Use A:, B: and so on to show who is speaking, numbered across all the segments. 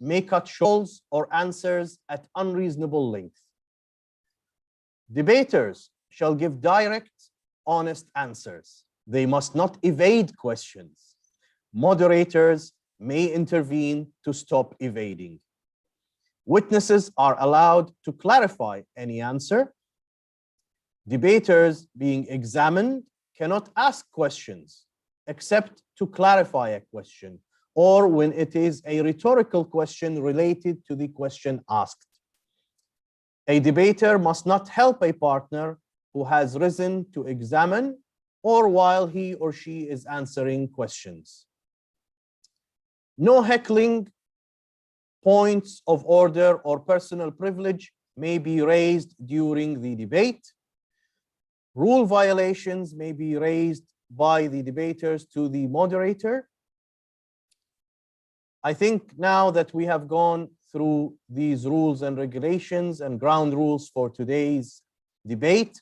A: may cut short or answers at unreasonable length. Debaters shall give direct, honest answers. They must not evade questions. Moderators may intervene to stop evading. Witnesses are allowed to clarify any answer. Debaters being examined cannot ask questions except to clarify a question or when it is a rhetorical question related to the question asked. A debater must not help a partner who has risen to examine or while he or she is answering questions. No heckling, points of order, or personal privilege may be raised during the debate. Rule violations may be raised by the debaters to the moderator. I think now that we have gone through these rules and regulations and ground rules for today's debate,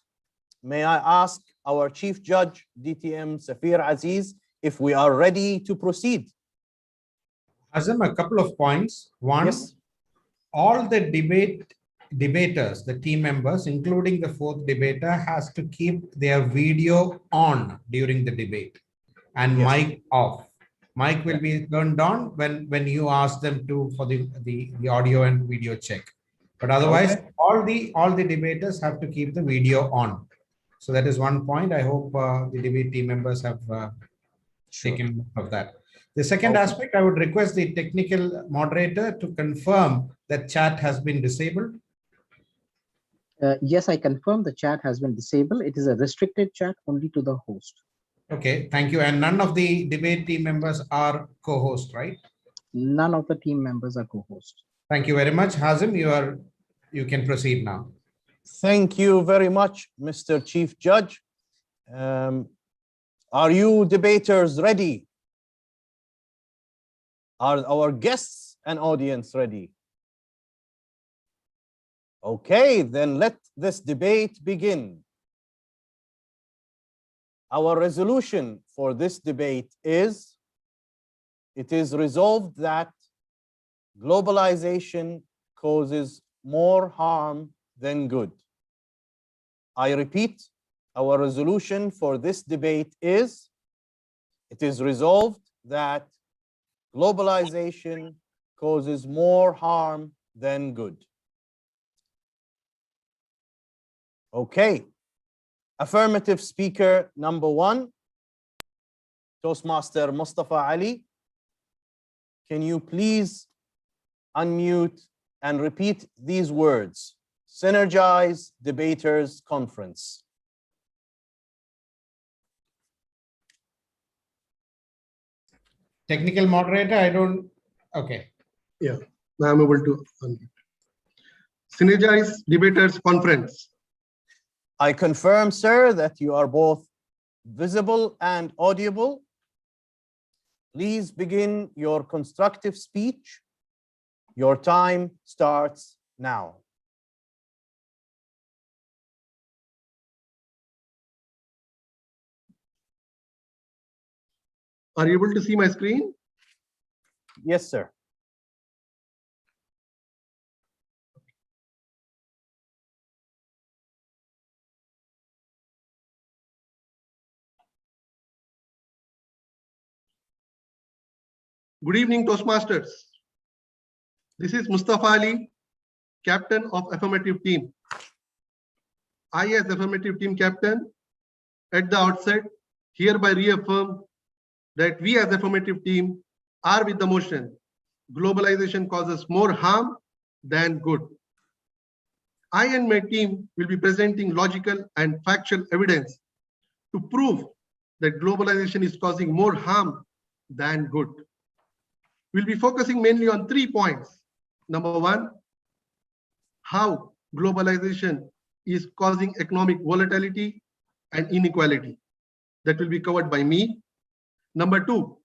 A: may I ask our Chief Judge, DTM Safir Aziz, if we are ready to proceed?
B: Azam, a couple of points. One,
A: yes.
B: All the debaters, the team members, including the fourth debater, has to keep their video on during the debate and
A: Yes.
B: mic off. Mic will be turned on when you ask them to for the audio and video check. But otherwise,
A: Okay.
B: all the debaters have to keep the video on. So that is one point. I hope the debate team members have taken note of that. The second aspect, I would request the technical moderator to confirm that chat has been disabled.
C: Yes, I confirm the chat has been disabled. It is a restricted chat only to the host.
B: Okay, thank you. And none of the debate team members are co-host, right?
C: None of the team members are co-host.
B: Thank you very much. Hazim, you can proceed now.
A: Thank you very much, Mr. Chief Judge. Are you debaters ready? Are our guests and audience ready? Okay, then let this debate begin. Our resolution for this debate is, it is resolved that globalization causes more harm than good. I repeat, our resolution for this debate is, it is resolved that globalization causes more harm than good. Okay. Affirmative speaker number 1, Toastmaster Mustafa Ali. Can you please unmute and repeat these words? Synergize Debaters Conference.
B: Technical moderator, I don't, okay.
D: Yeah, now I'm able to unmute. Synergize Debaters Conference.
A: I confirm, sir, that you are both visible and audible. Please begin your constructive speech. Your time starts now.
D: Are you able to see my screen?
A: Yes, sir.
D: Good evening, Toastmasters. This is Mustafa Ali, Captain of Affirmative Team. I, as Affirmative Team Captain, at the outset, hereby reaffirm that we as Affirmative Team are with the motion. Globalization causes more harm than good. I and my team will be presenting logical and factual evidence to prove that globalization is causing more harm than good. We'll be focusing mainly on 3 points. Number 1, how globalization is causing economic volatility and inequality. That will be covered by me. Number 2,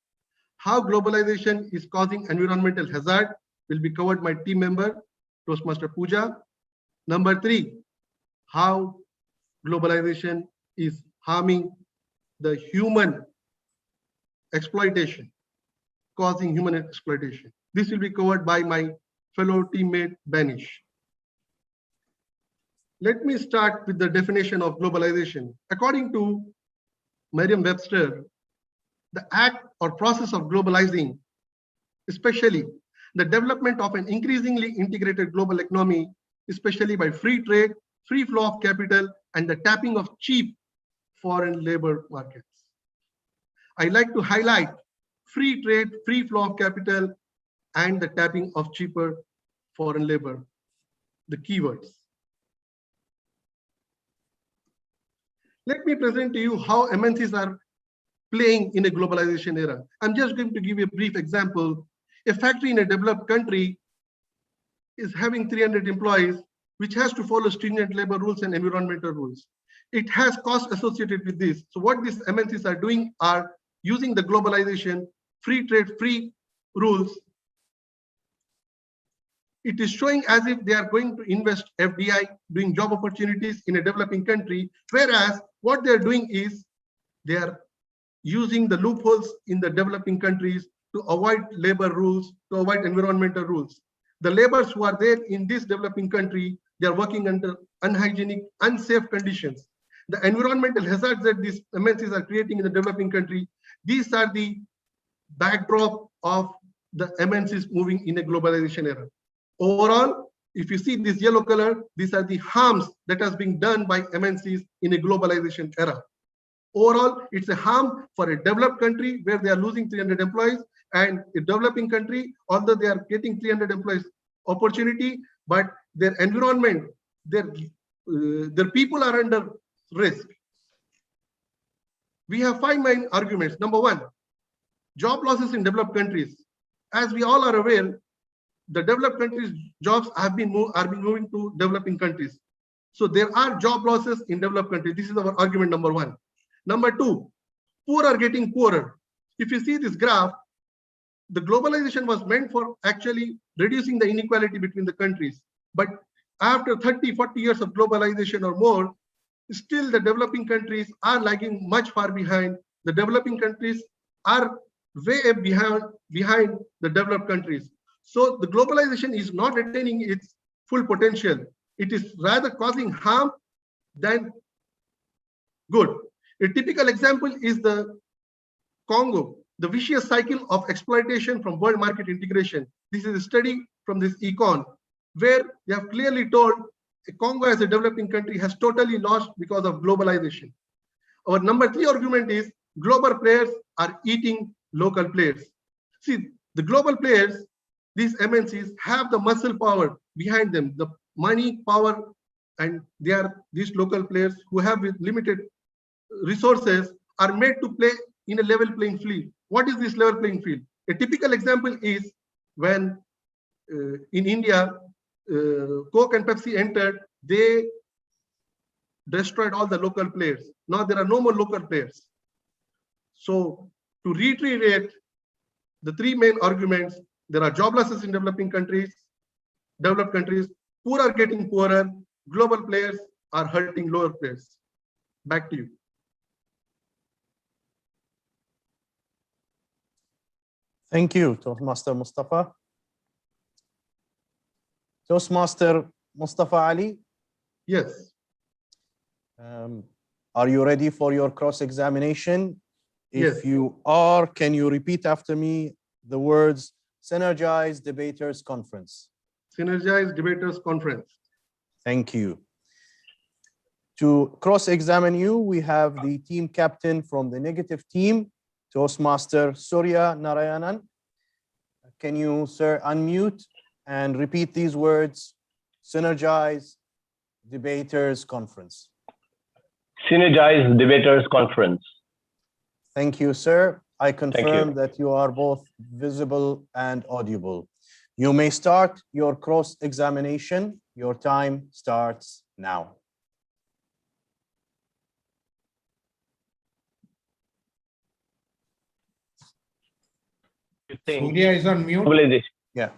D: how globalization is causing environmental hazard will be covered by team member, Toastmaster Pooja. Number 3, how globalization is harming the human exploitation, causing human exploitation, This will be covered by my fellow teammate Banish. Let me start with the definition of globalization. According to Merriam-Webster, the act or process of globalizing, especially the development of an increasingly integrated global economy, especially by free trade, free flow of capital, and the tapping of cheap foreign labor markets. I like to highlight free trade, free flow of capital, and the tapping of cheaper foreign labor, the keywords. Let me present to you how MNCs are playing in a globalization era. I'm just going to give you a brief example. A factory in a developed country is having 300 employees, which has to follow stringent labor rules and environmental rules. It has costs associated with this. So what these MNCs are doing are using the globalization, free trade, free rules. It is showing as if they are going to invest FDI, doing job opportunities in a developing country, whereas what they're doing is they are using the loopholes in the developing countries to avoid labor rules, to avoid environmental rules. The laborers who are there in this developing country, they are working under unhygienic, unsafe conditions. The environmental hazards that these MNCs are creating in the developing country, these are the backdrop of the MNCs moving in a globalization era. Overall, if you see this yellow color, these are the harms that has been done by MNCs in a globalization era. Overall, it's a harm for a developed country where they are losing 300 employees, and a developing country, although they are getting 300 employees opportunity, but their environment, their people are under risk. We have 5 main arguments. Number 1, job losses in developed countries. As we all are aware, the developed countries' jobs are being moving to developing countries. So there are job losses in developed countries. This is our argument number 1. Number 2, poor are getting poorer. If you see this graph, the globalization was meant for actually reducing the inequality between the countries. But after 30, 40 years of globalization or more, still the developing countries are lagging much far behind. The developing countries are way behind the developed countries. So the globalization is not attaining its full potential. It is rather causing harm than good. A typical example is the Congo, the vicious cycle of exploitation from world market integration. This is a study from this econ, where they have clearly told Congo as a developing country has totally lost because of globalization. Our number 3 argument is global players are eating local players. See, the global players, these MNCs, have the muscle power behind them, the money, power, and they are these local players who have with limited resources are made to play in a level playing field. What is this level playing field? A typical example is when in India, Coke and Pepsi entered, they destroyed all the local players. Now there are no more local players. So to reiterate the 3 main arguments, there are job losses in developed countries, poor are getting poorer, global players are hurting lower players. Back to you.
A: Thank you, Toastmaster Mustafa. Toastmaster Mustafa Ali?
D: Yes.
A: Are you ready for your cross-examination? If
D: Yes.
A: you are, can you repeat after me the words Synergize Debaters Conference?
D: Synergize Debaters Conference.
A: Thank you. To cross-examine you, we have the team captain from the negative team, Toastmaster Surya Narayanan. Can you, sir, unmute and repeat these words? Synergize Debaters Conference.
E: Synergize Debaters Conference.
A: Thank you, sir. I confirm that you are both visible and audible. You may start your cross-examination. Your time starts now.
B: Surya is on mute.
A: Yeah.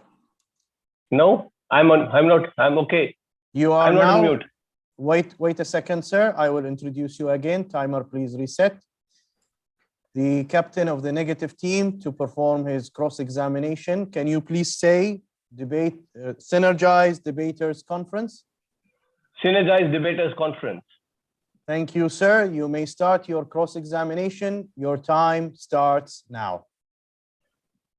E: No, I'm not. I'm okay.
A: You are
E: I'm not
A: now
E: on mute.
A: Wait a second, sir. I will introduce you again. Timer, please reset. the captain of the negative team to perform his cross-examination. Can you please say Synergize Debaters Conference?
E: Synergize Debaters Conference.
A: Thank you, sir. You may start your cross-examination. Your time starts now.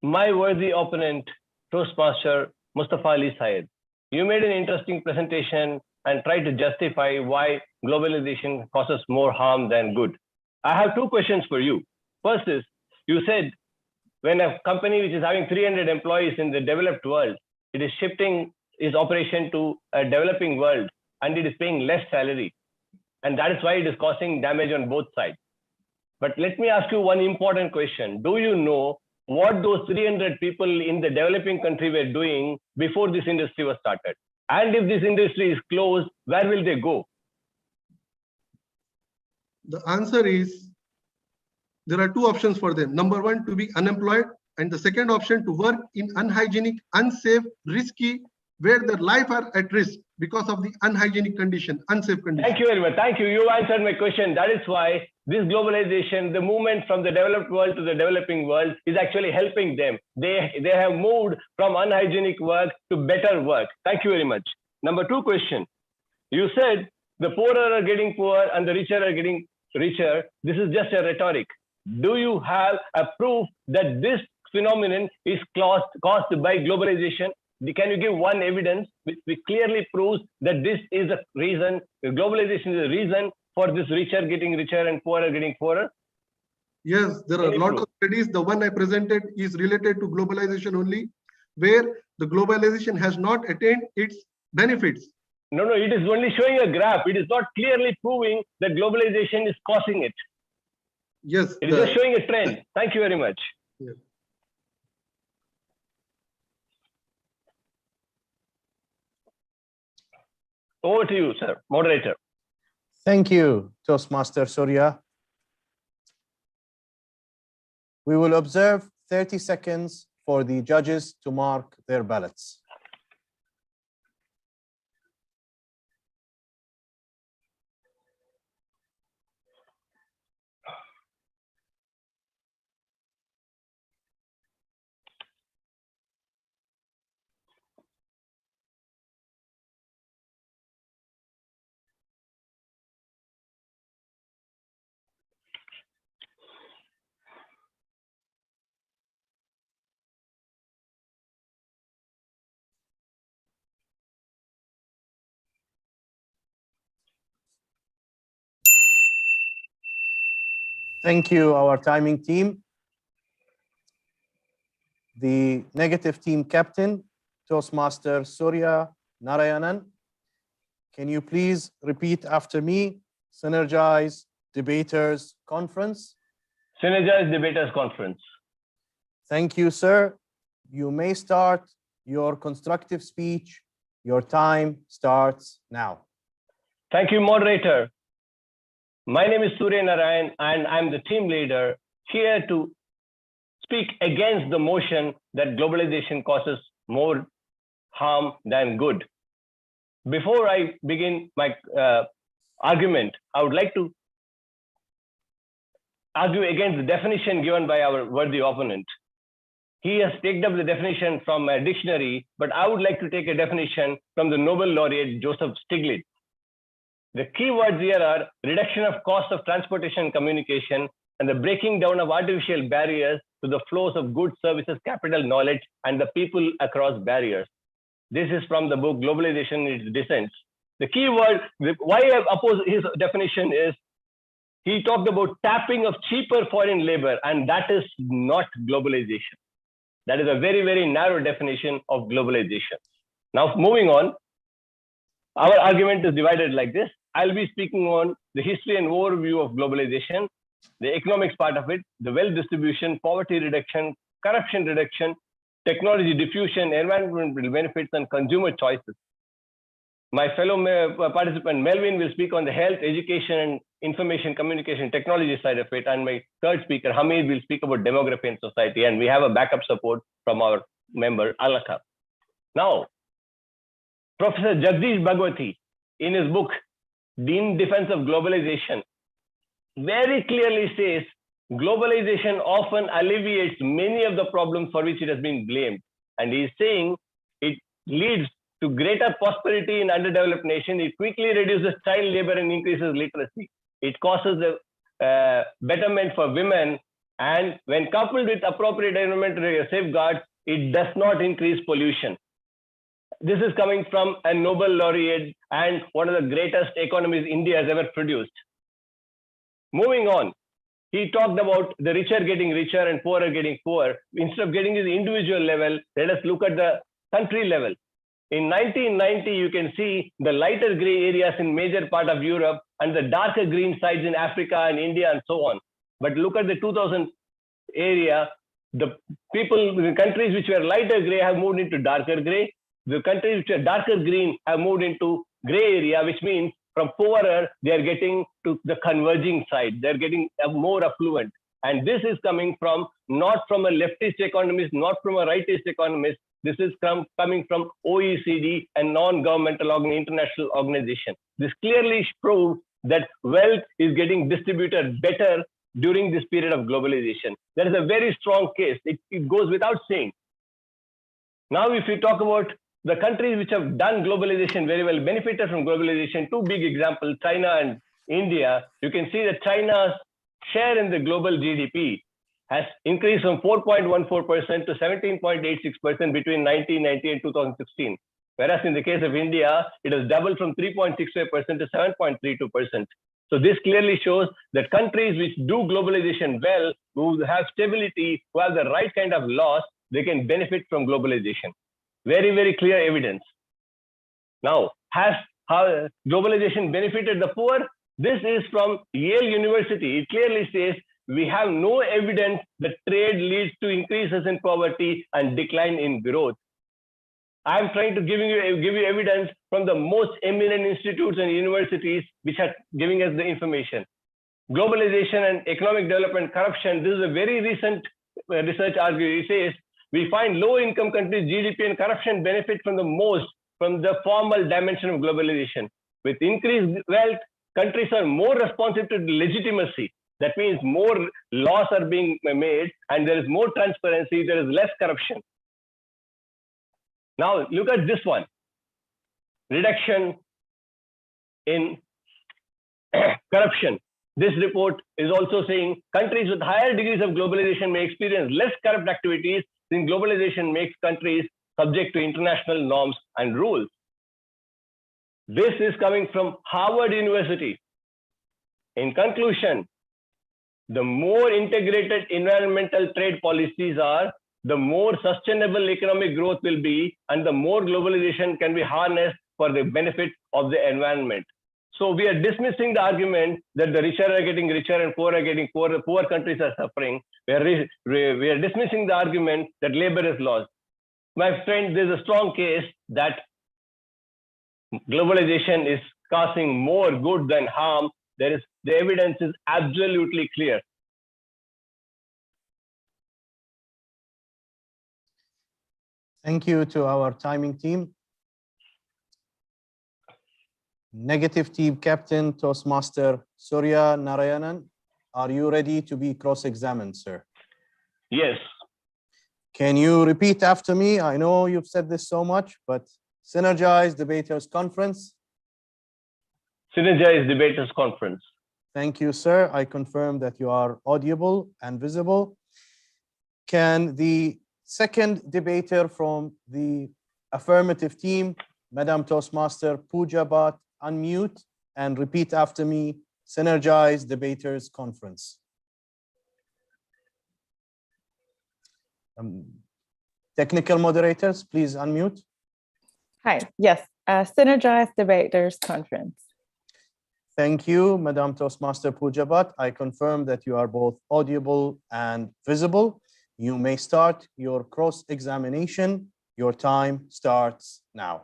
E: My worthy opponent, Toastmaster Mustafa Ali Syed, you made an interesting presentation and tried to justify why globalization causes more harm than good. I have two questions for you. First is, you said when a company which is having 300 employees in the developed world, it is shifting its operation to a developing world and it is paying less salary. And that is why it is causing damage on both sides. But let me ask you one important question. Do you know what those 300 people in the developing country were doing before this industry was started? And if this industry is closed, where will they go?
D: The answer is there are two options for them. Number one, to be unemployed, and the second option to work in unhygienic, unsafe, risky, where their life are at risk because of the unhygienic condition, unsafe condition.
E: Thank you very much. Thank you. You answered my question. That is why this globalization, the movement from the developed world to the developing world is actually helping them. They have moved from unhygienic work to better work. Thank you very much. Number two question. You said the poorer are getting poor and the richer are getting richer. This is just a rhetoric. Do you have a proof that this phenomenon is caused by globalization? Can you give one evidence which clearly proves that this is a reason, globalization is a reason for this richer getting richer and poorer getting poorer?
D: Yes, there are a lot of studies. The one I presented is related to globalization only, where the globalization has not attained its benefits.
E: No, it is only showing a graph. It is not clearly proving that globalization is causing it.
D: Yes.
E: It is just showing a trend. Thank you very much.
D: Yeah.
E: Over to you, sir, moderator.
A: Thank you, Toastmaster Surya. We will observe 30 seconds for the judges to mark their ballots. Thank you, our timing team. The negative team captain, Toastmaster Surya Narayanan. Can you please repeat after me? Synergize Debaters Conference.
E: Synergize Debaters Conference.
A: Thank you, sir. You may start your constructive speech. Your time starts now.
E: Thank you, moderator. My name is Surya Narayan, and I'm the team leader here to speak against the motion that globalization causes more harm than good. Before I begin my argument, I would like to argue against the definition given by our worthy opponent. He has taken up the definition from a dictionary, but I would like to take a definition from the Nobel laureate Joseph Stiglitz. The key words here are reduction of cost of transportation and communication and the breaking down of artificial barriers to the flows of goods, services, capital, knowledge, and the people across barriers. This is from the book Globalization in its Descents. The key word, why I oppose his definition is, he talked about tapping of cheaper foreign labor, and that is not globalization. That is a very, very narrow definition of globalization. Now, moving on, our argument is divided like this. I'll be speaking on the history and overview of globalization, the economics part of it, the wealth distribution, poverty reduction, corruption reduction, technology diffusion, environmental benefits, and consumer choices. My fellow participant Melvin will speak on the health, education, and information communication technology side of it. And my third speaker, Hamid, will speak about demography and society. And we have a backup support from our member, Alaka. Now, Professor Jagdish Bhagwati, in his book, In Defense of Globalization, very clearly says globalization often alleviates many of the problems for which it has been blamed. And he's saying it leads to greater prosperity in underdeveloped nations. It quickly reduces child labor and increases literacy. It causes the betterment for women. And when coupled with appropriate environmental safeguards, it does not increase pollution. This is coming from a Nobel laureate and one of the greatest economists India has ever produced. Moving on, he talked about the richer getting richer and poorer getting poor. Instead of getting to the individual level, let us look at the country level. In 1990, you can see the lighter gray areas in major part of Europe and the darker green sides in Africa and India and so on. But look at the 2000 area, the people, the countries which were lighter gray have moved into darker gray. The countries which are darker green have moved into gray area, which means from poorer, they are getting to the converging side. They're getting more affluent. And this is coming from, not from a leftist economist, not from a rightist economist. This is coming from OECD and non-governmental international organization. This clearly proves that wealth is getting distributed better during this period of globalization. That is a very strong case. It goes without saying. Now, if you talk about the countries which have done globalization very well, benefited from globalization, two big examples, China and India, you can see that China's share in the global GDP has increased from 4.14% to 17.86% between 1990 and 2016. Whereas in the case of India, it has doubled from 3.65% to 7.32%. So this clearly shows that countries which do globalization well, who have stability, who have the right kind of laws, they can benefit from globalization. Very, very clear evidence. Now, has how globalization benefited the poor? This is from Yale University. It clearly says we have no evidence that trade leads to increases in poverty and decline in growth. I'm trying to give you evidence from the most eminent institutes and universities which are giving us the information. Globalization and economic development corruption. This is a very recent research argument. It says we find low-income countries' GDP and corruption benefit from the most from the formal dimension of globalization. With increased wealth, countries are more responsive to legitimacy. That means more laws are being made and there is more transparency, there is less corruption. Now, look at this one. Reduction in corruption. This report is also saying countries with higher degrees of globalization may experience less corrupt activities since globalization makes countries subject to international norms and rules. This is coming from Harvard University. In conclusion, the more integrated environmental trade policies are, the more sustainable economic growth will be, and the more globalization can be harnessed for the benefit of the environment. So we are dismissing the argument that the richer are getting richer and poor are getting poor, the poor countries are suffering. We are dismissing the argument that labor is lost. My friend, there's a strong case that globalization is causing more good than harm. The evidence is absolutely clear.
A: Thank you to our timing team. Negative team captain, Toastmaster Surya Narayanan. Are you ready to be cross-examined, sir?
E: Yes.
A: Can you repeat after me? I know you've said this so much, but Synergize Debaters Conference.
E: Synergize Debaters Conference.
A: Thank you, sir. I confirm that you are audible and visible. Can the second debater from the affirmative team, Madam Toastmaster Pooja Bhatt, unmute and repeat after me, Synergize Debaters Conference. Technical moderators, please unmute.
F: Hi, yes, Synergize Debaters Conference.
A: Thank you, Madam Toastmaster Pooja Bhatt. I confirm that you are both audible and visible. You may start your cross-examination. Your time starts now.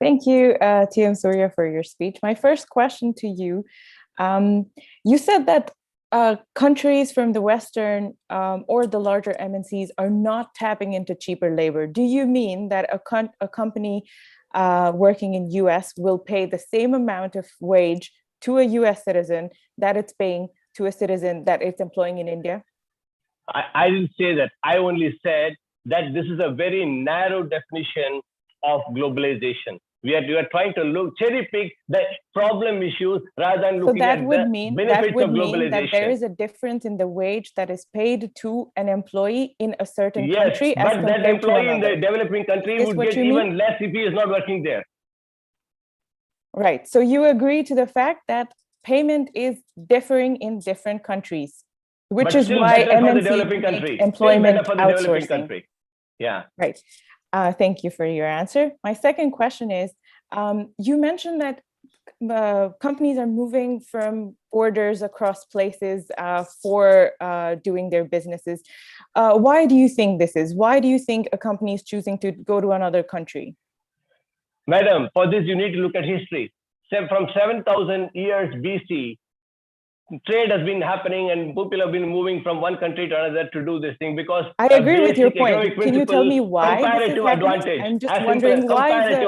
F: Thank you, TM Surya, for your speech. My first question to you, you said that countries from the Western or the larger MNCs are not tapping into cheaper labor. Do you mean that a company working in US will pay the same amount of wage to a US citizen that it's paying to a citizen that it's employing in India?
E: I didn't say that. I only said that this is a very narrow definition of globalization. We are trying to cherry pick the problem issues rather than looking at the benefits of globalization.
F: That there is a difference in the wage that is paid to an employee in a certain
E: yes,
F: country as
E: but
F: compared
E: that employee
F: to
E: in the developing country would get even less if he is not working there.
F: Right. So you agree to the fact that payment is differing in different countries, which is why MNCs make employment outsourcing.
E: Yeah.
F: Right. Thank you for your answer. My second question is, you mentioned that companies are moving from borders across places for doing their businesses. Why do you think this is? Why do you think a company is choosing to go to another country?
E: Madam, for this, you need to look at history. From 7,000 years BC, trade has been happening and people have been moving from one country to another to do this thing because
F: I agree with your point. Can you tell me why this is happening?
E: Advantage.
F: I'm just wondering why is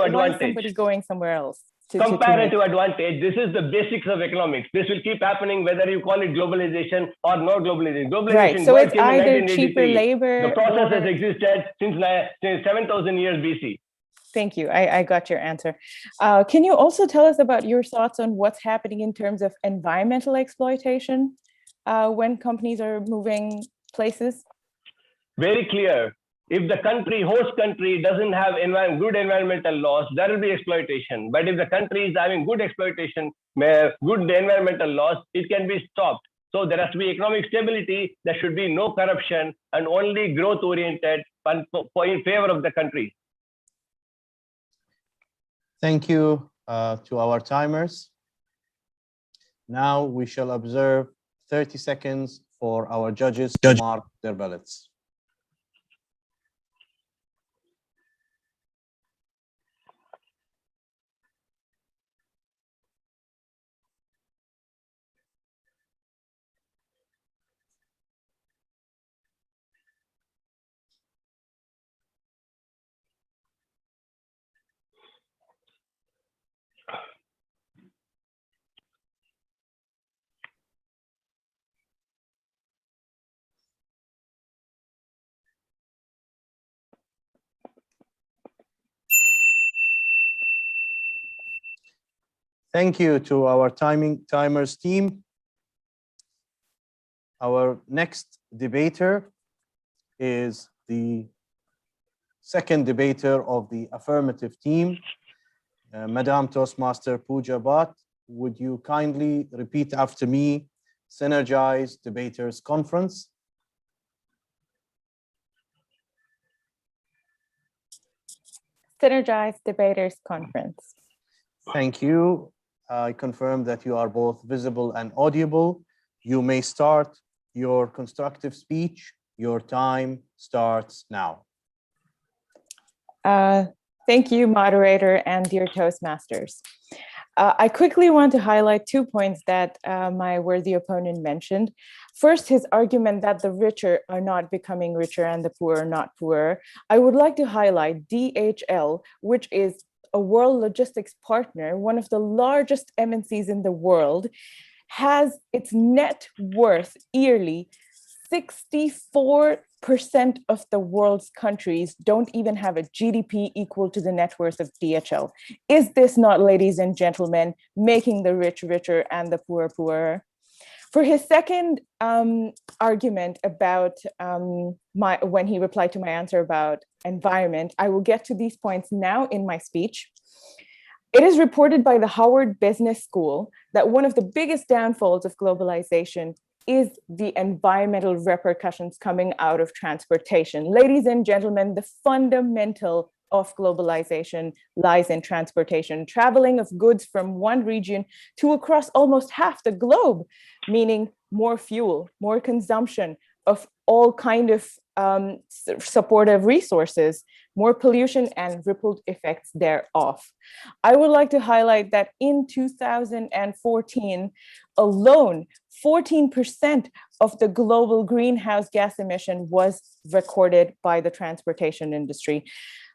F: somebody going somewhere else?
E: Comparative advantage. This is the basics of economics. This will keep happening whether you call it globalization or not globalization.
F: Right. So it's either cheaper labor.
E: The process has existed since 7,000 years BC.
F: Thank you. I got your answer. Can you also tell us about your thoughts on what's happening in terms of environmental exploitation when companies are moving places?
E: Very clear. If the host country doesn't have good environmental laws, there will be exploitation. But if the country is having good exploitation, good environmental laws, it can be stopped. So there has to be economic stability. There should be no corruption and only growth oriented in favor of the country.
A: Thank you to our timers. Now we shall observe 30 seconds for our judges to mark their ballots. Thank you to our timers team. Our next debater is the second debater of the affirmative team, Madam Toastmaster Pooja Bhatt. Would you kindly repeat after me, Synergize Debaters Conference?
F: Synergize Debaters Conference.
A: Thank you. I confirm that you are both visible and audible. You may start your constructive speech. Your time starts now.
F: Thank you, moderator and dear Toastmasters. I quickly want to highlight 2 points that my worthy opponent mentioned. First, his argument that the richer are not becoming richer and the poor are not poorer. I would like to highlight DHL, which is a world logistics partner, one of the largest MNCs in the world, has its net worth yearly 64% of the world's countries don't even have a GDP equal to the net worth of DHL. Is this not, ladies and gentlemen, making the rich richer and the poor poorer? For his second argument about when he replied to my answer about environment, I will get to these points now in my speech. It is reported by the Harvard Business School that one of the biggest downfalls of globalization is the environmental repercussions coming out of transportation. Ladies and gentlemen, the fundamental of globalization lies in transportation, traveling of goods from one region to across almost half the globe, meaning more fuel, more consumption of all kind of supportive resources, more pollution and rippled effects thereof. I would like to highlight that in 2014 alone, 14% of the global greenhouse gas emission was recorded by the transportation industry.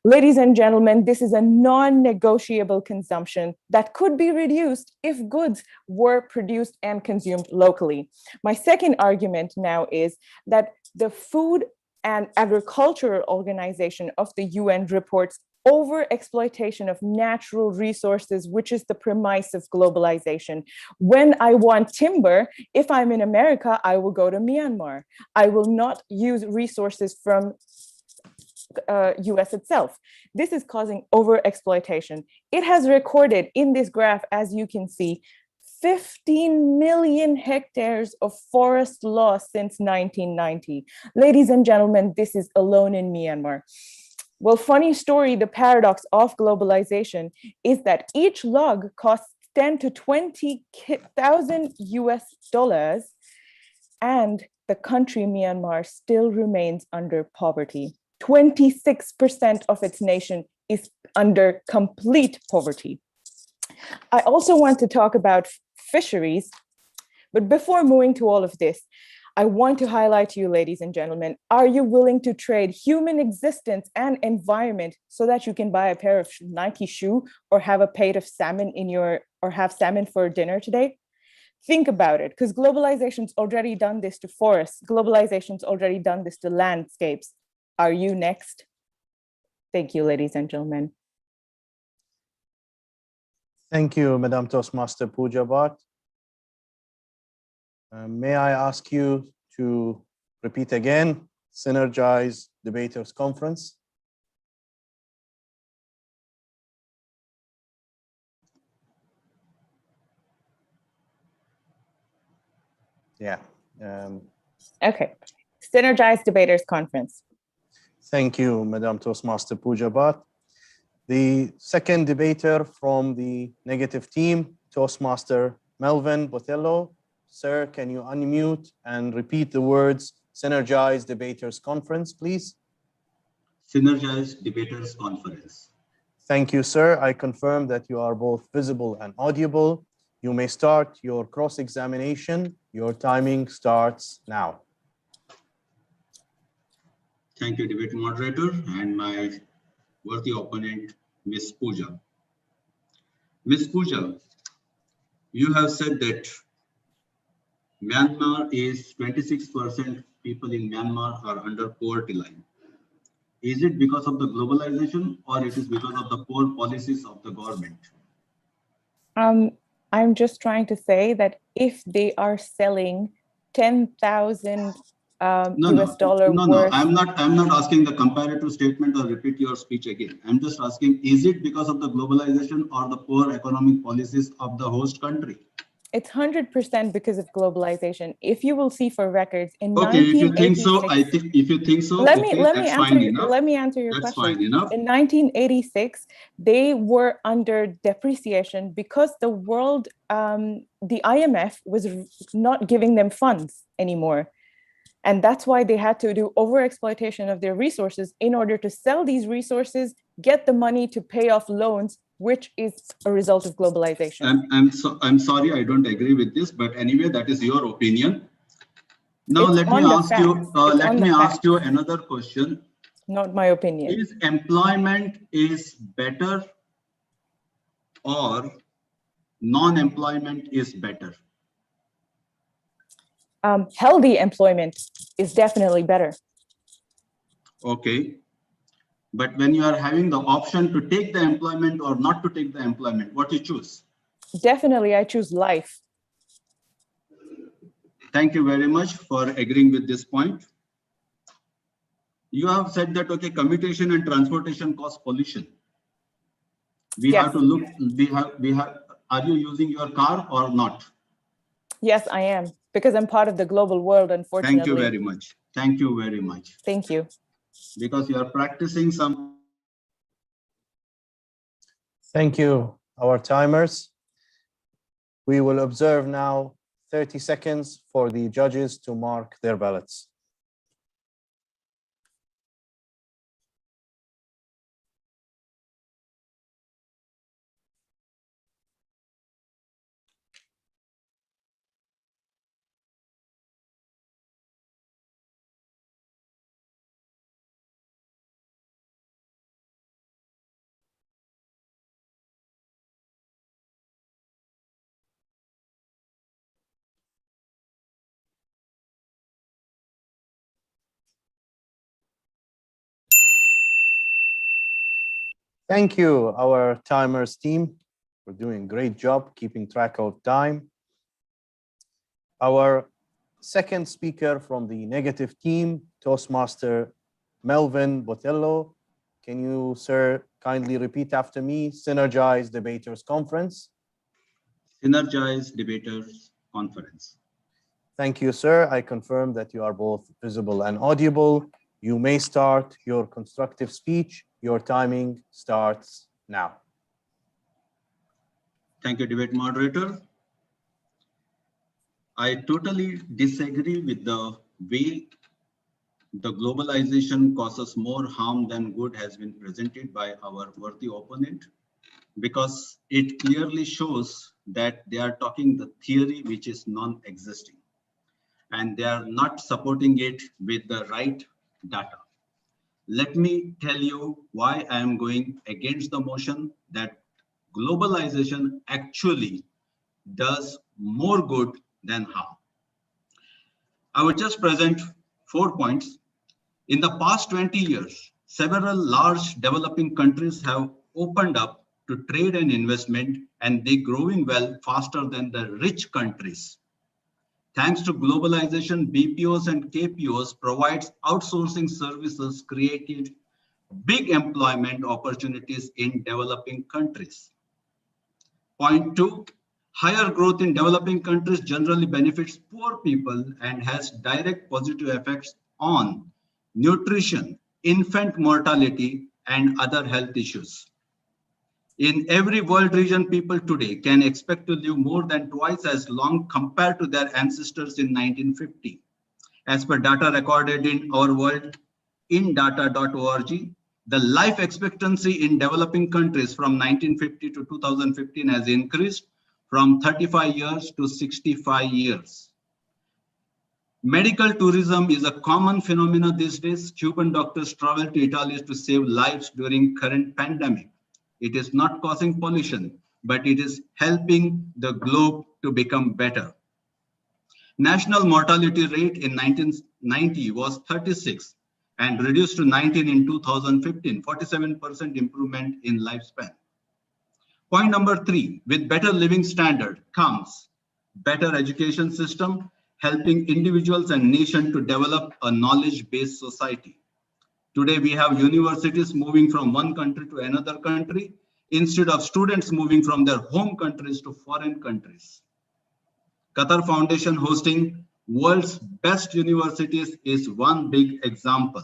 F: Ladies and gentlemen, this is a non-negotiable consumption that could be reduced if goods were produced and consumed locally. My second argument now is that the Food and Agricultural Organization of the UN reports over-exploitation of natural resources, which is the premise of globalization. When I want timber, if I'm in America, I will go to Myanmar. I will not use resources from US itself. This is causing over-exploitation. It has recorded in this graph, as you can see, 15 million hectares of forest loss since 1990. Ladies and gentlemen, this is alone in Myanmar. Well, funny story, the paradox of globalization is that each log costs 10 to 20,000 US dollars, and the country Myanmar still remains under poverty. 26% of its nation is under complete poverty. I also want to talk about fisheries, but before moving to all of this, I want to highlight to you, ladies and gentlemen, are you willing to trade human existence and environment so that you can buy a pair of Nike shoe or have a plate of salmon or have salmon for dinner today? Think about it, because globalization's already done this to forests. Globalization's already done this to landscapes. Are you next? Thank you, ladies and gentlemen.
A: Thank you, Madam Toastmaster Pooja Bhatt. May I ask you to repeat again, Synergize Debaters Conference? Yeah.
F: Okay, Synergize Debaters Conference.
A: Thank you, Madam Toastmaster Pooja Bhatt. The second debater from the negative team, Toastmaster Melvin Botello. Sir, can you unmute and repeat the words Synergize Debaters Conference, please?
G: Synergize Debaters Conference.
A: Thank you, sir. I confirm that you are both visible and audible. You may start your cross-examination. Your timing starts now.
G: Thank you, debate moderator, and my worthy opponent, Ms. Pooja. Ms. Pooja, you have said that Myanmar is 26% people in Myanmar are under poverty line. Is it because of the globalization or it is because of the poor policies of the government?
F: I'm just trying to say that if they are selling 10,000 US dollar worth.
G: I'm not asking the comparative statement or repeat your speech again. I'm just asking, is it because of the globalization or the poor economic policies of the host country?
F: It's 100% because of globalization. If you will see for records in
G: okay,
F: 1986,
G: if you think so, I think if you think so,
F: let
G: okay,
F: me answer your
G: that's
F: question.
G: Fine enough.
F: In 1986, they were under depreciation because the world, the IMF was not giving them funds anymore. And that's why they had to do overexploitation of their resources in order to sell these resources, get the money to pay off loans, which is a result of globalization.
G: I'm sorry, I don't agree with this, but anyway, that is your opinion. Now
F: It's
G: let me ask you
F: fact.
G: another question.
F: Not my opinion.
G: Is employment is better or non-employment is better?
F: Healthy employment is definitely better.
G: Okay. But when you are having the option to take the employment or not to take the employment, what you choose?
F: Definitely, I choose life.
G: Thank you very much for agreeing with this point. You have said that, okay, commutation and transportation cause pollution. We
F: Yes.
G: have to look, are you using your car or not?
F: Yes, I am, because I'm part of the global world, unfortunately.
G: Thank you very much. Thank you very much.
F: Thank you.
G: Because you are practicing some.
A: Thank you, our timers. We will observe now 30 seconds for the judges to mark their ballots. Thank you, our timers team. We're doing a great job keeping track of time. Our second speaker from the negative team, Toastmaster Melvin Botello. Can you, sir, kindly repeat after me? Synergize Debaters Conference.
G: Synergize Debaters Conference.
A: Thank you, sir. I confirm that you are both visible and audible. You may start your constructive speech. Your timing starts now.
G: Thank you, debate moderator. I totally disagree with the way the globalization causes more harm than good has been presented by our worthy opponent, because it clearly shows that they are talking the theory which is non-existing, and they are not supporting it with the right data. Let me tell you why I am going against the motion that globalization actually does more good than harm. I will just present 4 points. In the past 20 years, several large developing countries have opened up to trade and investment, and they're growing well faster than the rich countries. Thanks to globalization, BPOs and KPOs provides outsourcing services, created big employment opportunities in developing countries. Point 2, higher growth in developing countries generally benefits poor people and has direct positive effects on nutrition, infant mortality, and other health issues. In every world region, people today can expect to live more than twice as long compared to their ancestors in 1950. As per data recorded in our world in data.org, the life expectancy in developing countries from 1950 to 2015 has increased from 35 years to 65 years. Medical tourism is a common phenomenon these days. Cuban doctors travel to Italy to save lives during current pandemic. It is not causing pollution, but it is helping the globe to become better. National mortality rate in 1990 was 36 and reduced to 19 in 2015, 47% improvement in lifespan. Point number 3, with better living standard comes better education system, helping individuals and nation to develop a knowledge-based society. Today, we have universities moving from one country to another country instead of students moving from their home countries to foreign countries. Qatar Foundation hosting world's best universities is one big example.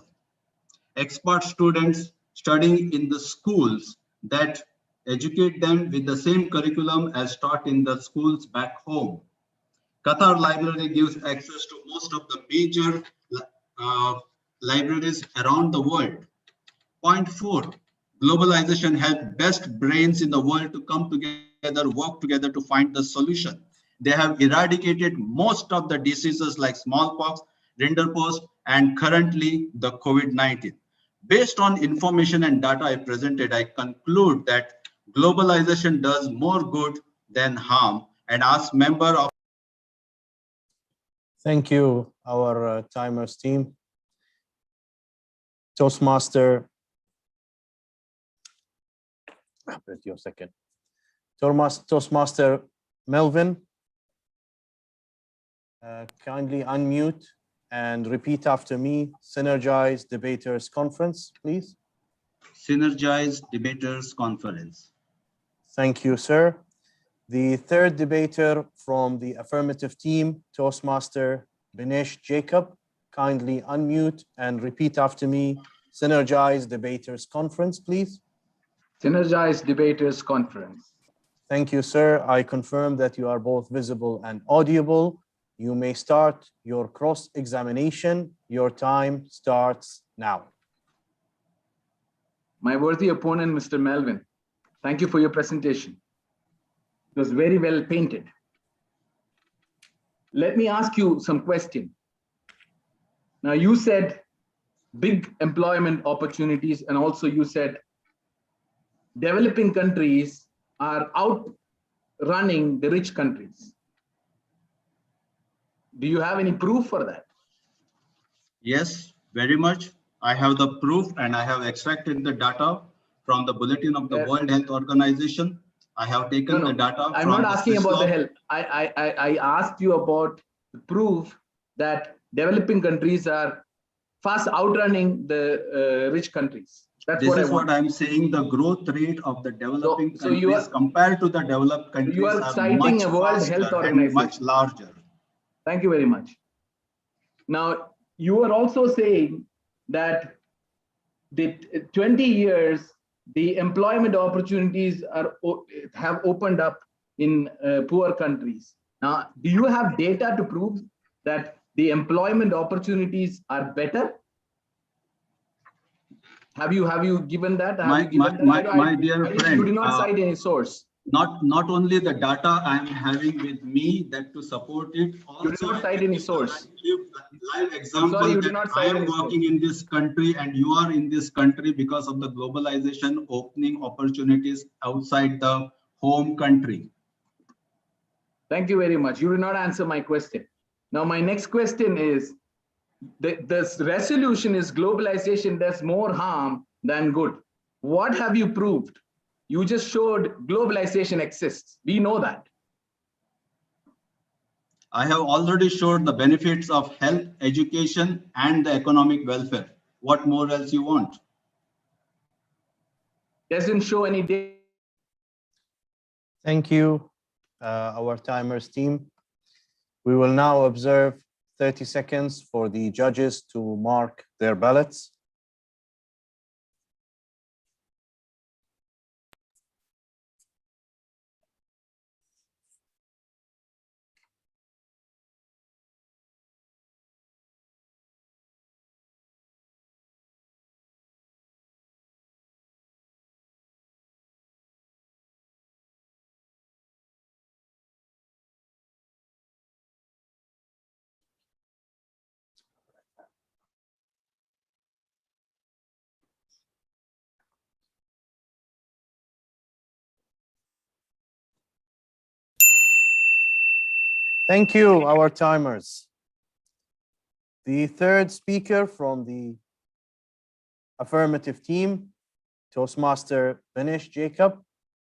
G: Expert students studying in the schools that educate them with the same curriculum as taught in the schools back home. Qatar Library gives access to most of the major libraries around the world. Point 4, globalization helps best brains in the world to come together, work together to find the solution. They have eradicated most of the diseases like smallpox, rinderpost, and currently the COVID-19. Based on information and data I presented, I conclude that globalization does more good than harm, and ask member of.
A: Thank you, our timers team. Toastmaster, wait your second. Toastmaster Melvin, kindly unmute and repeat after me. Synergize Debaters Conference, please.
G: Synergize Debaters Conference.
A: Thank you, sir. The third debater from the affirmative team, Toastmaster Binesh Jacob, kindly unmute and repeat after me. Synergize Debaters Conference, please.
H: Synergize Debaters Conference.
A: Thank you, sir. I confirm that you are both visible and audible. You may start your cross-examination. Your time starts now.
H: My worthy opponent, Mr. Melvin, thank you for your presentation. It was very well painted. Let me ask you some question. Now, you said big employment opportunities, and also you said developing countries are outrunning the rich countries. Do you have any proof for that?
G: Yes, very much. I have the proof and I have extracted the data from the Bulletin of the World Health Organization. I have taken the data
H: I'm
G: from
H: not
G: the
H: asking about the
G: Swiss law.
H: health. I asked you about the proof that developing countries are fast outrunning the rich countries. That's
G: This
H: what I
G: is
H: want.
G: what I'm saying. The growth rate of the developing
H: So you
G: countries compared to the developed countries
H: you are
G: are
H: citing
G: much
H: a World Health
G: faster and
H: Organization.
G: much larger.
H: Thank you very much. Now, you are also saying that the 20 years, the employment opportunities have opened up in poor countries. Now, do you have data to prove that the employment opportunities are better? Have you given that?
G: My dear friend,
H: you did not cite any source.
G: Not only the data I am having with me that to support it, also
H: you did not cite any source.
G: Live example
H: you did
G: that
H: not
G: I
H: cite
G: am
H: any
G: working in this country and you are in this country because of the globalization opening opportunities outside the home country.
H: Thank you very much. You did not answer my question. Now, my next question is, this resolution is globalization does more harm than good. What have you proved? You just showed globalization exists. We know that.
G: I have already showed the benefits of health, education, and the economic welfare. What more else you want?
H: Doesn't show any data.
A: Thank you, our timers team. We will now observe 30 seconds for the judges to mark their ballots. Thank you, our timers. The third speaker from the affirmative team, Toastmaster Benish Jacob.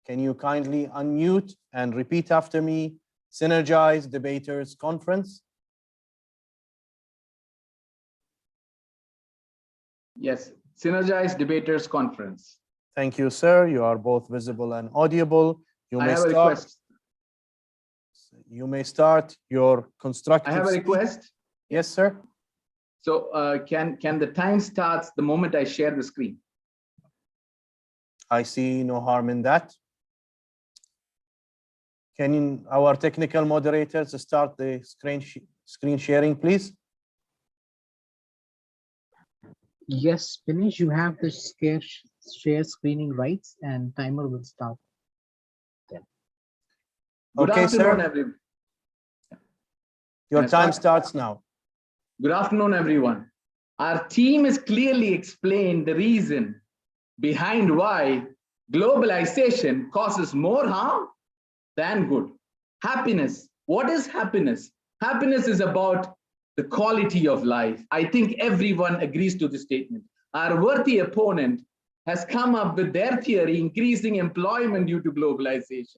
A: Can you kindly unmute and repeat after me? Synergize Debaters Conference.
H: Yes, Synergize Debaters Conference.
A: Thank you, sir. You are both visible and audible.
H: I have a request.
A: You may start your constructive
H: I have a request.
A: Speech. Yes, sir.
H: So can the time starts the moment I share the screen?
A: I see no harm in that. Can our technical moderators start the screen sharing, please?
C: Yes, Benish, you have the share screening rights and timer will start.
H: Good
A: Okay,
H: afternoon,
A: sir.
H: everyone.
A: Your time starts now.
H: Good afternoon, everyone. Our team has clearly explained the reason behind why globalization causes more harm than good. Happiness. What is happiness? Happiness is about the quality of life. I think everyone agrees to this statement. Our worthy opponent has come up with their theory, increasing employment due to globalization.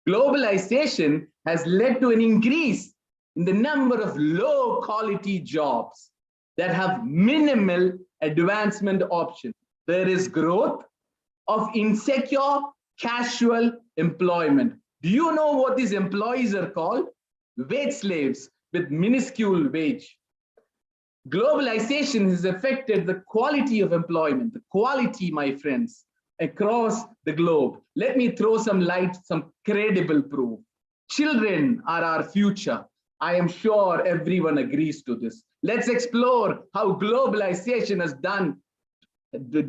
H: Globalization has led to an increase in the number of low quality jobs that have minimal advancement options. There is growth of insecure, casual employment. Do you know what these employees are called? Wage slaves with minuscule wage. Globalization has affected the quality of employment, the quality, my friends, across the globe. Let me throw some light, some credible proof. Children are our future. I am sure everyone agrees to this. Let's explore how globalization has done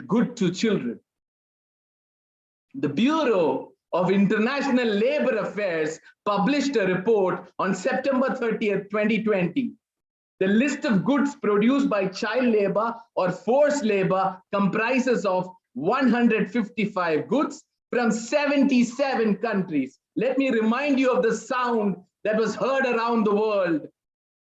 H: good to children. The Bureau of International Labor Affairs published a report on September 30th, 2020. The list of goods produced by child labor or forced labor comprises of 155 goods from 77 countries. Let me remind you of the sound that was heard around the world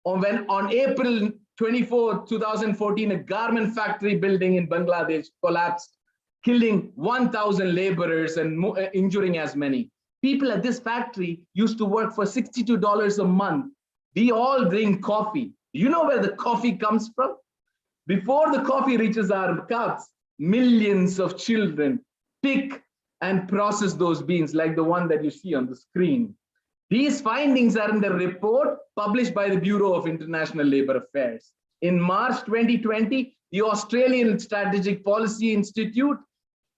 H: when on April 24, 2014, a garment factory building in Bangladesh collapsed killing 1,000 laborers and injuring as many. People at this factory used to work for $62 a month. We all drink coffee. Do you know where the coffee comes from? Before the coffee reaches our cups, millions of children pick and process those beans, like the one that you see on the screen. These findings are in the report published by the Bureau of International Labour Affairs. In March 2020, the Australian Strategic Policy Institute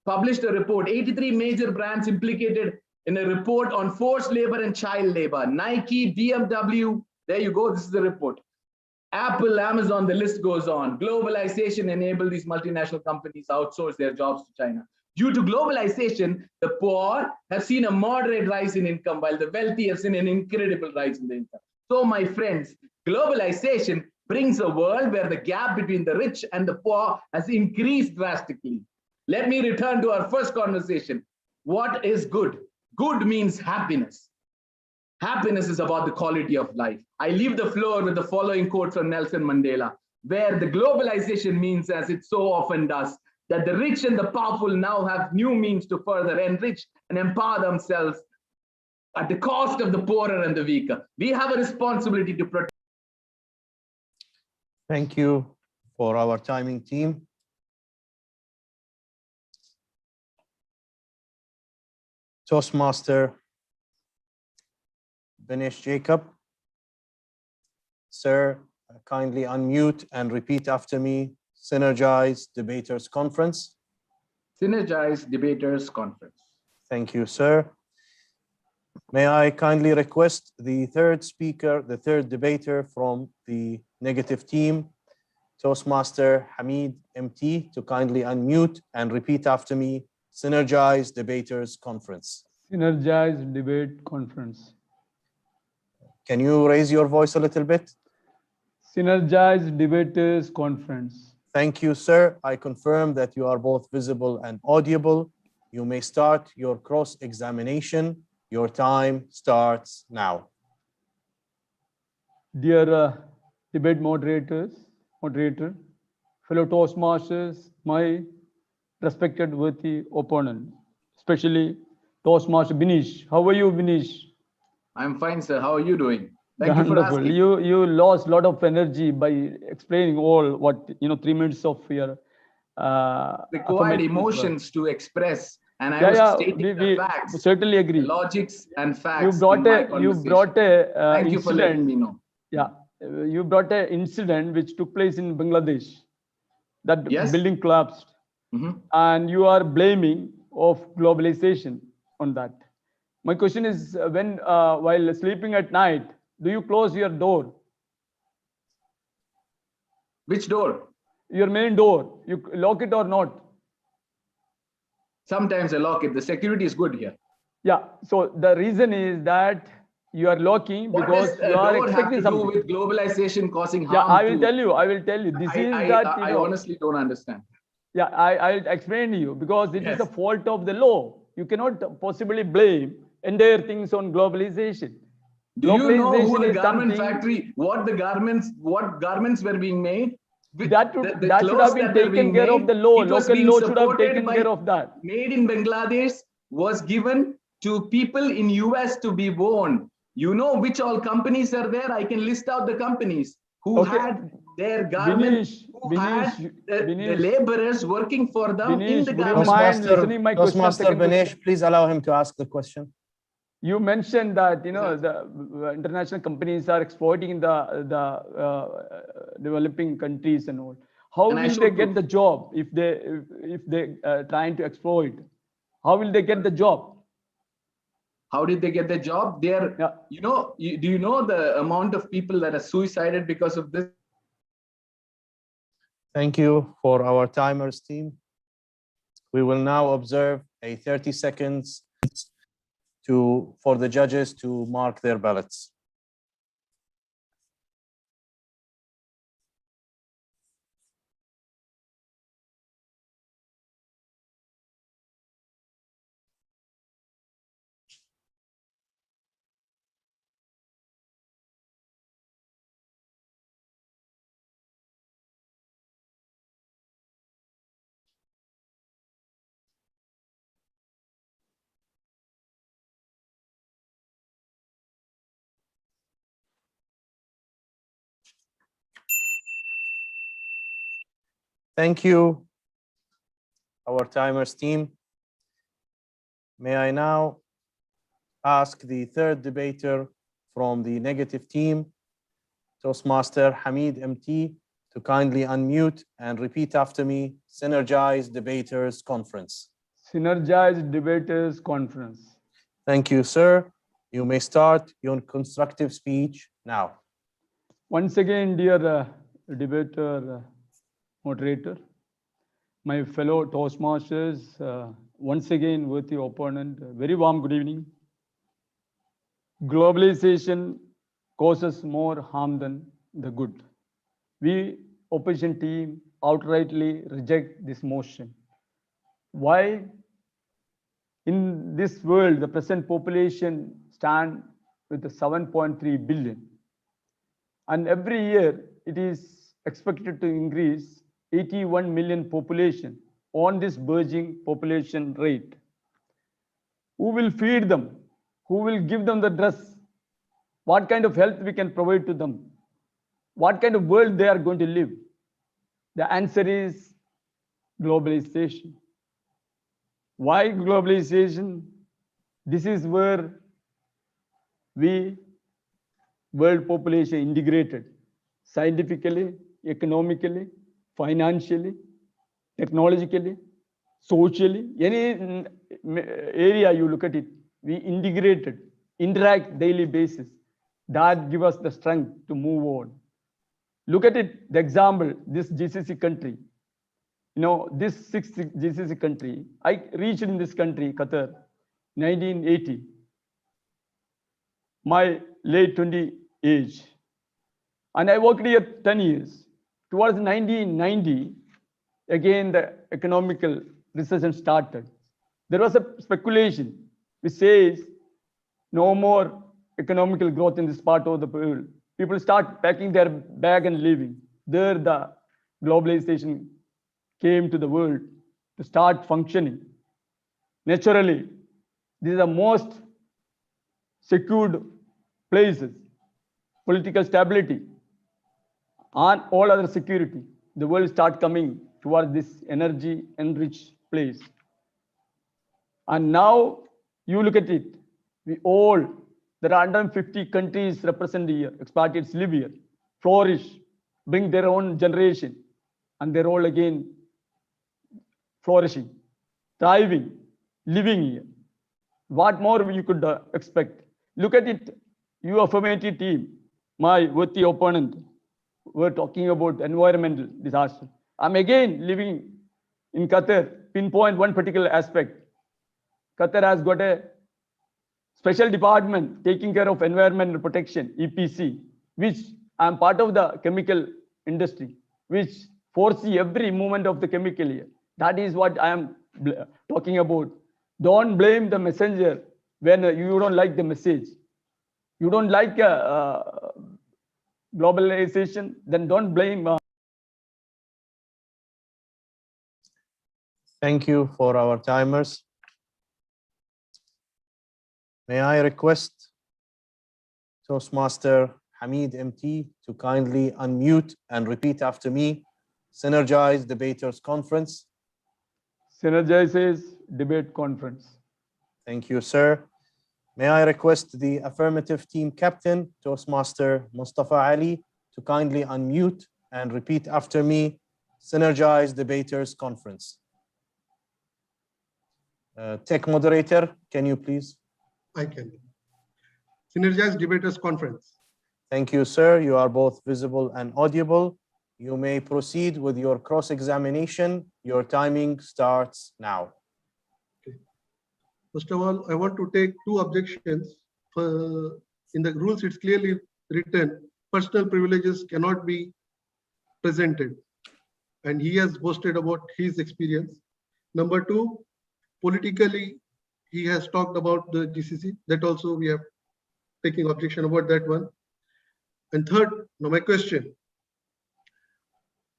H: published a report, 83 major brands implicated in a report on forced labor and child labor. Nike, BMW, there you go, this is the report. Apple, Amazon, the list goes on. Globalization enabled these multinational companies outsource their jobs to China. Due to globalization, the poor have seen a moderate rise in income, while the wealthy have seen an incredible rise in the income. So, my friends, globalization brings a world where the gap between the rich and the poor has increased drastically. Let me return to our first conversation. What is good? Good means happiness. Happiness is about the quality of life. I leave the floor with the following quote from Nelson Mandela, where the globalization means, as it so often does, that the rich and the powerful now have new means to further enrich and empower themselves at the cost of the poorer and the weaker. We have a responsibility to protect.
A: Thank you for our timing team. Toastmaster Dinesh Jacob. Sir, kindly unmute and repeat after me. Synergize Debaters Conference.
H: Synergize Debaters Conference.
A: Thank you, sir. May I kindly request the third speaker, the third debater from the negative team, Toastmaster Hamid MT, to kindly unmute and repeat after me. Synergize Debaters Conference.
I: Synergize Debate Conference.
A: Can you raise your voice a little bit?
I: Synergize Debaters Conference.
A: Thank you, sir. I confirm that you are both visible and audible. You may start your cross-examination. Your time starts now.
I: Dear debate moderator, fellow Toastmasters, my respected worthy opponent, especially Toastmaster Binish. How are you, Binish?
H: I'm fine, sir. How are you doing? Thank
I: Wonderful.
H: you for asking.
I: You lost a lot of energy by explaining all what 3 minutes of your
H: required emotions to express, and I was stating the facts.
I: Certainly agree.
H: The logics and facts.
I: You brought a
H: Thank you for letting me know.
I: Yeah, you brought an incident which took place in Bangladesh. That building collapsed, and you are blaming of globalization on that. My question is, when while sleeping at night, do you close your door?
H: Which door?
I: Your main door. You lock it or not?
H: Sometimes I lock it. The security is good here.
I: Yeah. So the reason is that you are locking because you are expecting something.
H: What does do with globalization causing harm?
I: Yeah, I will tell you. I will tell you. This is that
H: I honestly don't understand.
I: Yeah, I'll explain to you because it is a fault of the law. You cannot possibly blame entire things on globalization.
H: Do you know who the garment factory, what garments were being made?
I: That should have been taken care of the law. Local law should have taken care of that.
H: Made in Bangladesh was given to people in US to be worn. You know which all companies are there? I can list out the companies who had their garments, the laborers working for them in the garment.
A: Toastmaster Dinesh, please allow him to ask the question.
I: You mentioned that the international companies are exploiting the developing countries and all. How will they get the job if they trying to exploit? How will they get the job?
H: How did they get the job? They're, do you know the amount of people that are suicided because of this?
A: Thank you for our timers team. We will now observe a 30 seconds for the judges to mark their ballots. Thank you, our timers team. May I now ask the third debater from the negative team, Toastmaster Hamid MT, to kindly unmute and repeat after me, Synergize Debaters Conference.
I: Synergize Debaters Conference.
A: Thank you, sir. You may start your constructive speech now.
I: Once again, dear debater, moderator, my fellow Toastmasters, once again with the opponent, very warm good evening. Globalization causes more harm than the good. We, opposition team, outrightly reject this motion. Why? In this world, the present population stand with 7.3 billion. And every year, it is expected to increase 81 million population on this burgeoning population rate. Who will feed them? Who will give them the dress? What kind of health we can provide to them? What kind of world they are going to live? The answer is globalization. Why globalization? This is where we, world population integrated scientifically, economically, financially, technologically, socially, any area you look at it, we integrated, interact daily basis. That give us the strength to move on. Look at it, the example, this GCC country. You know, this sixth GCC country, I reached in this country, Qatar, 1980. My late 20 age. And I worked here 10 years. Towards 1990, again, the economical recession started. There was a speculation which says no more economical growth in this part of the world. People start packing their bag and leaving. There the globalization came to the world to start functioning. Naturally, these are the most secured places, political stability, and all other security. The world start coming towards this energy enriched place. And now you look at it, we all, there are 150 countries represented here, expatriates live here, flourish, bring their own generation, and they're all again flourishing, thriving, living here. What more you could expect? Look at it, you affirmative team, my worthy opponent, we're talking about environmental disaster. I'm again living in Qatar, pinpoint one particular aspect. Qatar has got a special department taking care of environmental protection, EPC, which I'm part of the chemical industry, which foresee every movement of the chemical here. That is what I am talking about. Don't blame the messenger when you don't like the message. You don't like globalization, then don't blame.
A: Thank you for our timers. May I request Toastmaster Hamid MT to kindly unmute and repeat after me, Synergize Debaters Conference.
I: Synergize Debate Conference.
A: Thank you, sir. May I request the affirmative team captain, Toastmaster Mustafa Ali, to kindly unmute and repeat after me, Synergize Debaters Conference. Tech moderator, can you please?
D: I can. Synergize Debaters Conference.
A: Thank you, sir. You are both visible and audible. You may proceed with your cross-examination. Your timing starts now.
D: Okay. First of all, I want to take two objections. In the rules, it's clearly written, personal privileges cannot be presented. And he has boasted about his experience. Number two, politically, he has talked about the GCC. That also we are taking objection about that one. And third, now my question.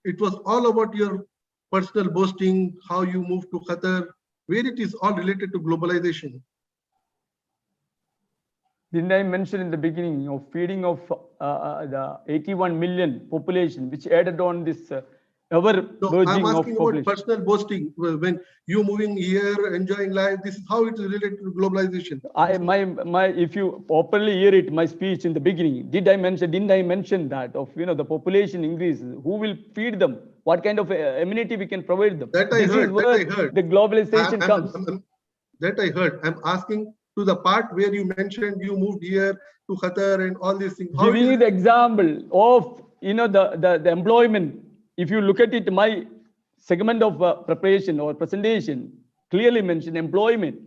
D: It was all about your personal boasting, how you moved to Qatar, where it is all related to globalization.
I: Didn't I mention in the beginning of feeding of the 81 million population, which added on this ever
D: No, I'm
I: merging of
D: asking about
I: population.
D: personal boasting. Well, when you moving here, enjoying life, this is how it is related to globalization.
I: If you properly hear it, my speech in the beginning, didn't I mention that of, the population increases, who will feed them? What kind of amenity we can provide them?
D: That I
I: This
D: heard.
I: is where
D: That I heard.
I: the globalization comes.
D: That I heard. I'm asking to the part where you mentioned you moved here to Qatar and all these things. How
I: Giving you the example of, the employment. If you look at it, my segment of preparation or presentation clearly mentioned employment.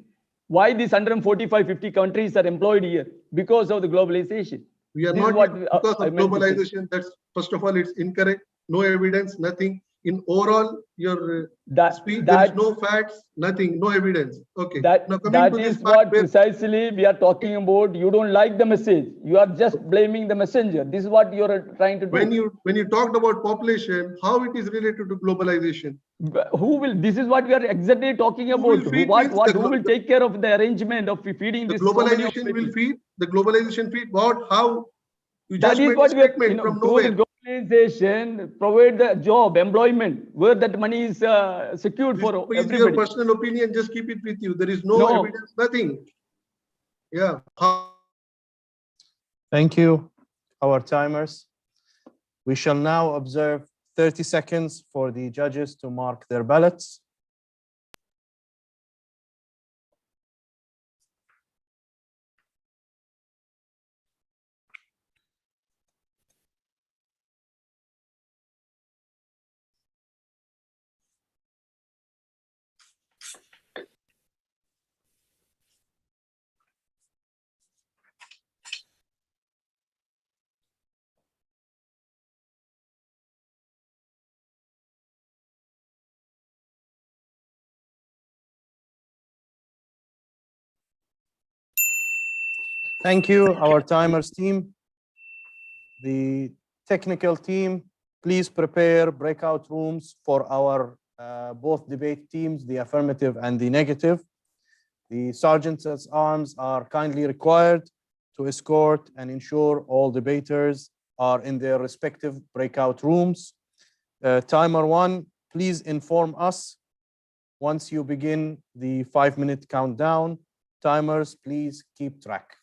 I: Why these 145-50 countries are employed here? Because of the globalization.
D: we are
I: This is
D: not
I: what
D: because
I: I
D: of
I: meant to say.
D: globalization? That's first of all, it's incorrect. No evidence, nothing. In overall, your speech, there is no facts, nothing, no evidence. Okay. Now coming
I: That
D: to this
I: is
D: part
I: what
D: where
I: precisely we are talking about. You don't like the message. You are just blaming the messenger. This is what you are trying to do.
D: when you talked about population, how it is related to globalization?
I: Who will? This is what we are exactly talking
D: Who will
I: about.
D: feed means
I: Who will take care of the arrangement of feeding
D: the
I: this so many of
D: globalization will
I: people?
D: feed the globalization feed what? How? You
I: That
D: just
I: is
D: made a
I: what we are,
D: statement from
I: through the
D: nowhere.
I: globalization, provide the job, employment, where that money is secured
D: This
I: for
D: is your
I: everybody.
D: personal opinion. Just keep it with you. There is no
I: No.
D: evidence, nothing. Yeah.
A: Thank you, our timers. We shall now observe 30 seconds for the judges to mark their ballots. Thank you, our timers team. The technical team, please prepare breakout rooms for our both debate teams, the affirmative and the negative. The sergeants at arms are kindly required to escort and ensure all debaters are in their respective breakout rooms. Timer one, please inform us once you begin the 5-minute countdown. Timers, please keep track.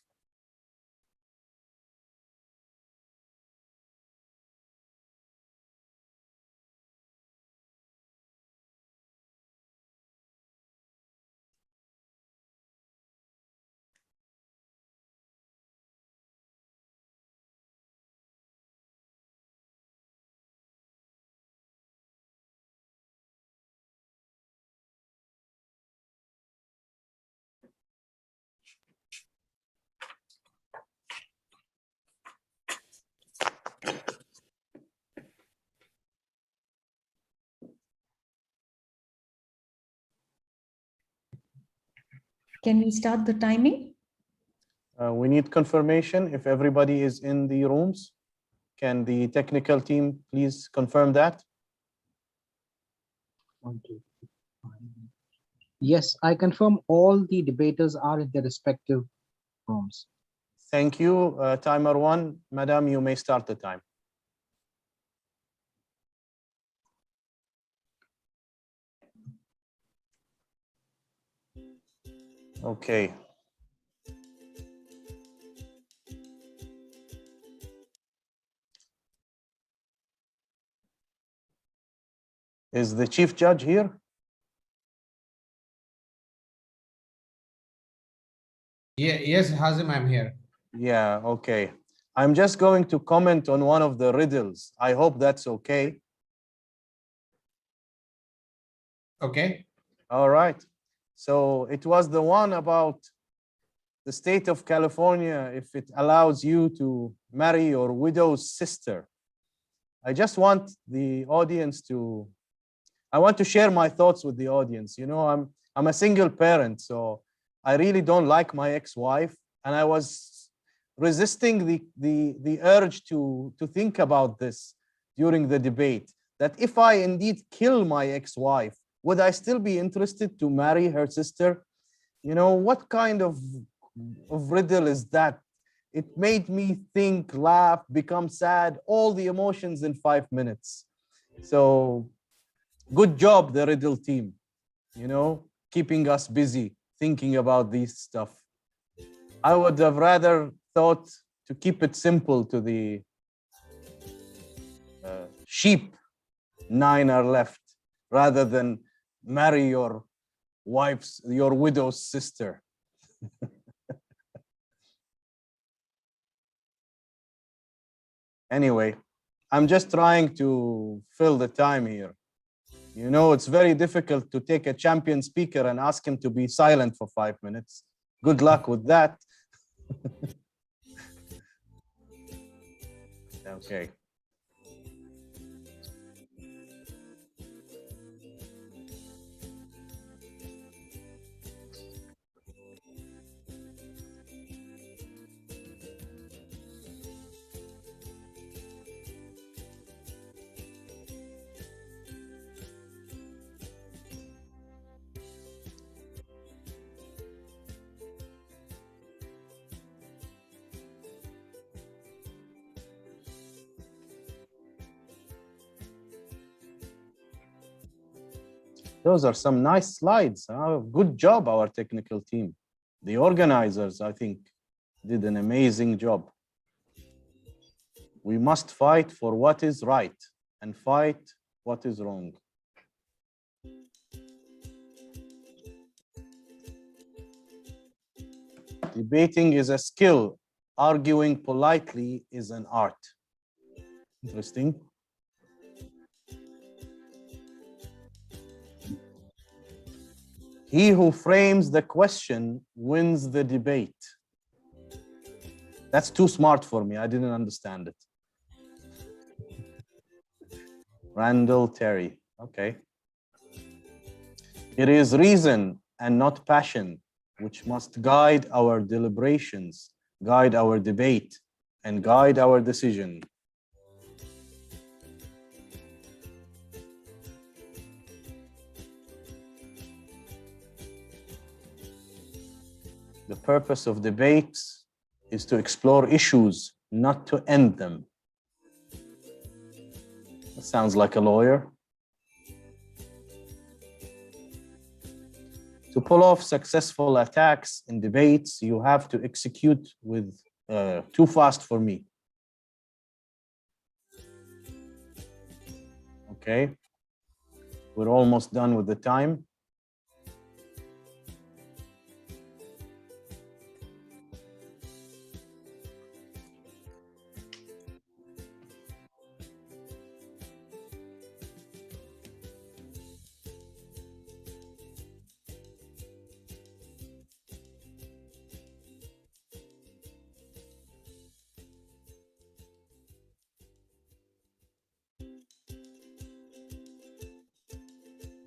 J: Can we start the timing?
A: We need confirmation if everybody is in the rooms. Can the technical team please confirm that?
C: 1, 2, 3, 4, 5. Yes, I confirm all the debaters are in their respective rooms.
A: Thank you. Timer one, Madam, you may start the time. Okay. Is the chief judge here?
B: Yeah, yes, Hazim, I'm here.
A: Yeah, okay. I'm just going to comment on one of the riddles. I hope that's okay.
B: Okay.
A: All right. So it was the one about the state of California, if it allows you to marry your widow's sister. I just want the audience to, I want to share my thoughts with the audience. You know, I'm a single parent, so I really don't like my ex-wife, and I was resisting the urge to think about this during the debate, that if I indeed kill my ex-wife, would I still be interested to marry her sister? You know, what kind of riddle is that? It made me think, laugh, become sad, all the emotions in 5 minutes. So good job, the riddle team, you know, keeping us busy thinking about these stuff. I would have rather thought to keep it simple to the sheep. 9 are left, rather than marry your widow's sister. Anyway, I'm just trying to fill the time here. You know, it's very difficult to take a champion speaker and ask him to be silent for 5 minutes. Good luck with that. Okay. Those are some nice slides. Good job, our technical team. The organizers, I think, did an amazing job. We must fight for what is right and fight what is wrong. Debating is a skill. Arguing politely is an art. Interesting. He who frames the question wins the debate. That's too smart for me. I didn't understand it. Randall Terry. Okay. It is reason and not passion which must guide our deliberations, guide our debate, and guide our decision. The purpose of debates is to explore issues, not to end them. That sounds like a lawyer. To pull off successful attacks in debates, you have to execute with too fast for me. Okay, we're almost done with the time.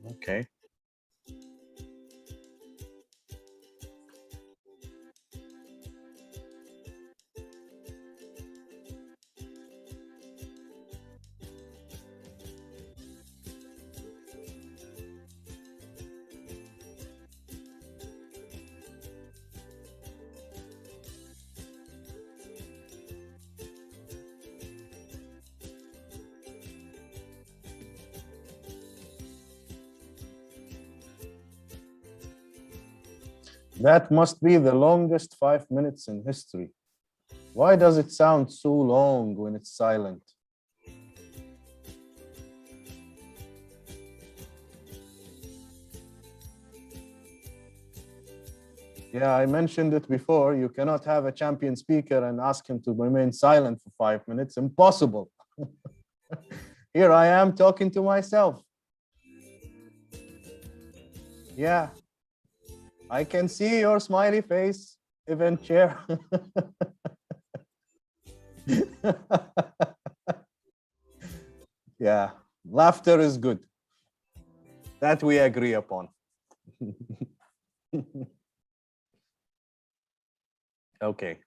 A: Okay. That must be the longest 5 minutes in history. Why does it sound so long when it's silent? Yeah, I mentioned it before. You cannot have a champion speaker and ask him to remain silent for 5 minutes. Impossible. Here I am talking to myself. Yeah. I can see your smiley face, event chair. Yeah, laughter is good. That we agree upon. Okay.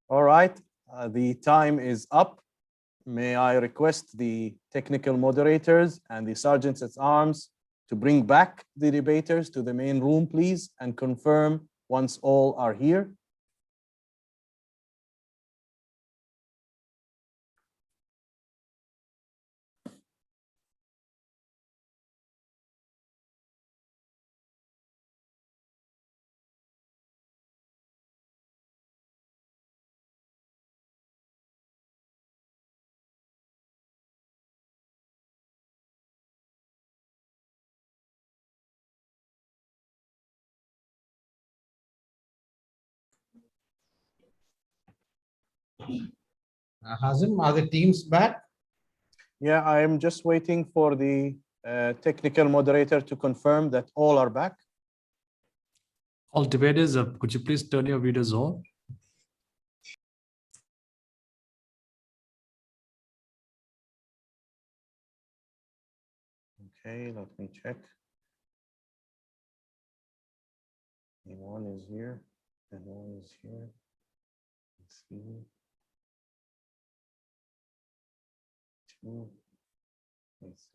A: All right, the time is up. May I request the technical moderators and the sergeants at arms to bring back the debaters to the main room, please, and confirm once all are here.
B: Hazim, are the teams back?
A: Yeah, I am just waiting for the technical moderator to confirm that all are back.
K: All debaters, could you please turn your videos on?
A: Okay, let me check. One is here, and one is here. Let's see. 2,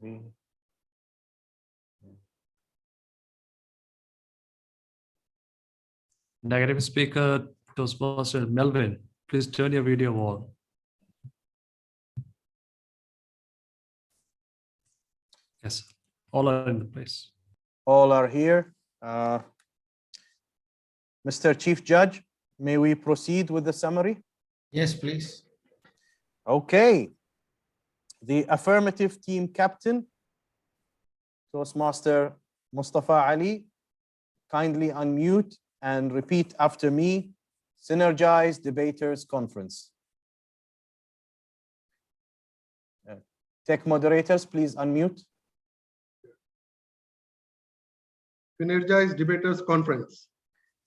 A: 3.
K: Negative speaker, Toastmaster Melvin, please turn your video on. Yes, all are in the place.
A: All are here. Mr. Chief Judge, may we proceed with the summary?
B: Yes, please.
A: Okay. The affirmative team captain, Toastmaster Mustafa Ali, kindly unmute and repeat after me. Synergize Debaters Conference. Tech moderators, please unmute.
D: Synergize Debaters Conference.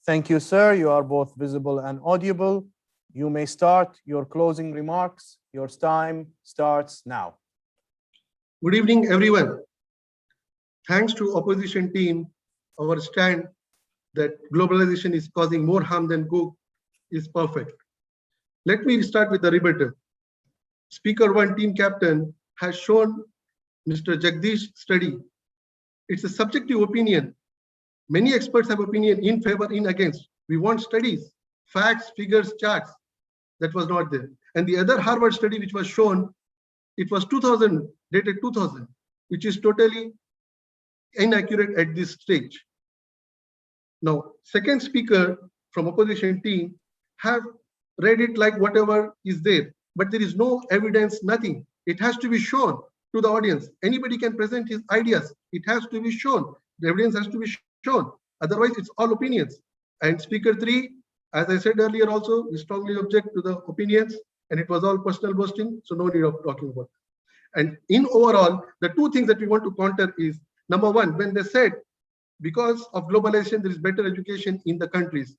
A: Thank you, sir. You are both visible and audible. You may start your closing remarks. Your time starts now.
D: Good evening, everyone. Thanks to opposition team, our stand that globalization is causing more harm than good is perfect. Let me start with the rebuttal. Speaker 1 team captain has shown Mr. Jagdish study. It's a subjective opinion. Many experts have opinion in favor, in against. We want studies, facts, figures, charts. That was not there. And the other Harvard study which was shown, it was 2000, dated 2000, which is totally inaccurate at this stage. Now, second speaker from opposition team have read it like whatever is there, but there is no evidence, nothing. It has to be shown to the audience. Anybody can present his ideas. It has to be shown. The evidence has to be shown. Otherwise, it's all opinions. And speaker 3, as I said earlier also, we strongly object to the opinions, and it was all personal boasting, so no need of talking about it. And in overall, the two things that we want to counter is, number one, when they said, because of globalization, there is better education in the countries.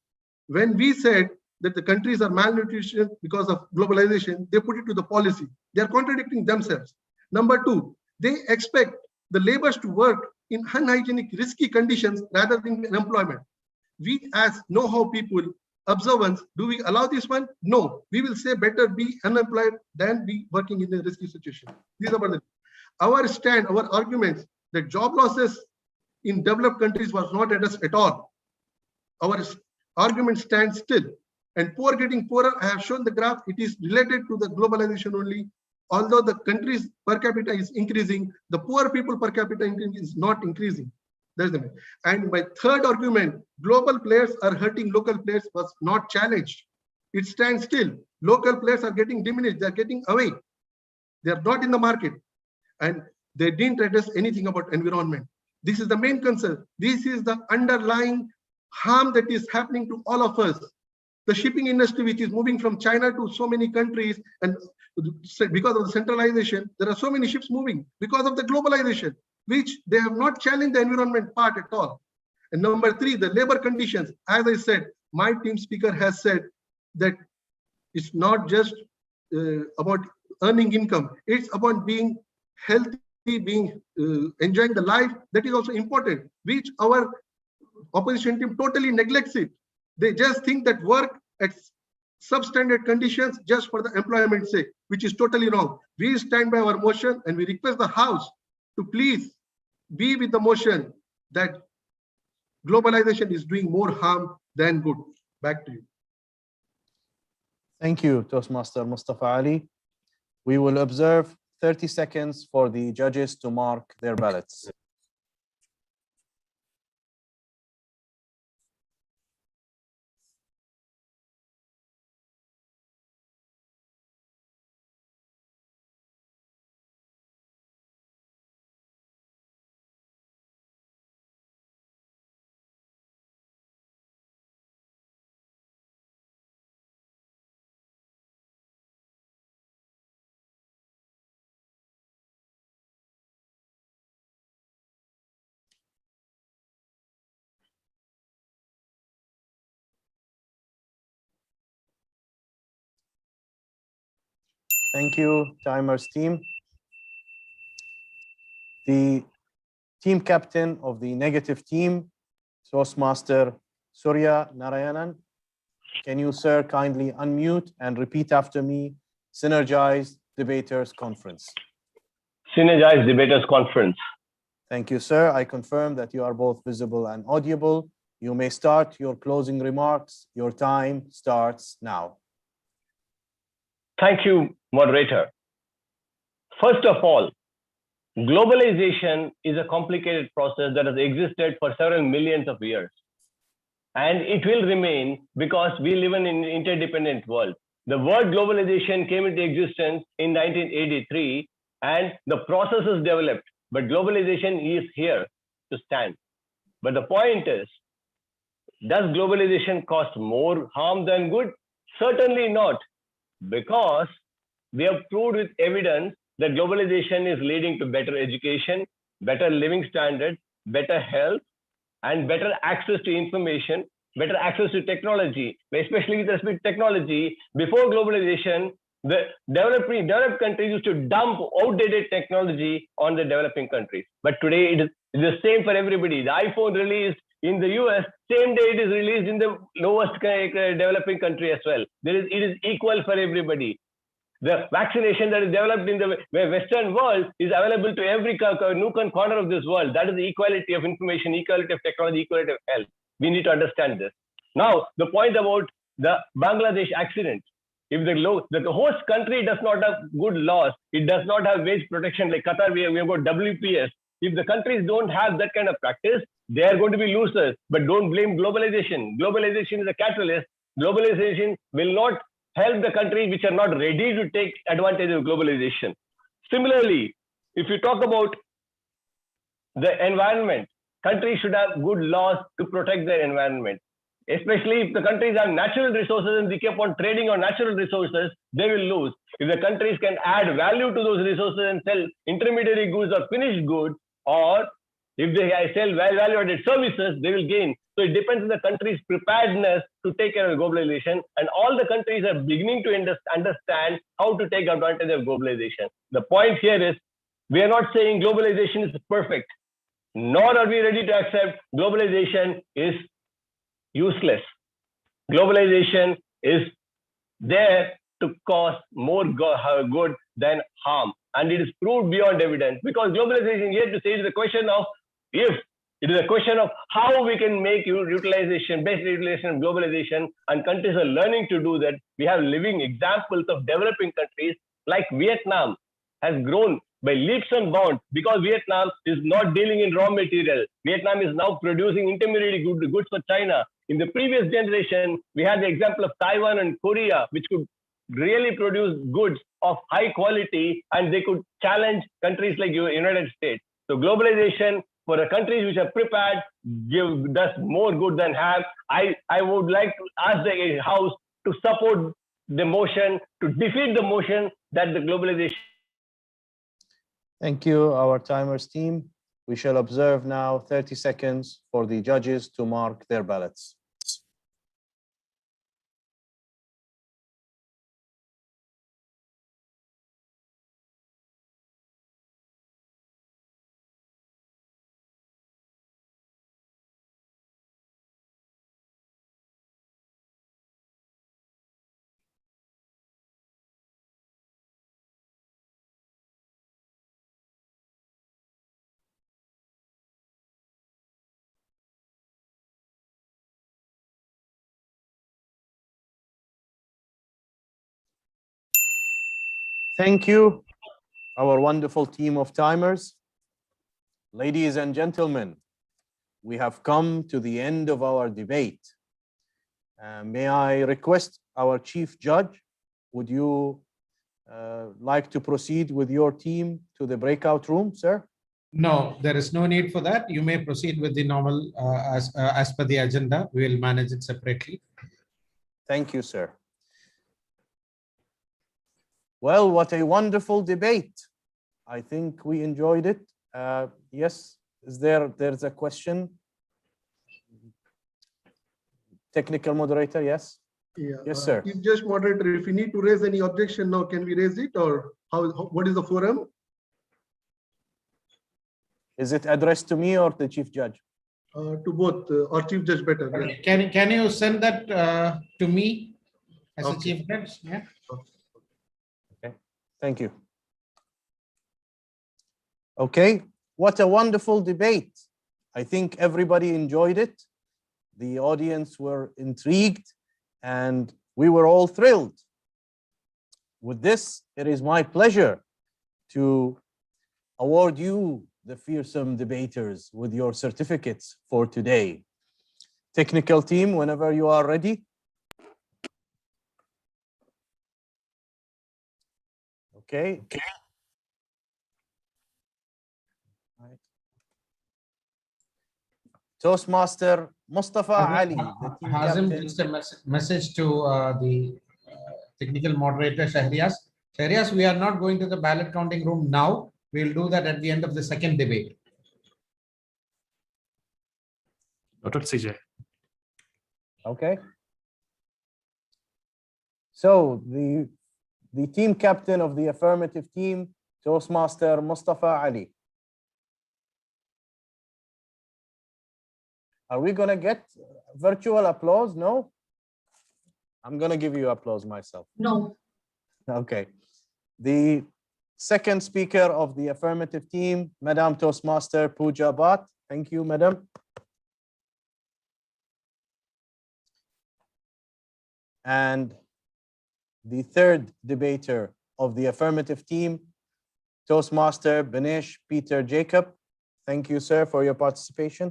D: When we said that the countries are malnutrition because of globalization, they put it to the policy. They are contradicting themselves. Number two, they expect the laborers to work in unhygienic, risky conditions rather than employment. We as know-how people, observance, do we allow this one? No. We will say better be unemployed than be working in a risky situation. These are our stand, our arguments that job losses in developed countries was not addressed at all. Our argument stands still. And poor getting poorer, I have shown the graph, it is related to the globalization only. Although the country's per capita is increasing, the poor people per capita is not increasing. That's the main. And my third argument, global players are hurting local players, was not challenged. It stands still. Local players are getting diminished, they're getting away. They're not in the market. And they didn't address anything about environment. This is the main concern. This is the underlying harm that is happening to all of us. The shipping industry, which is moving from China to so many countries, and because of the centralization, there are so many ships moving because of the globalization, which they have not challenged the environment part at all. And number three, the labor conditions. As I said, my team speaker has said that it's not just about earning income. It's about being healthy, being enjoying the life. That is also important, which our opposition team totally neglects it. They just think that work at substandard conditions just for the employment's sake, which is totally wrong. We stand by our motion and we request the House to please be with the motion that globalization is doing more harm than good. Back to you.
A: Thank you, Toastmaster Mustafa Ali. We will observe 30 seconds for the judges to mark their ballots. Thank you, timers team. The team captain of the negative team, Toastmaster Surya Narayanan. Can you, sir, kindly unmute and repeat after me? Synergize Debaters Conference.
E: Synergize Debaters Conference.
A: Thank you, sir. I confirm that you are both visible and audible. You may start your closing remarks. Your time starts now.
E: Thank you, moderator. First of all, globalization is a complicated process that has existed for several millions of years. And it will remain because we live in an interdependent world. The word globalization came into existence in 1983 and the process is developed, but globalization is here to stand. But the point is, does globalization cause more harm than good? Certainly not, because we have proved with evidence that globalization is leading to better education, better living standards, better health, and better access to information, better access to technology, especially with respect to technology. Before globalization, the developed countries used to dump outdated technology on the developing countries. But today it is the same for everybody. The iPhone released in the US, same day it is released in the lowest developing country as well. It is equal for everybody. The vaccination that is developed in the Western world is available to every nook and corner of this world. That is the equality of information, equality of technology, equality of health. We need to understand this. Now, the point about the Bangladesh accident. If the host country does not have good laws, it does not have wage protection like Qatar, we have got WPS. If the countries don't have that kind of practice, they are going to be losers. But don't blame globalization. Globalization is a catalyst. Globalization will not help the countries which are not ready to take advantage of globalization. Similarly, if you talk about the environment, countries should have good laws to protect their environment. Especially if the countries have natural resources and they keep on trading on natural resources, they will lose. If the countries can add value to those resources and sell intermediary goods or finished goods, or if they sell value-added services, they will gain. So it depends on the country's preparedness to take care of globalization. And all the countries are beginning to understand how to take advantage of globalization. The point here is, we are not saying globalization is perfect, nor are we ready to accept globalization is useless. Globalization is there to cause more good than harm. And it is proved beyond evidence, because globalization here to say is the question of if, it is a question of how we can make utilization, best utilization of globalization, and countries are learning to do that. We have living examples of developing countries like Vietnam has grown by leaps and bounds because Vietnam is not dealing in raw material. Vietnam is now producing intermediary goods for China. In the previous generation, we had the example of Taiwan and Korea, which could really produce goods of high quality, and they could challenge countries like United States. So globalization for the countries which are prepared does more good than harm. I would like to ask the House to support the motion, to defeat the motion that the globalization.
A: Thank you, our timers team. We shall observe now 30 seconds for the judges to mark their ballots. Thank you, our wonderful team of timers. Ladies and gentlemen, we have come to the end of our debate. May I request our chief judge, would you like to proceed with your team to the breakout room, sir?
B: No, there is no need for that. You may proceed with the normal as per the agenda. We will manage it separately.
A: Thank you, sir. Well, what a wonderful debate. I think we enjoyed it. Yes, there's a question? Technical moderator, yes?
D: Yeah.
A: Yes, sir.
D: Chief Judge Moderator, if we need to raise any objection now, can we raise it, or what is the forum?
A: Is it addressed to me or the Chief Judge?
D: To both, or Chief Judge better.
B: Okay. Can you send that to me as a
D: Okay.
B: Chief Judge? Yeah.
A: Okay, thank you. Okay, what a wonderful debate. I think everybody enjoyed it. The audience were intrigued and we were all thrilled. With this, it is my pleasure to award you, the fearsome debaters, with your certificates for today. Technical team, whenever you are ready. Okay. Right. Toastmaster Mustafa Ali, the team
B: Hazim,
A: captain.
B: just a message to the technical moderator, Shahriaz. Shahriaz, we are not going to the ballot counting room now. We'll do that at the end of the second debate.
K: Noted, CJ.
A: Okay. So the team captain of the affirmative team, Toastmaster Mustafa Ali. Are we gonna get virtual applause? No? I'm gonna give you applause myself.
J: No.
A: Okay. The second speaker of the affirmative team, Madam Toastmaster Pooja Bhatt. Thank you, Madam. And the third debater of the affirmative team, Toastmaster Benesh Peter Jacob. Thank you, sir, for your participation.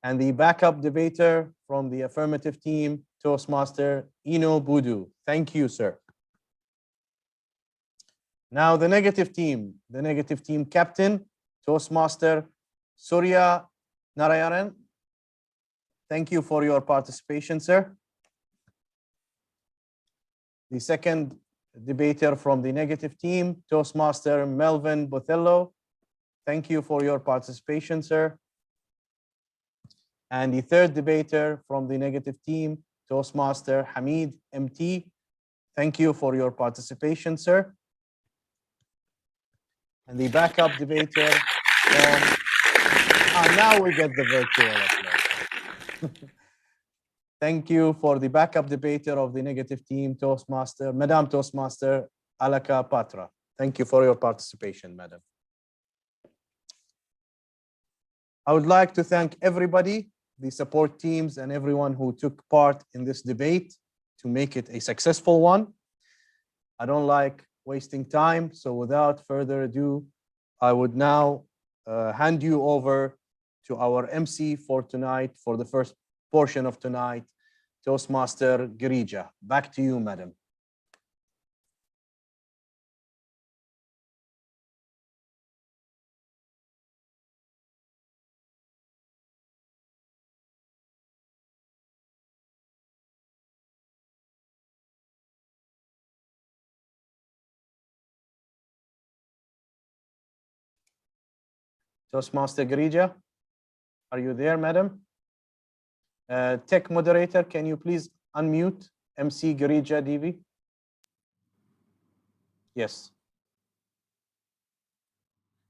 A: And the backup debater from the affirmative team, Toastmaster Ino Budu. Thank you, sir. Now the negative team captain, Toastmaster Surya Narayanan. Thank you for your participation, sir. The second debater from the negative team, Toastmaster Melvin Botello. Thank you for your participation, sir. And the third debater from the negative team, Toastmaster Hamid MT. Thank you for your participation, sir. And the backup debater from, now we get the virtual applause. Thank you for the backup debater of the negative team, Toastmaster, Madam Toastmaster Alaka Patra. Thank you for your participation, Madam. I would like to thank everybody, the support teams and everyone who took part in this debate to make it a successful one. I don't like wasting time, so without further ado, I would now hand you over to our MC for tonight, for the first portion of tonight, Toastmaster Girija. Back to you, Madam. Toastmaster Girija, are you there, Madam? Tech moderator, can you please unmute MC Girija DV? Yes.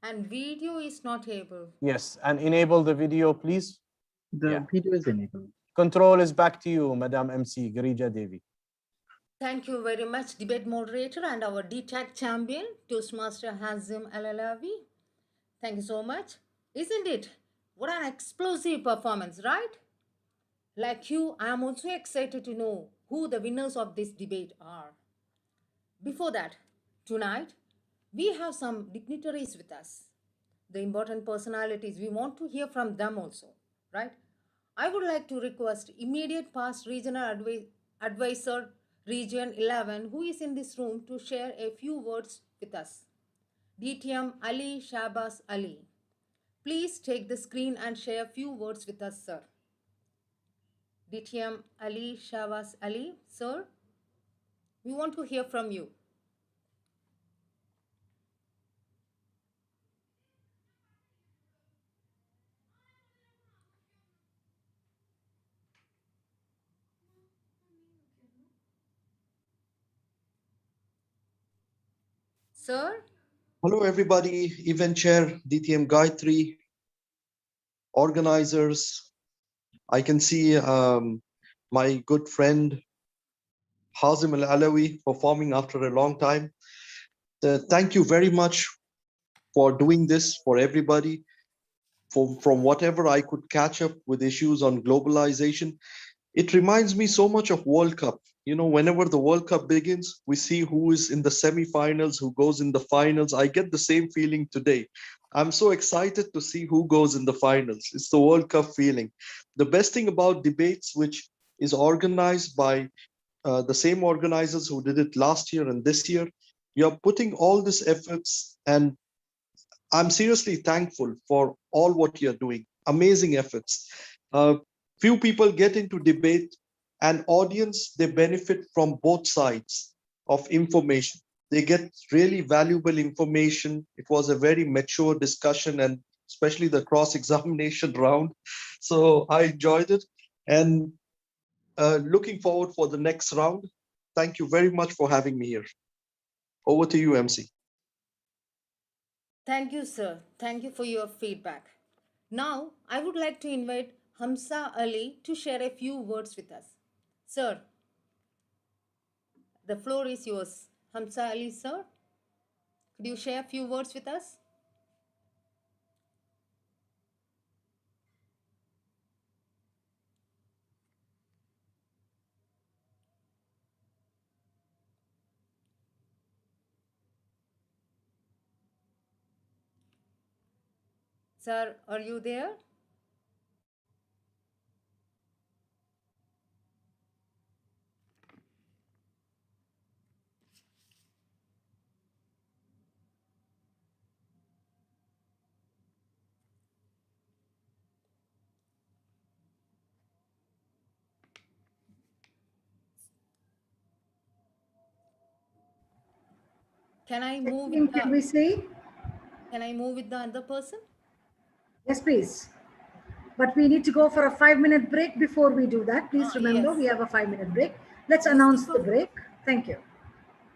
L: And video is not able.
A: Yes, and enable the video, please.
C: The video is enabled.
A: Control is back to you, Madam MC Girija Devi.
L: Thank you very much, debate moderator and our DTAC champion, Toastmaster Hazim Alalawi. Thank you so much. Isn't it? What an explosive performance, right? Like you, I am also excited to know who the winners of this debate are. Before that, tonight, we have some dignitaries with us. The important personalities, we want to hear from them also, right? I would like to request immediate past regional advisor, Region 11, who is in this room to share a few words with us. DTM Ali Shabas Ali. Please take the screen and share a few words with us, sir. DTM Ali Shabas Ali, sir, we want to hear from you. Sir?
M: Hello, everybody. Event chair, DTM Gayatri, organizers. I can see my good friend Hazim Al Alawi performing after a long time. Thank you very much for doing this for everybody. From whatever I could catch up with issues on globalization, it reminds me so much of World Cup. You know, whenever the World Cup begins, we see who is in the semifinals, who goes in the finals. I get the same feeling today. I'm so excited to see who goes in the finals. It's the World Cup feeling. The best thing about debates, which is organized by the same organizers who did it last year and this year, you're putting all these efforts, and I'm seriously thankful for all what you're doing. Amazing efforts. Few people get into debate, and audience, they benefit from both sides of information. They get really valuable information. It was a very mature discussion, and especially the cross-examination round. So I enjoyed it, and looking forward for the next round. Thank you very much for having me here. Over to you, MC.
L: Thank you, sir. Thank you for your feedback. Now, I would like to invite Hamza Ali to share a few words with us. Sir, the floor is yours. Hamza Ali, sir, could you share a few words with us? Sir, are you there? Can I move with
N: Can we see?
L: Can I move with the other person?
N: Yes, please. But we need to go for a 5-minute break before we do that. Please remember,
L: Yes.
N: we have a 5-minute break. Let's announce the break. Thank you.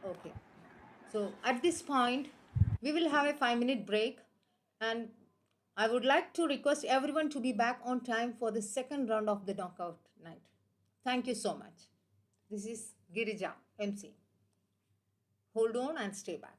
L: Okay. So at this point, we will have a 5-minute break, and I would like to request everyone to be back on time for the second round of the knockout night. Thank you so much. This is Girija, MC. Hold on and stay back.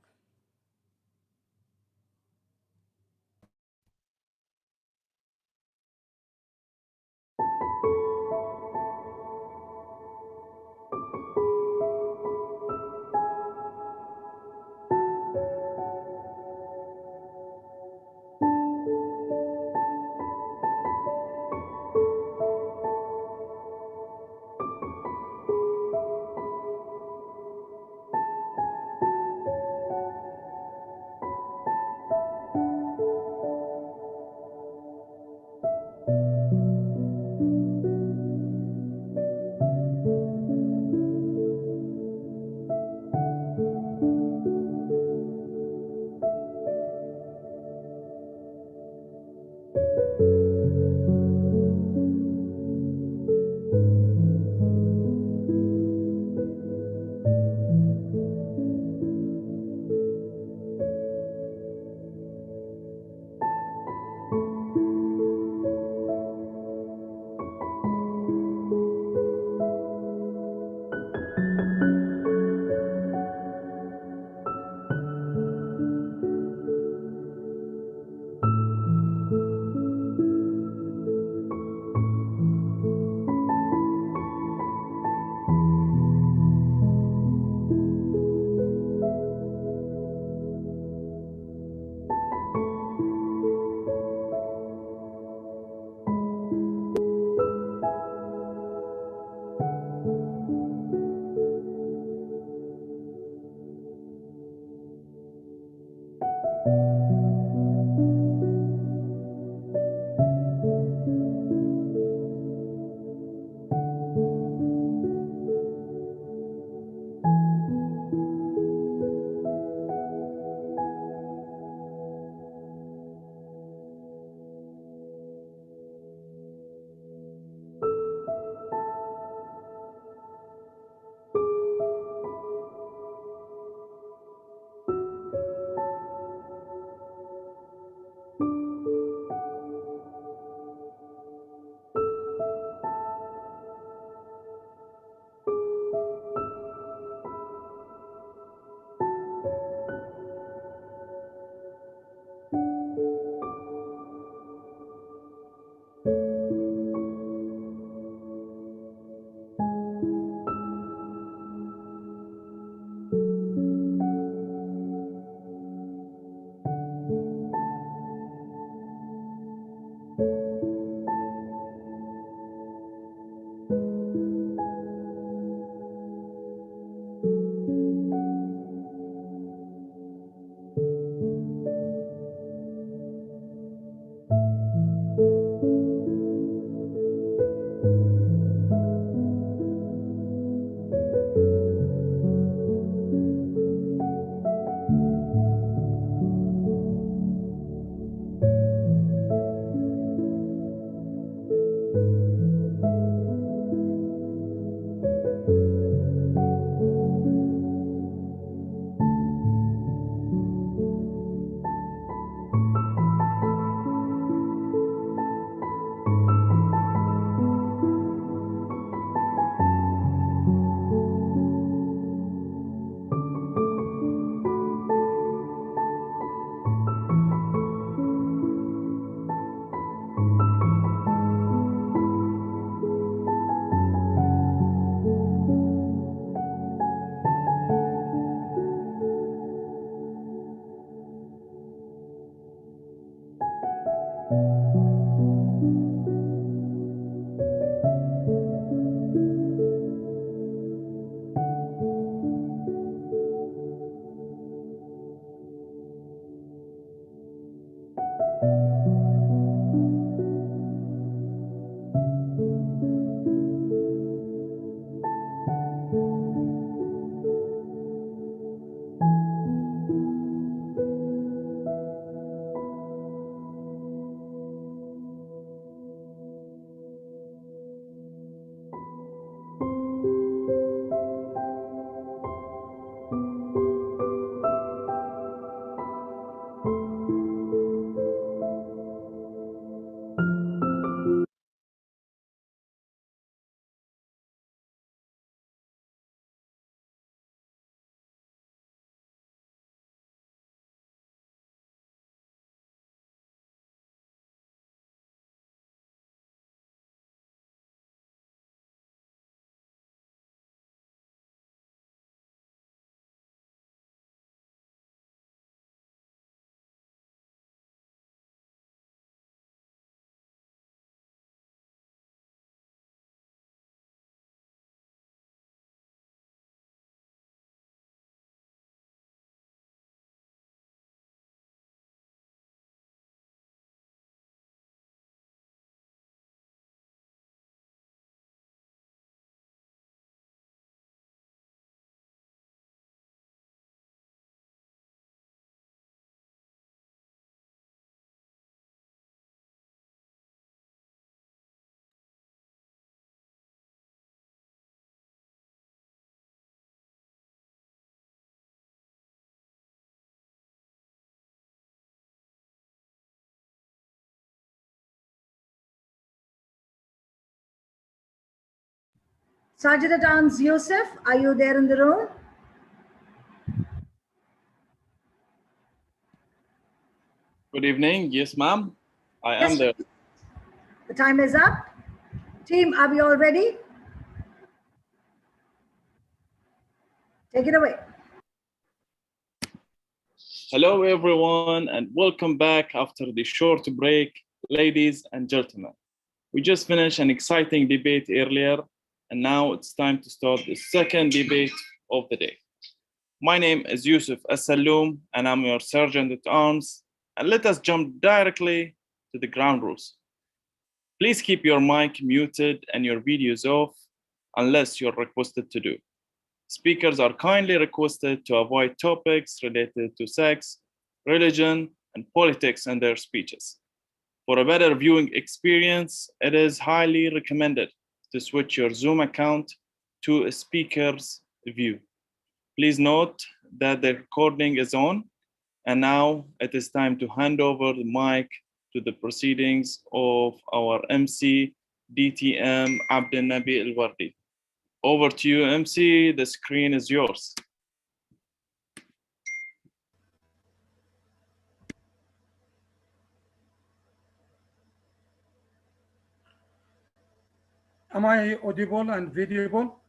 N: Sergeant at Arms Yusuf, are you there in the room?
O: Good evening. Yes, ma'am. I am
N: Yes,
O: there.
N: the time is up. Team, are we all ready? Take it away.
O: Hello, everyone, and welcome back after the short break, ladies and gentlemen. We just finished an exciting debate earlier, and now it's time to start the second debate of the day. My name is Yusuf As-Saloom, and I'm your Sergeant at Arms. And let us jump directly to the ground rules. Please keep your mic muted and your videos off unless you're requested to do. Speakers are kindly requested to avoid topics related to sex, religion, and politics in their speeches. For a better viewing experience, it is highly recommended to switch your Zoom account to a speaker's view. Please note that the recording is on, and now it is time to hand over the mic to the proceedings of our MC, DTM Abdel Nabi Al-Wardi. Over to you, MC. The screen is yours.
P: Am I audible and visible?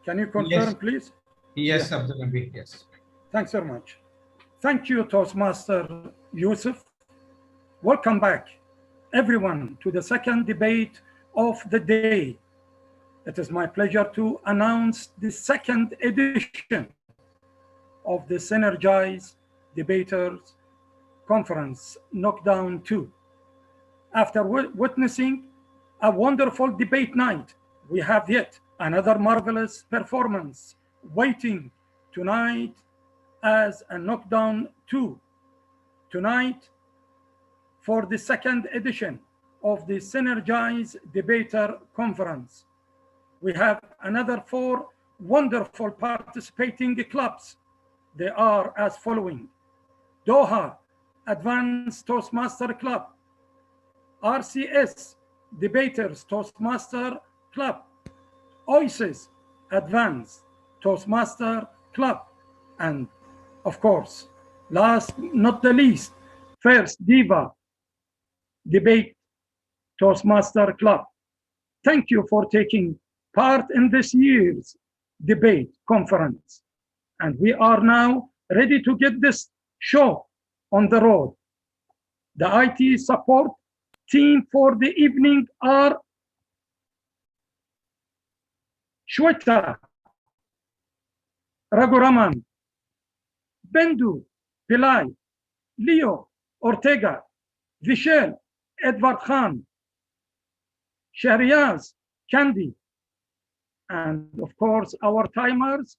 P: Can you confirm,
B: Yes.
P: please?
B: Yes, absolutely. Yes.
P: Thanks very much. Thank you, Toastmaster Yusuf. Welcome back, everyone, to the second debate of the day. It is my pleasure to announce the second edition of the Synergize Debaters Conference, Knockdown 2. After witnessing a wonderful debate night, we have yet another marvelous performance waiting tonight as a Knockdown 2. Tonight, for the second edition of the Synergize Debater Conference, we have another 4 wonderful participating clubs. They are as following: Doha Advanced Toastmaster Club, RCS Debaters Toastmaster Club, OISIS Advanced Toastmaster Club, and of course, last not the least, First Diva Debate Toastmaster Club. Thank you for taking part in this year's debate conference. And we are now ready to get this show on the road. The IT support team for the evening are Shweta, Raguraman, Bendu, Pillai, Leo, Ortega, Vishal, Edward Khan, Shahriaz, Kandi, and of course our timers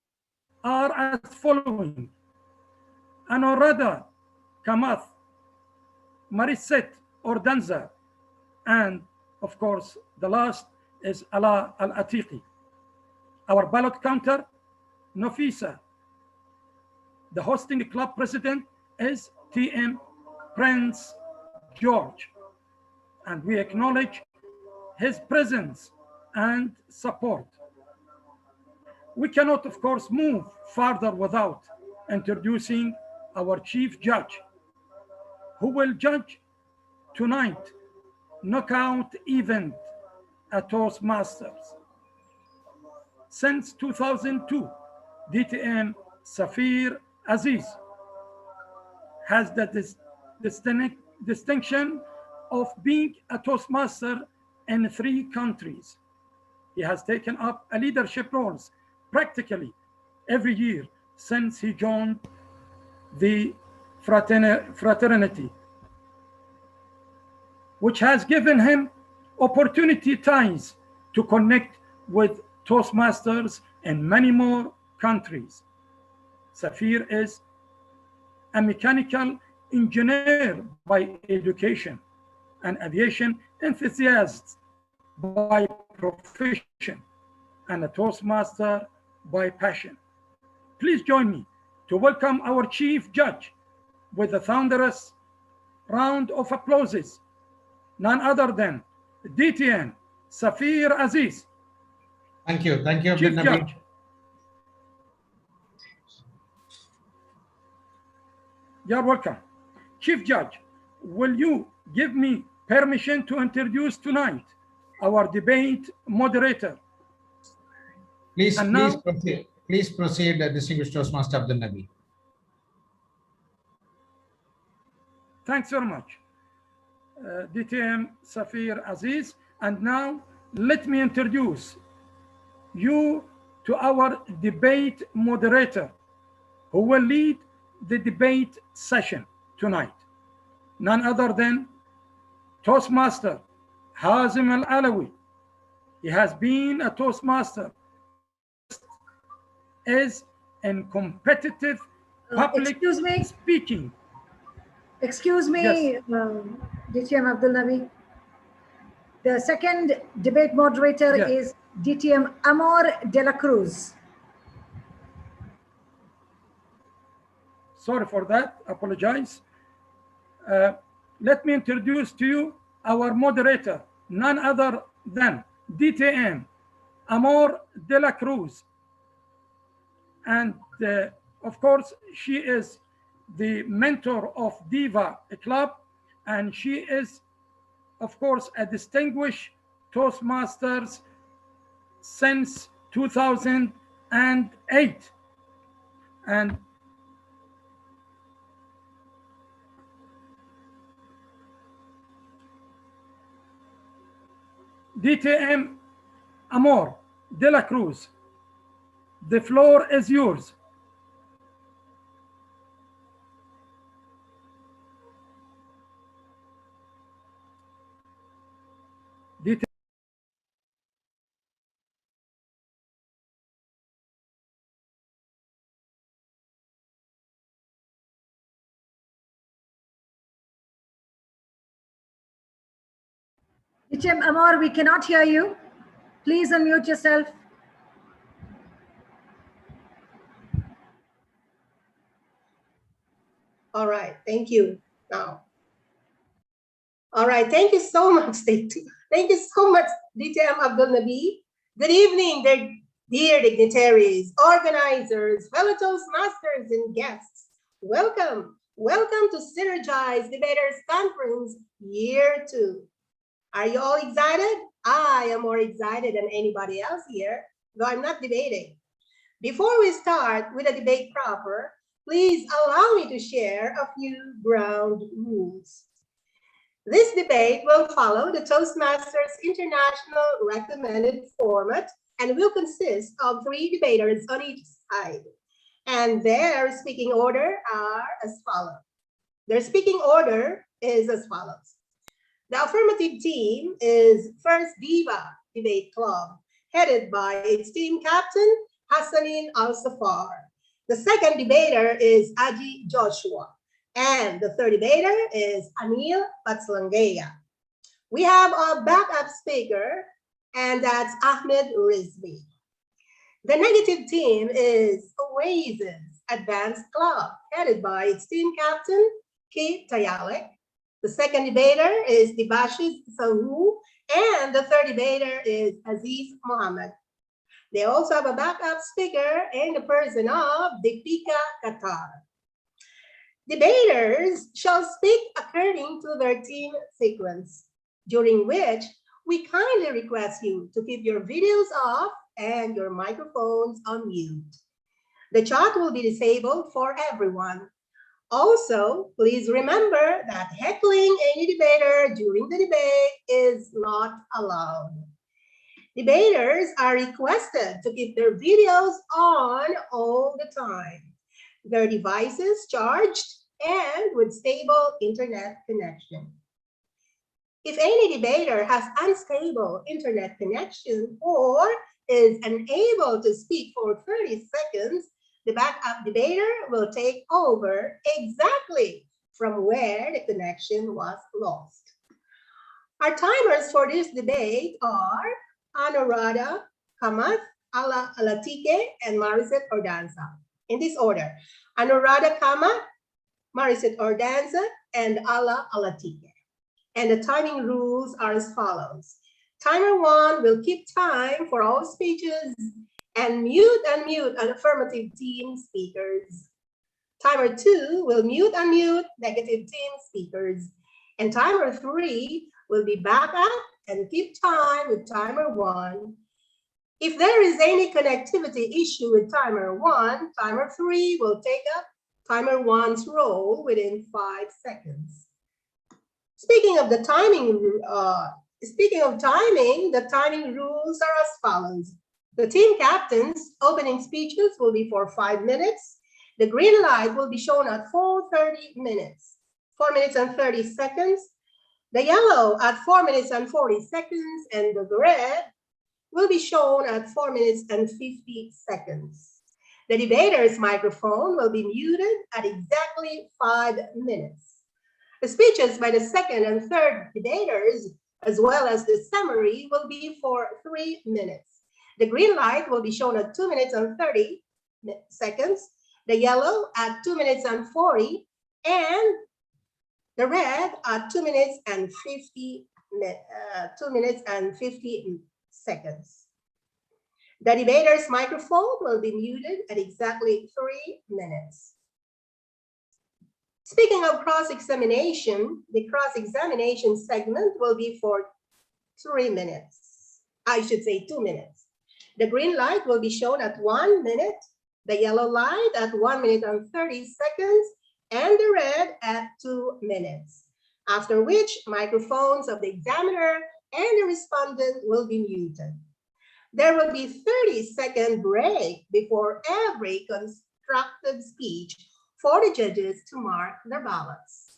P: are as following: Anorada, Kamath, Mariset, Ordanza, and of course the last is Ala Al-Atiqi. Our ballot counter, Nafisa. The hosting club president is TM Prince George, and we acknowledge his presence and support. We cannot, of course, move further without introducing our chief judge, who will judge tonight knockout event at Toastmasters. Since 2002, DTM Safir Aziz has the distinction of being a Toastmaster in 3 countries. He has taken up a leadership roles practically every year since he joined the fraternity, which has given him opportunity ties to connect with Toastmasters in many more countries. Safir is a mechanical engineer by education, an aviation enthusiast by profession, and a Toastmaster by passion. Please join me to welcome our chief judge with a thunderous round of applauses, none other than DTN, Safir Aziz.
B: Thank you. Thank you,
P: Chief
B: Abdul
P: Judge.
B: Nabi.
P: You're welcome. Chief Judge, will you give me permission to introduce tonight our debate moderator?
B: Please
P: now,
B: proceed. Please proceed, distinguished Toastmaster Abdul Nabi.
P: Thanks very much, DTM Safir Aziz. And now let me introduce you to our debate moderator who will lead the debate session tonight. None other than Toastmaster Hazim Al-Alawi. He has been a Toastmaster, is in competitive public speaking.
N: Excuse me,
P: Yes.
N: DTM Abdul Nabi. The second debate moderator is DTM Amor de la Cruz.
P: Sorry for that, apologize. Let me introduce to you our moderator, none other than DTM Amor de la Cruz. And of course, she is the mentor of Diva Club, and she is, of course, a distinguished Toastmasters since 2008. And DTM Amor de la Cruz, the floor is yours.
N: DTM Amor, we cannot hear you. Please unmute yourself.
Q: All right, thank you. Now, all right, thank you so much, Stacey. Thank you so much, DTM Abdul Nabi. Good evening, dear dignitaries, organizers, fellow Toastmasters, and guests. Welcome, welcome to Synergize Debaters Conference Year 2. Are you all excited? I am more excited than anybody else here, though I'm not debating. Before we start with the debate proper, please allow me to share a few ground rules. This debate will follow the Toastmasters International recommended format and will consist of 3 debaters on each side. And their speaking order are as follows. Their speaking order is as follows. The affirmative team is First Diva Debate Club, headed by its team captain, Hassanin Al-Safar. The second debater is Aji Joshua. And the third debater is Anil Patslangaya. We have a backup speaker, and that's Ahmed Rizvi. The negative team is Oasis Advanced Club, headed by its team captain, Keith Tayalek. The second debater is Debashis Sahu, and the third debater is Aziz Mohammed. They also have a backup speaker in the person of Deepika Qatar. Debaters shall speak according to their team sequence, during which we kindly request you to keep your videos off and your microphones on mute. The chat will be disabled for everyone. Also, please remember that heckling any debater during the debate is not allowed. Debaters are requested to keep their videos on all the time, their devices charged, and with stable internet connection. If any debater has unstable internet connection or is unable to speak for 30 seconds, the backup debater will take over exactly from where the connection was lost. Our timers for this debate are Anuradha Kamath, Ala Alatike, and Mariset Ordanza. In this order, Anuradha Kamath, Mariset Ordanza, and Ala Alatike. And the timing rules are as follows. Timer 1 will keep time for all speeches and unmute affirmative team speakers. Timer 2 will unmute negative team speakers. And timer 3 will be back up and keep time with timer 1. If there is any connectivity issue with timer 1, timer 3 will take up timer 1's role within 5 seconds. Speaking of timing, the timing rules are as follows. The team captain's opening speeches will be for 5 minutes. The green light will be shown at 4 minutes and 30 seconds. The yellow at 4 minutes and 40 seconds, and the red will be shown at 4 minutes and 50 seconds. The debater's microphone will be muted at exactly 5 minutes. The speeches by the second and third debaters, as well as the summary, will be for 3 minutes. The green light will be shown at 2 minutes and 30 seconds, the yellow at 2 minutes and 40, and the red at 2 minutes and 50 seconds. The debater's microphone will be muted at exactly 3 minutes. Speaking of cross-examination, the cross-examination segment will be for 3 minutes. I should say 2 minutes. The green light will be shown at 1 minute, the yellow light at 1 minute and 30 seconds, and the red at 2 minutes. After which, microphones of the examiner and the respondent will be muted. There will be 30-second break before every constructed speech for the judges to mark their ballots.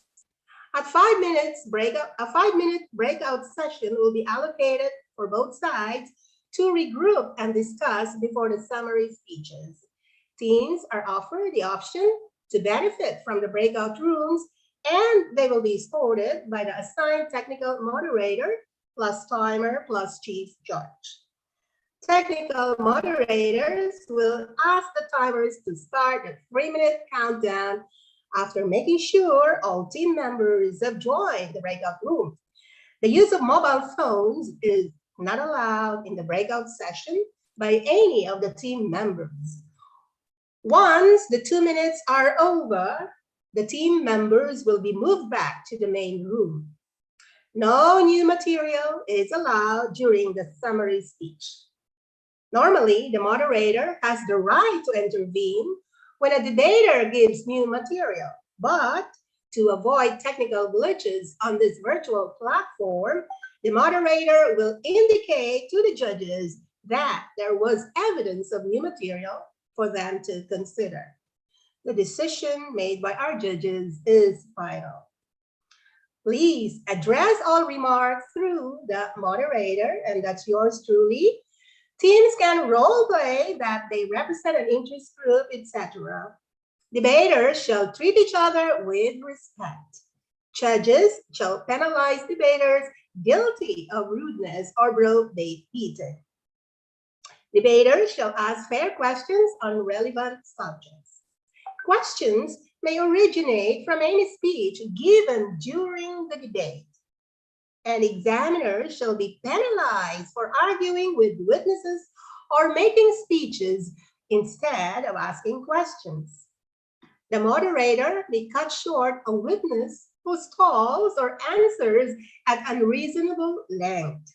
Q: At 5 minutes a 5-minute breakout session will be allocated for both sides to regroup and discuss before the summary speeches. Teams are offered the option to benefit from the breakout rooms, and they will be escorted by the assigned technical moderator plus timer plus chief judge. Technical moderators will ask the timers to start a 3-minute countdown after making sure all team members have joined the breakout room. The use of mobile phones is not allowed in the breakout session by any of the team members. Once the 2 minutes are over, the team members will be moved back to the main room. No new material is allowed during the summary speech. Normally, the moderator has the right to intervene when a debater gives new material, but to avoid technical glitches on this virtual platform, the moderator will indicate to the judges that there was evidence of new material for them to consider. The decision made by our judges is final. Please address all remarks through the moderator, and that's yours truly. Teams can role play that they represent an interest group, etc. Debaters shall treat each other with respect. Judges shall penalize debaters guilty of rudeness or broke-based beating. Debaters shall ask fair questions on relevant subjects. Questions may originate from any speech given during the debate. And examiners shall be penalized for arguing with witnesses or making speeches instead of asking questions. The moderator may cut short a witness who stalls or answers at unreasonable length.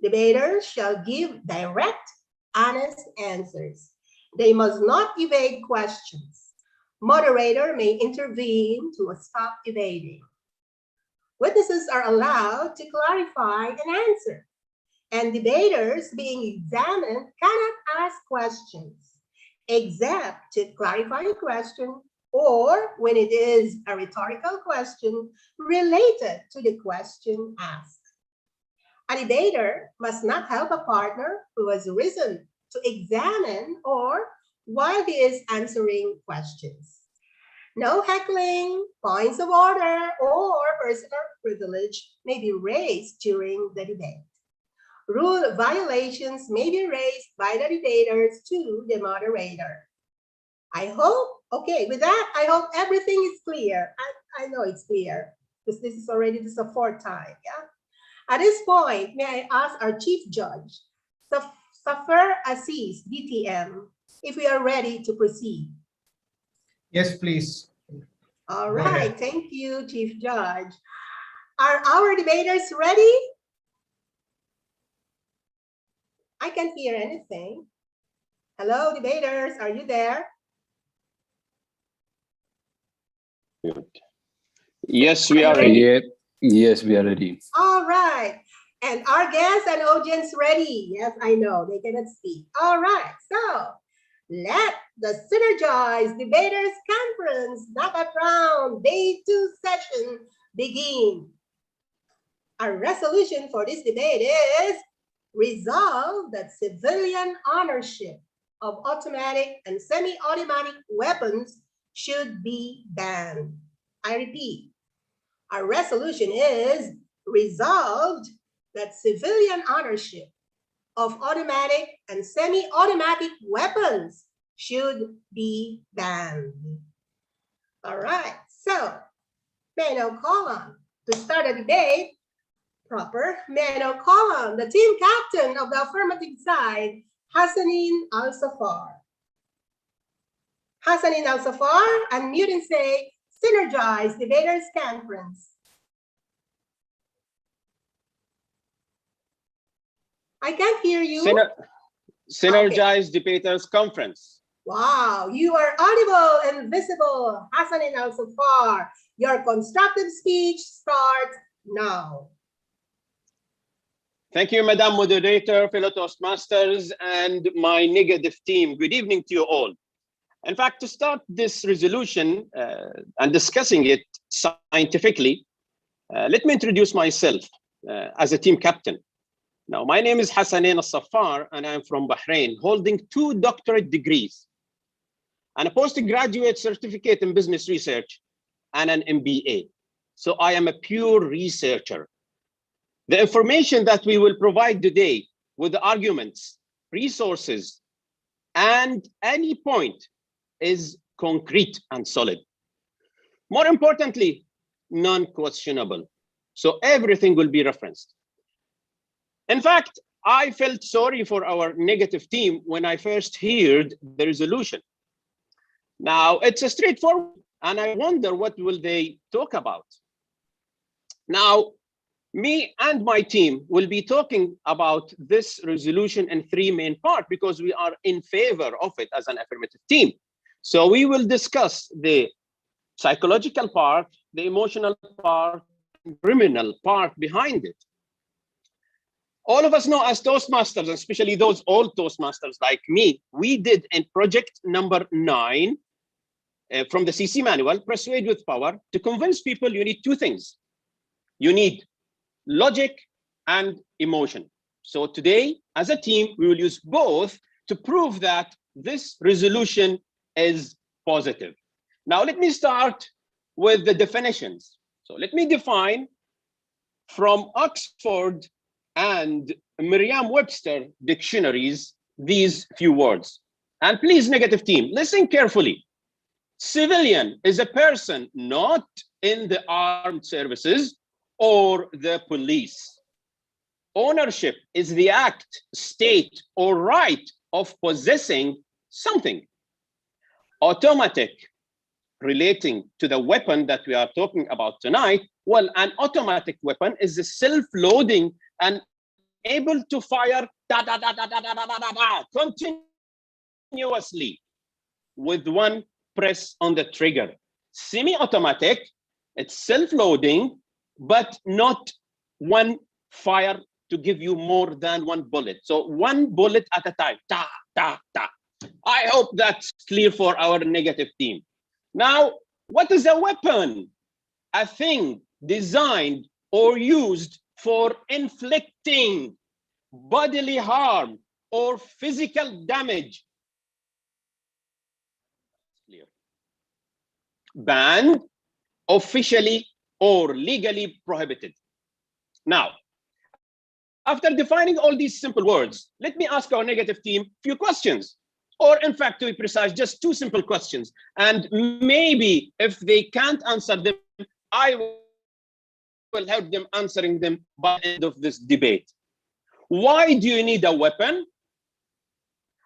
Q: Debaters shall give direct, honest answers. They must not evade questions. Moderator may intervene to stop evading. Witnesses are allowed to clarify an answer, and debaters being examined cannot ask questions except to clarify a question or when it is a rhetorical question related to the question asked. A debater must not help a partner who has risen to examine or while he is answering questions. No heckling, points of order, or personal privilege may be raised during the debate. Rule violations may be raised by the debaters to the moderator. I hope, okay, with that, I hope everything is clear. I know it's clear. because this is the fourth time, yeah? At this point, may I ask our Chief Judge, Safar Aziz, DTM, if we are ready to proceed?
B: Yes, please.
Q: All
B: Go
Q: right,
B: ahead.
Q: thank you, Chief Judge. Are our debaters ready? I can't hear anything. Hello, debaters, are you there?
R: Yes, we are ready.
S: Yeah. Yes, we are ready.
Q: All right. And our guests and audience ready? Yes, I know, they cannot speak. All right, so let the Synergize Debaters Conference Knockout Round Day 2 session begin. Our resolution for this debate is resolve that civilian ownership of automatic and semi-automatic weapons should be banned. I repeat, our resolution is resolved that civilian ownership of automatic and semi-automatic weapons should be banned. All right, so may I now call on to start the debate proper. May I now call on the team captain of the affirmative side, Hassanin Al-Safar. Hassanin Al-Safar, unmute and say, Synergize Debaters Conference. I can't hear you.
R: Synergize Debaters Conference.
Q: Wow, you are audible and visible, Hassanin Al-Safar. Your constructive speech starts now.
R: Thank you, Madam Moderator, fellow Toastmasters, and my negative team. Good evening to you all. In fact, to start this resolution and discussing it scientifically, let me introduce myself as a team captain. Now, my name is Hassanin Al-Safar, and I'm from Bahrain, holding 2 doctorate degrees and a postgraduate certificate in business research and an MBA. So I am a pure researcher. The information that we will provide today with the arguments, resources, and any point is concrete and solid. More importantly, non-questionable. So everything will be referenced. In fact, I felt sorry for our negative team when I first heard the resolution. Now, it's a straightforward, and I wonder what will they talk about. Now, me and my team will be talking about this resolution in 3 main parts because we are in favor of it as an affirmative team. So we will discuss the psychological part, the emotional part, and criminal part behind it. All of us know as Toastmasters, especially those old Toastmasters like me, we did in project number 9 from the CC manual, Persuade with Power, to convince people you need 2 things. You need logic and emotion. So today, as a team, we will use both to prove that this resolution is positive. Now, let me start with the definitions. So let me define from Oxford and Merriam-Webster dictionaries these few words. And please, negative team, listen carefully. Civilian is a person not in the armed services or the police. Ownership is the act, state, or right of possessing something. Automatic, relating to the weapon that we are talking about tonight, well, an automatic weapon is a self-loading and able to fire continuously with one press on the trigger. Semi-automatic, it's self-loading, but not one fire to give you more than 1 bullet. So 1 bullet at a time. Ta, ta, ta. I hope that's clear for our negative team. Now, what is a weapon? A thing designed or used for inflicting bodily harm or physical damage. Clear. Banned, officially or legally prohibited. Now, after defining all these simple words, let me ask our negative team a few questions. Or in fact, to be precise, just 2 simple questions. And maybe if they can't answer them, I will help them answering them by the end of this debate. Why do you need a weapon?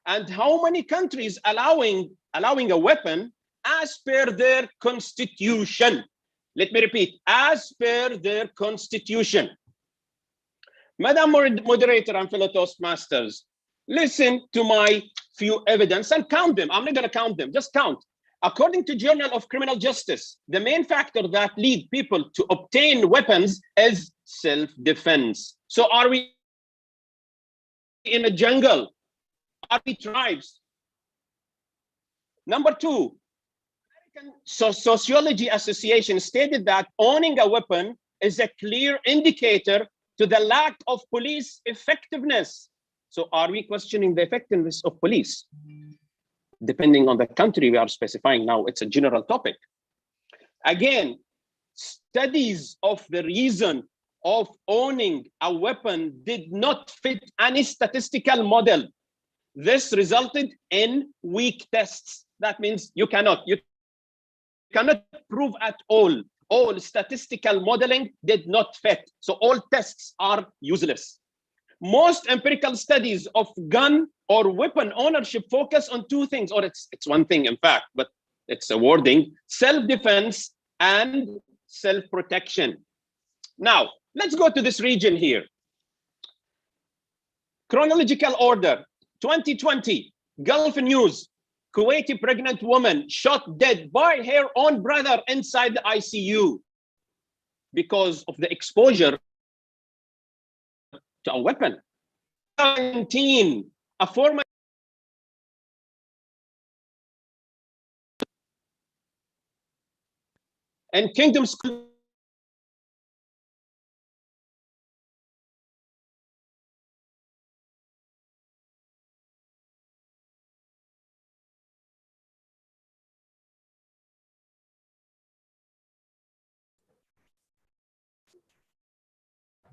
R: And how many countries allowing a weapon as per their constitution? Let me repeat, as per their constitution. Madam Moderator and fellow Toastmasters, listen to my few evidence and count them. I'm not going to count them, just count. According to Journal of Criminal Justice, the main factor that lead people to obtain weapons is self-defense. So are we in a jungle? Are we tribes? Number two, American Sociology Association stated that owning a weapon is a clear indicator to the lack of police effectiveness. So are we questioning the effectiveness of police? Depending on the country we are specifying now, it's a general topic. Again, studies of the reason of owning a weapon did not fit any statistical model. This resulted in weak tests. That means you cannot prove at all. All statistical modeling did not fit. So all tests are useless. Most empirical studies of gun or weapon ownership focus on two things, or it's one thing in fact, but it's a wording: self-defense and self-protection. Now, let's go to this region here. Chronological order, 2020, Gulf News, Kuwaiti pregnant woman shot dead by her own brother inside the ICU because of the exposure to a weapon. 17, a former and Kingdom School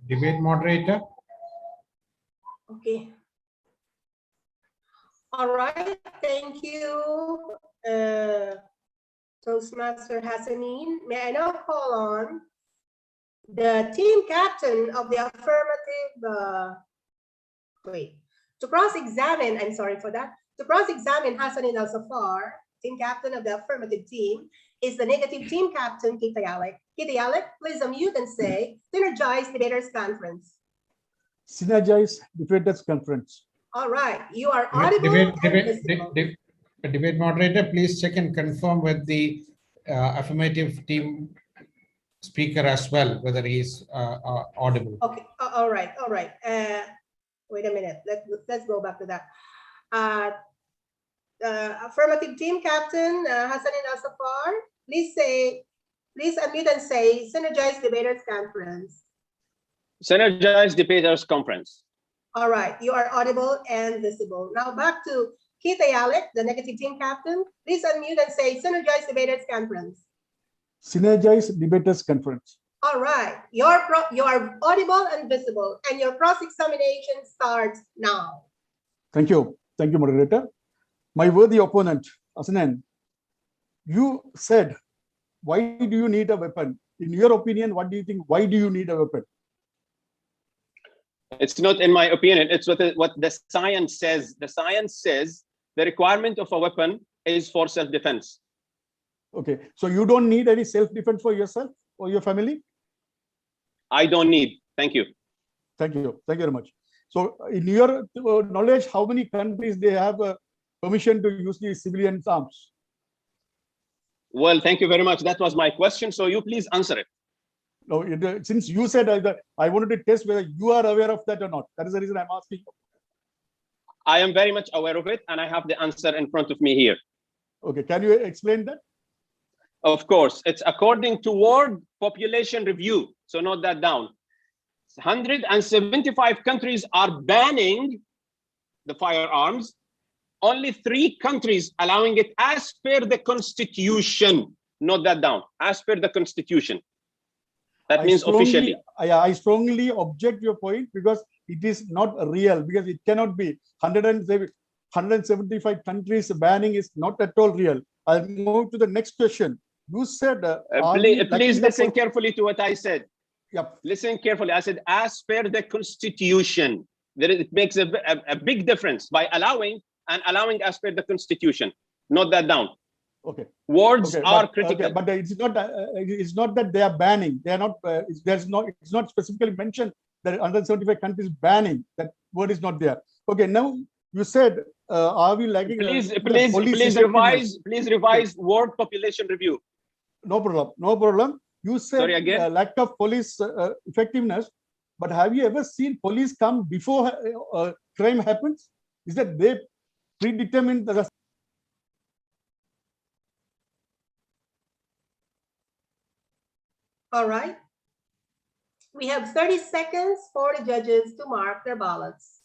B: Debate moderator.
Q: Okay. All right. Thank you, Toastmaster Hassanin. May I now call on the team captain of the affirmative, to cross-examine, I'm sorry for that, to cross-examine Hassanin Al-Safar, team captain of the affirmative team, is the negative team captain, Kita Yalek. Kita Yalek, please unmute and say, Synergize Debaters Conference.
T: Synergize Debaters Conference.
Q: All right, you are audible.
B: Debate moderator, please check and confirm with the affirmative team speaker as well, whether he is audible.
Q: Okay, all right. Wait a minute, let's go back to that. Affirmative team captain, Hassanin Al-Safar, please unmute and say, Synergize Debaters Conference.
R: Synergize Debaters Conference.
Q: All right, you are audible and visible. Now back to Kita Yalek, the negative team captain. Please unmute and say, Synergize Debaters Conference.
T: Synergize Debaters Conference.
Q: All right, you are audible and visible, and your cross-examination starts now.
T: Thank you, moderator. My worthy opponent, Hassanin, you said, why do you need a weapon? In your opinion, what do you think? Why do you need a weapon?
R: It's not in my opinion. It's what the science says. The science says the requirement of a weapon is for self-defense.
T: Okay, so you don't need any self-defense for yourself or your family?
R: I don't need. Thank you.
T: Thank you very much. So in your knowledge, how many countries they have permission to use the civilian arms?
R: Well, thank you very much. That was my question. So you please answer it.
T: No, since you said I wanted to test whether you are aware of that or not. That is the reason I'm asking.
R: I am very much aware of it, and I have the answer in front of me here.
T: Okay, can you explain that?
R: Of course, it's according to World Population Review. So note that down. 175 countries are banning the firearms. Only 3 countries allowing it as per the constitution. Note that down, as per the constitution. That means officially.
T: I strongly object your point because it is not real, because it cannot be 175 countries banning is not at all real. I'll move to the next question. You said,
R: please listen carefully to what I said.
T: Yep.
R: Listen carefully. I said, as per the Constitution. It makes a big difference by allowing as per the Constitution. Note that down.
T: Okay.
R: Words
T: Okay,
R: are
T: but,
R: critical.
T: okay, but it's not that they are banning. They are not. It's not specifically mentioned that 175 countries banning. That word is not there. Okay. Now you said, are we lagging?
R: Please revise word population review.
T: No problem. No problem. You said
R: Sorry, again?
T: Lack of police effectiveness, but have you ever seen police come before crime happens? Is that they predetermine the?
Q: All right. We have 30 seconds for the judges to mark their ballots.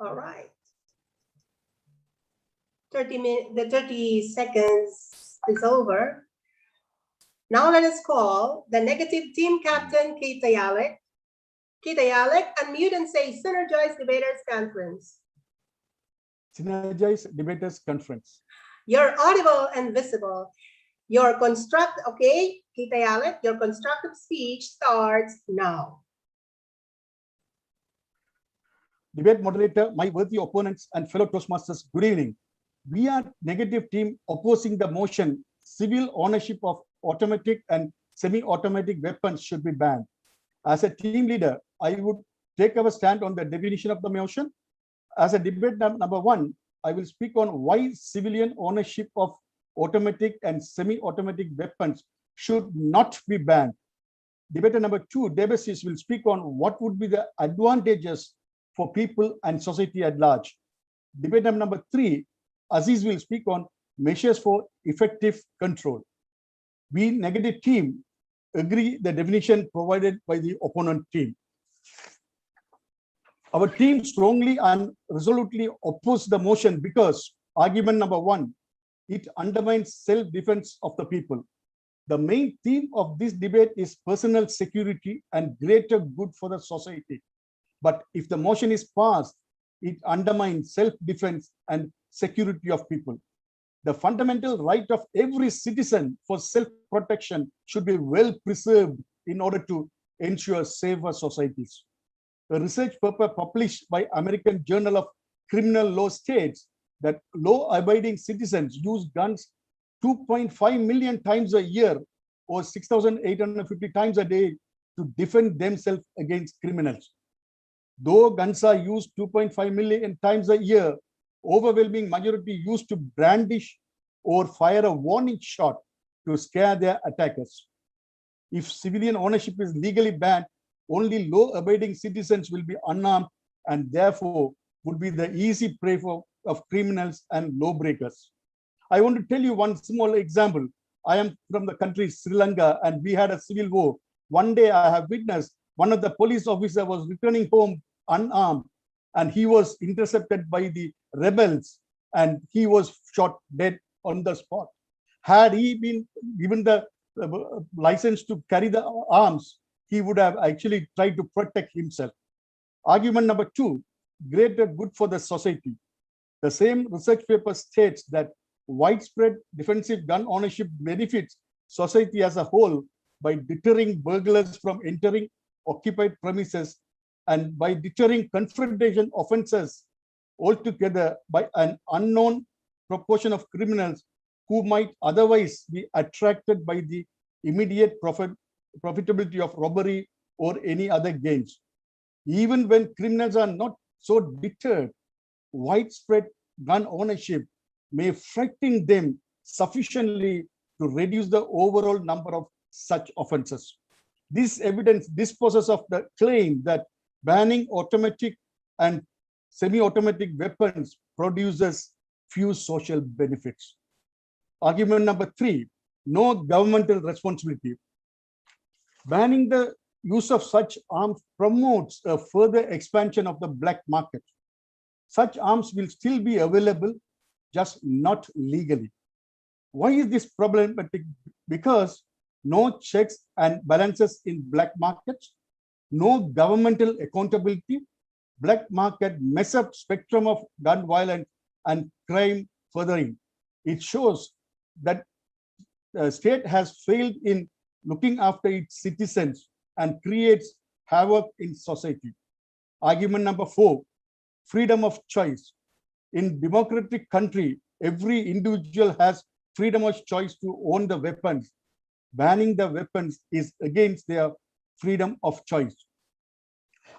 Q: All right. 30 seconds is over. Now let us call the negative team captain, Keita Yalek. Keita Yalek, unmute and say Synergize Debaters Conference.
T: Synergize Debaters Conference.
Q: You're audible and visible. Your okay, Keita Yalek, your constructive speech starts now.
T: Debate moderator, my worthy opponents and fellow Toastmasters, good evening. We are negative team opposing the motion civil ownership of automatic and semi-automatic weapons should be banned. As a team leader, I would take our stand on the definition of the motion. As a debate number one, I will speak on why civilian ownership of automatic and semi-automatic weapons should not be banned. Debater number two, Debesis, will speak on what would be the advantages for people and society at large. Debate number three, Aziz will speak on measures for effective control. We negative team agree the definition provided by the opponent team. Our team strongly and resolutely oppose the motion because argument number one, it undermines self-defense of the people. The main theme of this debate is personal security and greater good for the society. But if the motion is passed, it undermines self-defense and security of people. The fundamental right of every citizen for self-protection should be well preserved in order to ensure safer societies. A research paper published by American Journal of Criminal Law states that law-abiding citizens use guns 2.5 million times a year or 6,850 times a day to defend themselves against criminals. Though guns are used 2.5 million times a year, overwhelming majority used to brandish or fire a warning shot to scare their attackers. If civilian ownership is legally banned, only law-abiding citizens will be unarmed and therefore would be the easy prey of criminals and lawbreakers. I want to tell you one small example. I am from the country Sri Lanka and we had a civil war. One day I have witnessed one of the police officers was returning home unarmed and he was intercepted by the rebels and he was shot dead on the spot. Had he been given the license to carry the arms, he would have actually tried to protect himself. Argument number two, greater good for the society. The same research paper states that widespread defensive gun ownership benefits society as a whole by deterring burglars from entering occupied premises and by deterring confrontation offenses altogether by an unknown proportion of criminals who might otherwise be attracted by the immediate profitability of robbery or any other gains. Even when criminals are not so deterred, widespread gun ownership may frighten them sufficiently to reduce the overall number of such offenses. This evidence disposes of the claim that banning automatic and semi-automatic weapons produces few social benefits. Argument number 3, no governmental responsibility. Banning the use of such arms promotes a further expansion of the black market. Such arms will still be available, just not legally. Why is this problematic? Because no checks and balances in black markets, no governmental accountability, black market mess up spectrum of gun violence and crime furthering. It shows that the state has failed in looking after its citizens and creates havoc in society. Argument number 4, freedom of choice. In democratic country, every individual has freedom of choice to own the weapons. Banning the weapons is against their freedom of choice.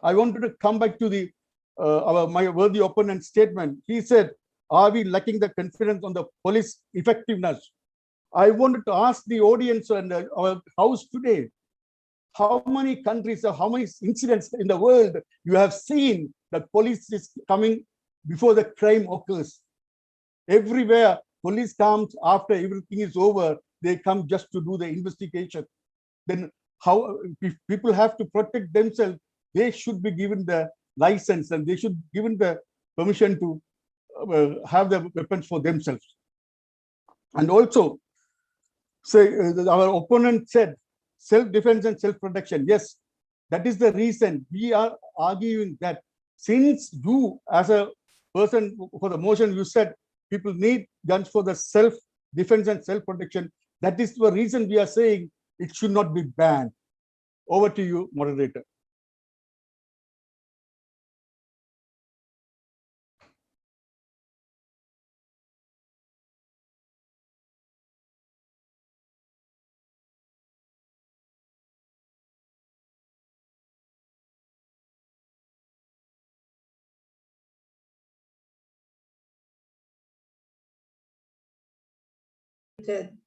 T: I wanted to come back to the my worthy opponent's statement. He said, are we lacking the confidence on the police effectiveness? I wanted to ask the audience and our house today, how many countries or how many incidents in the world you have seen that police is coming before the crime occurs? Everywhere police comes after everything is over, they come just to do the investigation. Then how, if people have to protect themselves, they should be given the license and they should be given the permission to have the weapons for themselves. And also, say our opponent said self-defense and self-protection. Yes, that is the reason we are arguing that since you as a person for the motion, you said people need guns for the self-defense and self-protection. That is the reason we are saying it should not be banned. Over to you, moderator.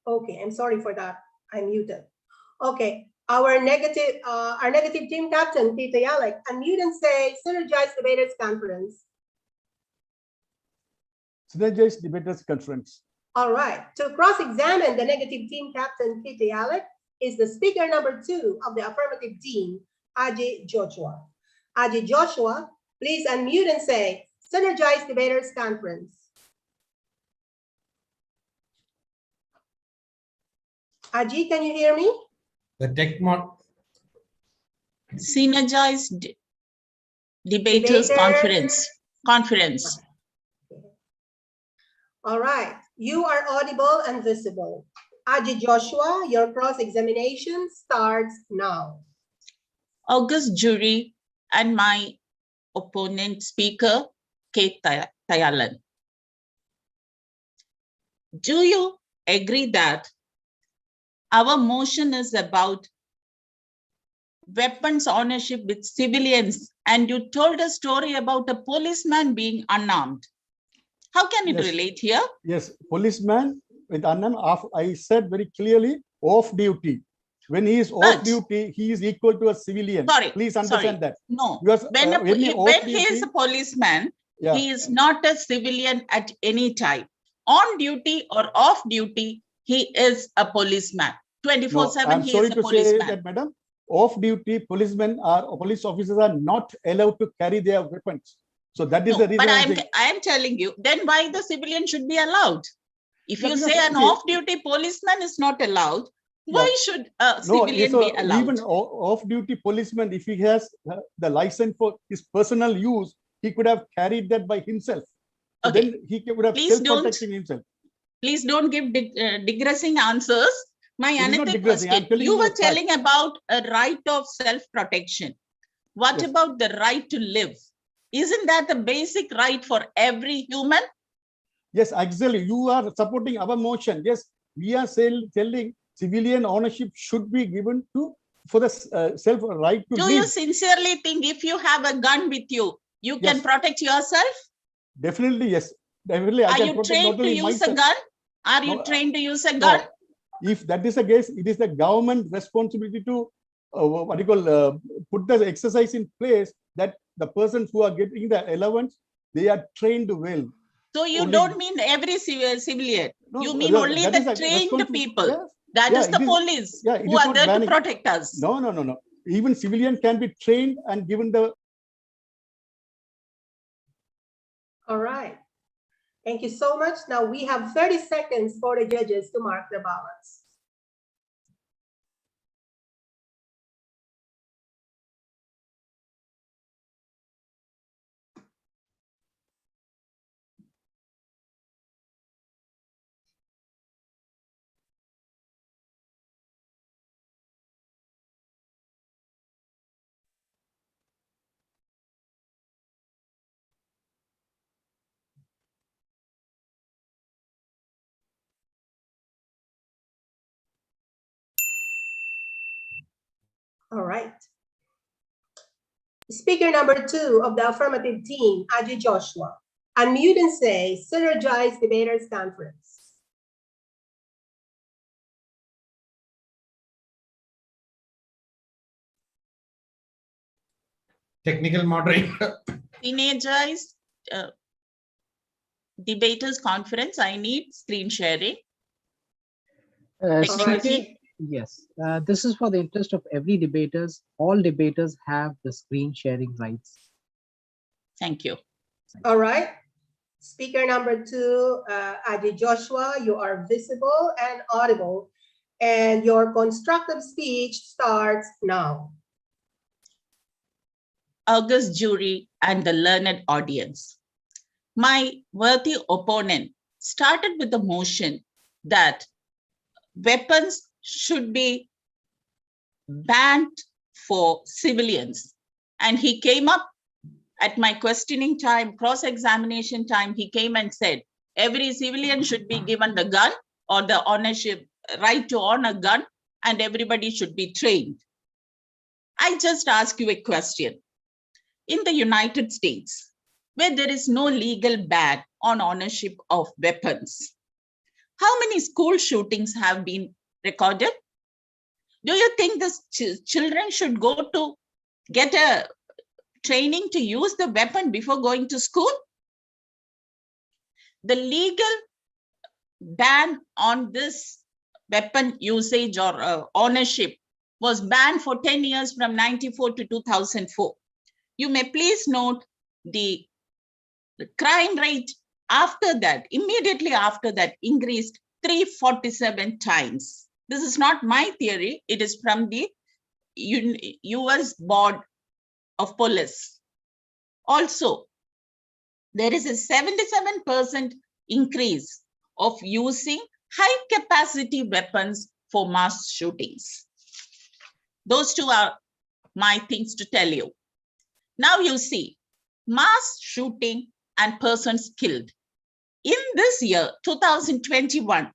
Q: Okay, I'm sorry for that. I'm muted. Okay, our negative team captain, Tita Yalek, unmute and say, Synergize Debaters Conference.
T: Synergize Debaters Conference.
Q: All right, to cross-examine the negative team captain, Tita Yalek, is the speaker number 2 of the affirmative team, Ajay Joshua. Ajay Joshua, please unmute and say, Synergize Debaters Conference. Ajay, can you hear me?
B: The tech mod.
U: Synergize Debaters Conference.
Q: All right, you are audible and visible. Ajay Joshua, your cross-examination starts now.
U: August jury and my opponent speaker, Kate Tayalan. Do you agree that our motion is about weapons ownership with civilians, and you told a story about a policeman being unarmed? How can it relate here?
T: Yes, policeman with unarmed, I said very clearly, off duty. When he is off duty, he is equal to a civilian.
U: Sorry,
T: please understand that.
U: No,
T: because,
U: when he is a policeman, he is not a civilian at any time. On duty or off duty, he is a policeman. 24/7, he is a policeman. I'm sorry to say that,
T: madam. Off duty policemen or police officers are not allowed to carry their weapons. So that is the reason.
U: But I am telling you, then why the civilian should be allowed? If you say an off-duty policeman is not allowed, why should a civilian be allowed?
T: Even off-duty policeman, if he has the license for his personal use, he could have carried that by himself. So
U: okay.
T: Then he would have self-protecting himself.
U: Please don't give digressing answers. My another question, you were telling about a right of self-protection. What about the right to live? Isn't that a basic right for every human?
T: Yes, actually, you are supporting our motion. Yes, we are telling civilian ownership should be given to for the self right to live.
U: Do you sincerely think if you have a gun with you, you can protect yourself?
T: Definitely, yes. Definitely,
U: are you trained to use a gun? Are you trained to use a gun?
T: If that is the case, it is the government responsibility to put the exercise in place that the persons who are getting the allowance, they are trained well.
U: So you
T: only,
U: don't mean every civilian.
T: no,
U: You mean
T: no,
U: only
T: that
U: the
T: is a
U: trained
T: responsibility.
U: people.
T: Yes.
U: That
T: Yeah,
U: is the
T: it is,
U: police
T: yeah, it
U: who
T: is
U: are
T: not
U: there
T: banning.
U: to protect us.
T: No, no, no, no. Even civilian can be trained and given the.
Q: All right. Thank you so much. Now we have 30 seconds for the judges to mark the ballots. All right. Speaker number 2 of the affirmative team, Aji Joshua. Unmute and say, Synergize Debaters Conference.
B: Technical moderator.
U: Synergize Debaters Conference. I need screen sharing. Technical team.
C: Yes, this is for the interest of every debaters. All debaters have the screen sharing rights.
U: Thank you.
Q: All right. Speaker number 2, Adi Joshua, you are visible and audible, and your constructive speech starts now.
U: August jury and the learned audience. My worthy opponent started with the motion that weapons should be banned for civilians. And he came up at my questioning time, cross-examination time, he came and said, every civilian should be given the gun or the ownership, right to own a gun, and everybody should be trained. I just ask you a question. In the United States, where there is no legal ban on ownership of weapons, how many school shootings have been recorded? Do you think the children should go to get a training to use the weapon before going to school? The legal ban on this weapon usage or ownership was banned for 10 years from 1994 to 2004. You may please note the crime rate after that, immediately after that, increased 347 times. This is not my theory. It is from the US Board of Police. Also, there is a 77% increase of using high capacity weapons for mass shootings. Those two are my things to tell you. Now you see, mass shooting and persons killed. In this year, 2021,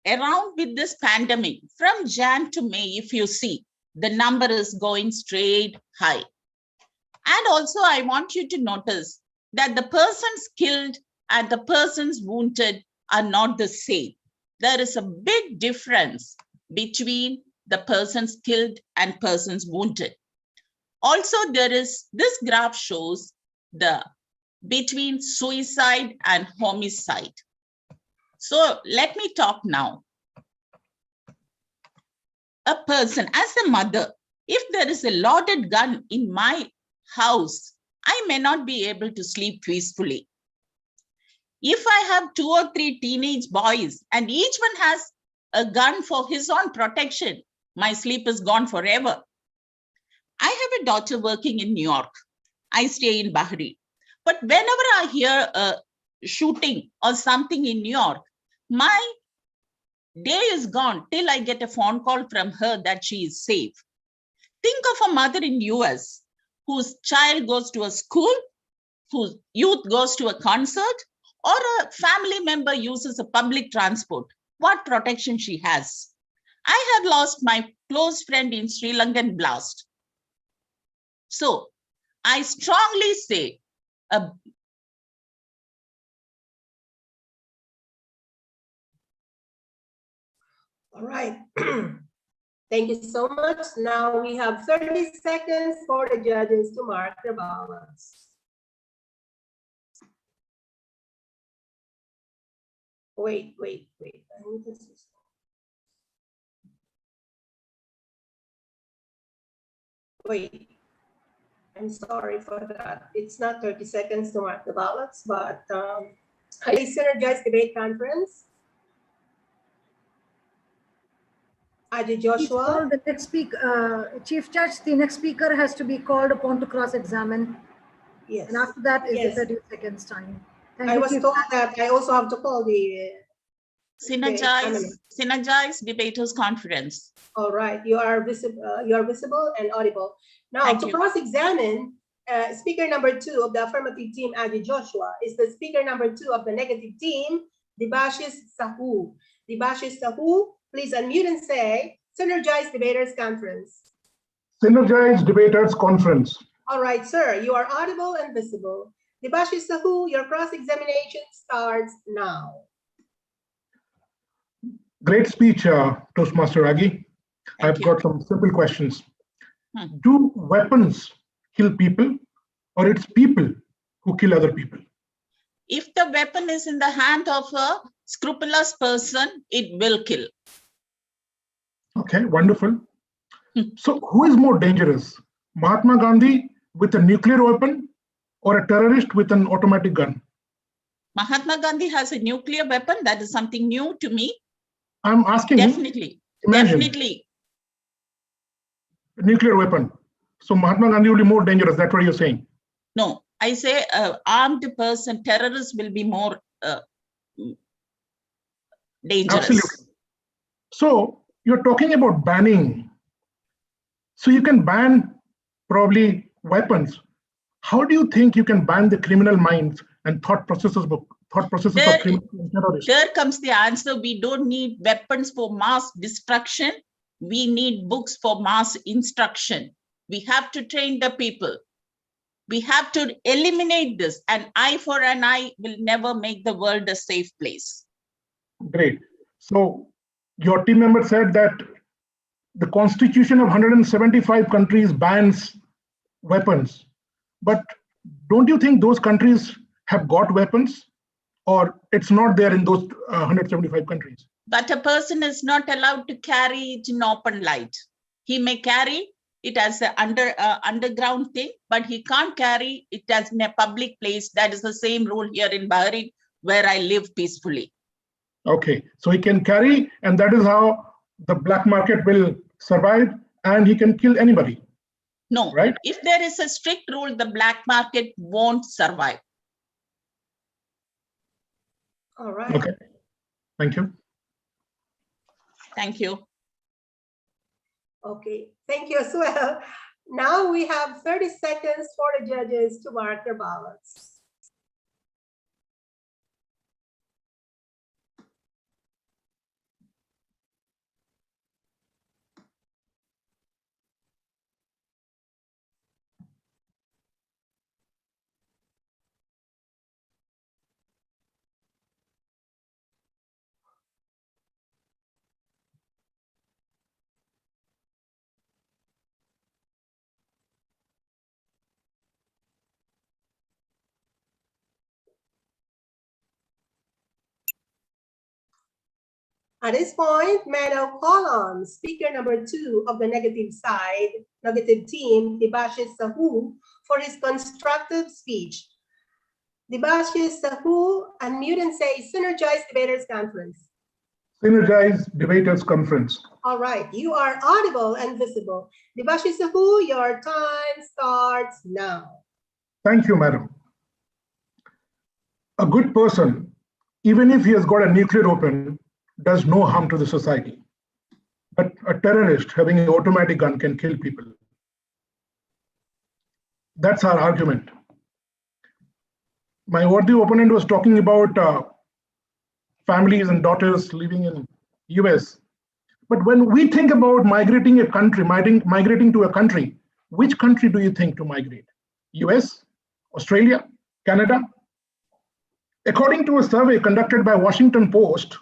U: around with this pandemic, from Jan to May, if you see, the number is going straight high. And also, I want you to notice that the persons killed and the persons wounded are not the same. There is a big difference between the persons killed and persons wounded. Also, this graph shows the between suicide and homicide. So let me talk now. A person, as a mother, if there is a loaded gun in my house, I may not be able to sleep peacefully. If I have 2 or 3 teenage boys and each one has a gun for his own protection, my sleep is gone forever. I have a daughter working in New York. I stay in Bahrain. But whenever I hear a shooting or something in New York, my day is gone till I get a phone call from her that she is safe. Think of a mother in US whose child goes to a school, whose youth goes to a concert, or a family member uses a public transport. What protection she has? I have lost my close friend in Sri Lankan blast. So I strongly say all
Q: right. Thank you so much. Now we have 30 seconds for the judges to mark their ballots. Wait. I need to see. Wait, I'm sorry for that. It's not 30 seconds to mark the ballots, but Synergize Debate Conference. Adi Joshua.
N: The next speaker, Chief Judge, the next speaker has to be called upon to cross-examine.
Q: Yes.
N: And after that is
Q: Yes.
N: the 30 seconds time. Thank
Q: I
N: you,
Q: was
N: Chief
Q: told
N: Judge.
Q: that I also have to call the
U: Synergize Debaters Conference.
Q: All right, you are visible and audible. Now,
U: Thank
Q: to
U: you.
Q: cross-examine, speaker number 2 of the affirmative team, Adi Joshua, is the speaker number 2 of the negative team, Debashis Sahu. Debashis Sahu, please unmute and say, Synergize Debaters Conference.
F: Synergize Debaters Conference.
Q: All right, sir, you are audible and visible. Debashis Sahu, your cross-examination starts now.
F: Great speech, Toastmaster Agi. I've got some simple questions. Do weapons kill people, or it's people who kill other people?
U: If the weapon is in the hand of a scrupulous person, it will kill.
F: Okay, wonderful. So who is more dangerous, Mahatma Gandhi with a nuclear weapon or a terrorist with an automatic gun?
U: Mahatma Gandhi has a nuclear weapon. That is something new to me.
F: I'm asking.
U: Definitely.
F: Imagine,
U: definitely.
F: A nuclear weapon. So Mahatma Gandhi will be more dangerous. That's what you're saying.
U: No, I say armed person, terrorists will be more dangerous.
F: Absolutely. So you're talking about banning. So you can ban probably weapons. How do you think you can ban the criminal minds and thought processes of criminal terrorists?
U: There comes the answer. We don't need weapons for mass destruction. We need books for mass instruction. We have to train the people. We have to eliminate this. An eye for an eye will never make the world a safe place.
F: Great. So your team member said that the constitution of 175 countries bans weapons. But don't you think those countries have got weapons, or it's not there in those 175 countries?
U: But a person is not allowed to carry it in open light. He may carry it as an underground thing, but he can't carry it as in a public place. That is the same rule here in Bahrain, where I live peacefully.
F: Okay, so he can carry, and that is how the black market will survive, and he can kill anybody.
U: No,
F: right?
U: If there is a strict rule, the black market won't survive.
Q: All right.
F: Okay, thank you.
U: Thank you.
Q: Okay, thank you as well. Now we have 30 seconds for the judges to mark their ballots. At this point, may I now call on speaker number 2 of the negative side, negative team, Debashis Sahu, for his constructive speech. Debashis Sahu, unmute and say, Synergize Debaters Conference.
F: Synergize Debaters Conference.
Q: All right, you are audible and visible. Debashis Sahu, your time starts now.
F: Thank you, madam. A good person, even if he has got a nuclear weapon, does no harm to the society. But a terrorist having an automatic gun can kill people. That's our argument. My worthy opponent was talking about families and daughters living in US. But when we think about migrating a country, migrating to a country, which country do you think to migrate? US, Australia, Canada? According to a survey conducted by Washington Post,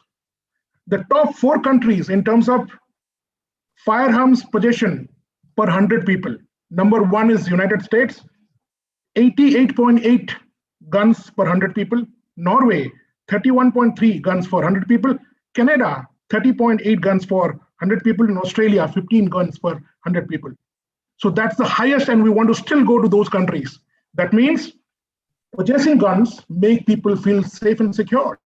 F: the top 4 countries in terms of firearms possession per 100 people. Number 1 is United States, 88.8 guns per 100 people. Norway, 31.3 guns for 100 people. Canada, 30.8 guns for 100 people. In Australia, 15 guns per 100 people. So that's the highest, and we want to still go to those countries. That means possessing guns make people feel safe and secure.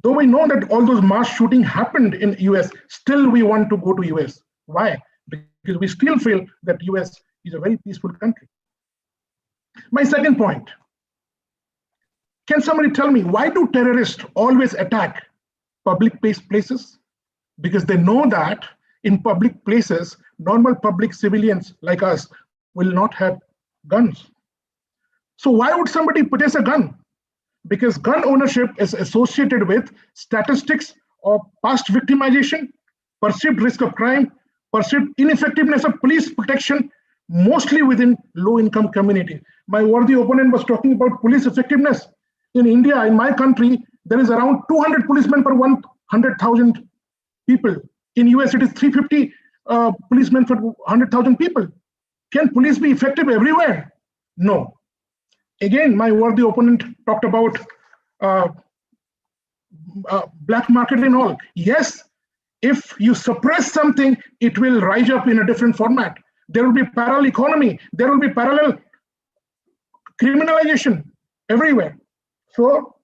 F: Though we know that all those mass shooting happened in US, still we want to go to US. Why? Because we still feel that US is a very peaceful country. My second point, can somebody tell me why do terrorists always attack public places? Because they know that in public places, normal public civilians like us will not have guns. So why would somebody possess a gun? Because gun ownership is associated with statistics of past victimization, perceived risk of crime, perceived ineffectiveness of police protection, mostly within low-income community. My worthy opponent was talking about police effectiveness. In India, in my country, there is around 200 policemen per 100,000 people. In US, it is 350 policemen for 100,000 people. Can police be effective everywhere? No. Again, my worthy opponent talked about black market and all. Yes, if you suppress something, it will rise up in a different format. There will be parallel economy. There will be parallel criminalization everywhere. So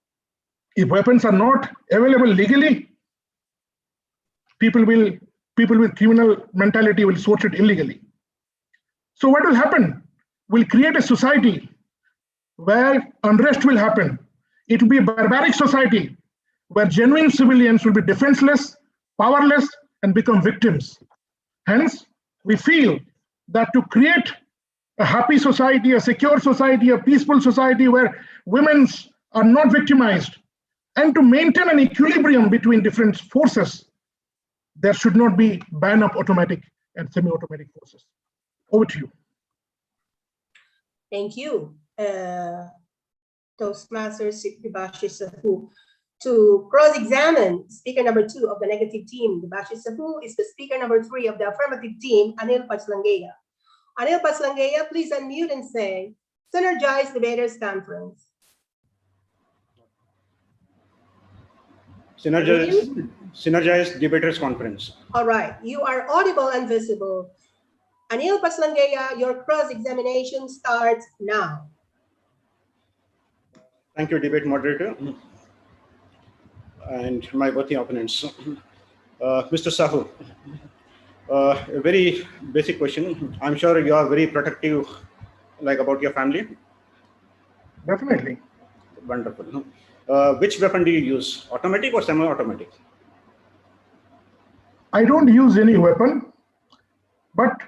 F: if weapons are not available legally, people with criminal mentality will source it illegally. So what will happen? We'll create a society where unrest will happen. It will be a barbaric society where genuine civilians will be defenseless, powerless, and become victims. Hence, we feel that to create a happy society, a secure society, a peaceful society where women are not victimized, and to maintain an equilibrium between different forces, there should not be ban of automatic and semi-automatic forces. Over to you.
Q: Thank you, Toastmaster Debashi Sahu. To cross-examine speaker number 2 of the negative team, Debashi Sahu, is the speaker number 3 of the affirmative team, Anil Paslangeya. Anil Paslangeya, please unmute and say, Synergize Debaters Conference.
G: Synergize Debaters Conference.
Q: All right, you are audible and visible. Anil Paslangeya, your cross-examination starts now.
G: Thank you, debate moderator, and my worthy opponents. Mr. Sahu, a very basic question. I'm sure you are very protective, like about your family.
F: Definitely.
G: Wonderful. Which weapon do you use, automatic or semi-automatic?
F: I don't use any weapon, but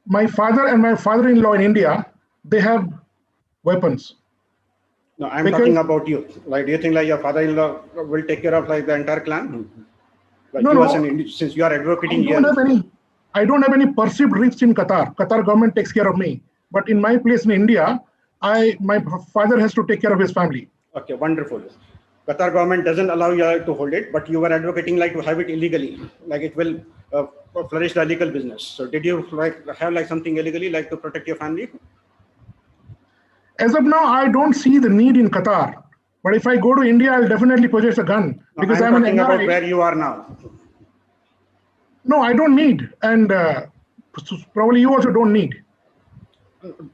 F: my father and my father-in-law in India, they have weapons.
G: No, I'm talking about you. Like, do you think like your father-in-law will take care of like the entire clan? Like
F: No,
G: since you are advocating here.
F: I don't have any perceived risks in Qatar. Qatar government takes care of me. But in my place in India, my father has to take care of his family.
G: Okay, wonderful. Qatar government doesn't allow you to hold it, but you were advocating like to have it illegally, like it will flourish the legal business. So did you like have like something illegally, like to protect your family?
F: As of now, I don't see the need in Qatar. But if I go to India, I'll definitely possess a gun because I'm
G: talking
F: an
G: about
F: NRI.
G: where you are now.
F: No, I don't need, and probably you also don't need.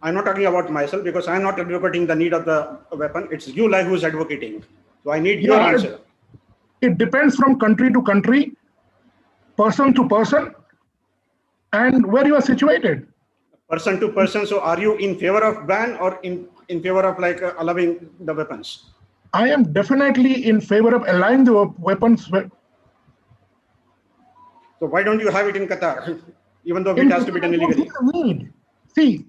G: I'm not talking about myself because I'm not advocating the need of the weapon. It's you like who's advocating. So I need your answer.
F: It depends from country to country, person to person, and where you are situated.
G: Person to person. So are you in favor of ban or in favor of like allowing the weapons?
F: I am definitely in favor of allowing the weapons.
G: So why don't you have it in Qatar, even though it has to be done illegally?
F: Need. See,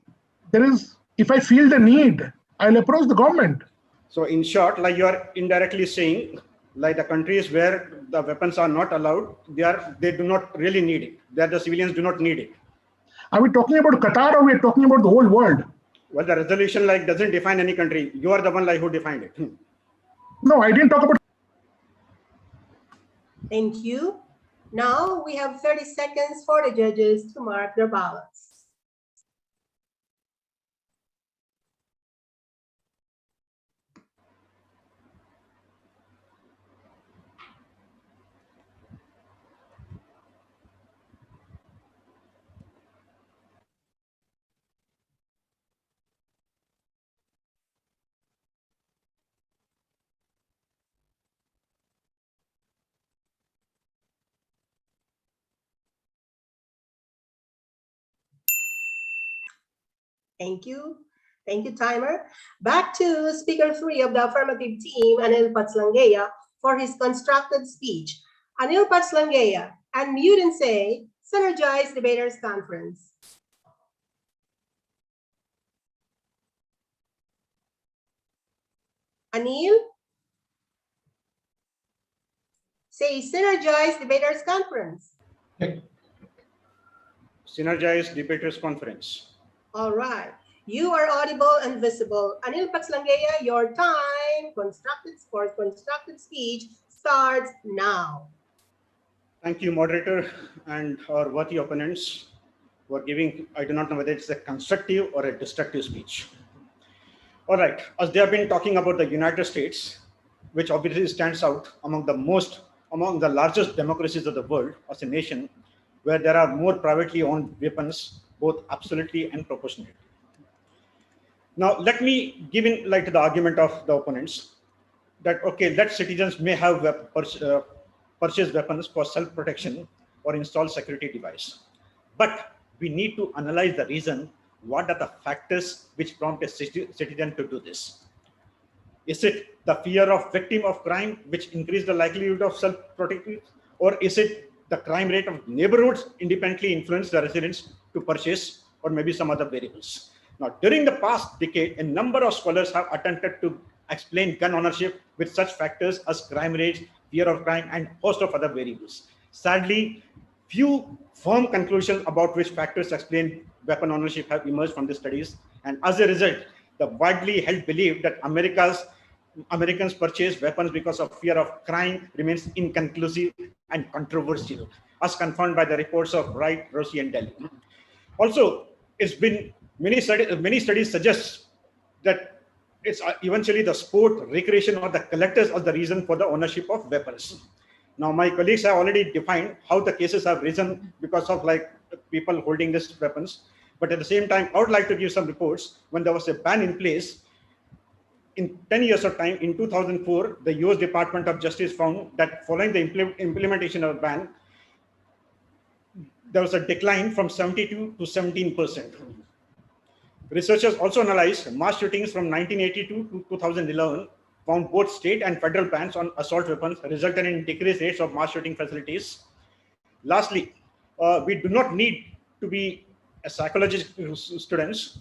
F: there is. If I feel the need, I'll approach the government.
G: So in short, like you are indirectly saying, like the countries where the weapons are not allowed, they do not really need it. That the civilians do not need it.
F: Are we talking about Qatar or are we talking about the whole world?
G: Well, the resolution like doesn't define any country. You are the one like who defined it.
F: No, I didn't talk about.
Q: Thank you. Now we have 30 seconds for the judges to mark their ballots. Thank you. Thank you, timer. Back to speaker 3 of the affirmative team, Anil Patslangaya, for his constructed speech. Anil Patslangaya, unmute and say, Synergize Debaters Conference. Anil? Say, Synergize Debaters Conference.
G: Synergize Debaters Conference.
Q: All right. You are audible and visible. Anil Patslangaya, your time for constructed speech starts now.
G: Thank you, moderator, and our worthy opponents for giving, I do not know whether it's a constructive or a destructive speech. All right, as they have been talking about the United States, which obviously stands out among the largest democracies of the world as a nation, where there are more privately owned weapons, both absolutely and proportionately. Now, let me give in like to the argument of the opponents that, okay, that citizens may have purchase weapons for self-protection or install security device. But we need to analyze the reason. What are the factors which prompt a citizen to do this? Is it the fear of victim of crime, which increase the likelihood of self-protection? Or is it the crime rate of neighborhoods independently influence the residents to purchase, or maybe some other variables? Now, during the past decade, a number of scholars have attempted to explain gun ownership with such factors as crime rate, fear of crime, and host of other variables. Sadly, few firm conclusions about which factors explain weapon ownership have emerged from the studies. And as a result, the widely held belief that Americans purchase weapons because of fear of crime remains inconclusive and controversial, as confirmed by the reports of Wright, Rossi, and Delhi. Also, it's been many studies suggest that it's eventually the sport, recreation, or the collectors are the reason for the ownership of weapons. Now, my colleagues have already defined how the cases have risen because of like people holding these weapons. But at the same time, I would like to give some reports. When there was a ban in place, in 10 years of time, in 2004, the US Department of Justice found that following the implementation of a ban, there was a decline from 72 to 17%. Researchers also analyzed mass shootings from 1982 to 2011, found both state and federal bans on assault weapons resulted in decreased rates of mass shooting facilities. Lastly, we do not need to be a psychologist students,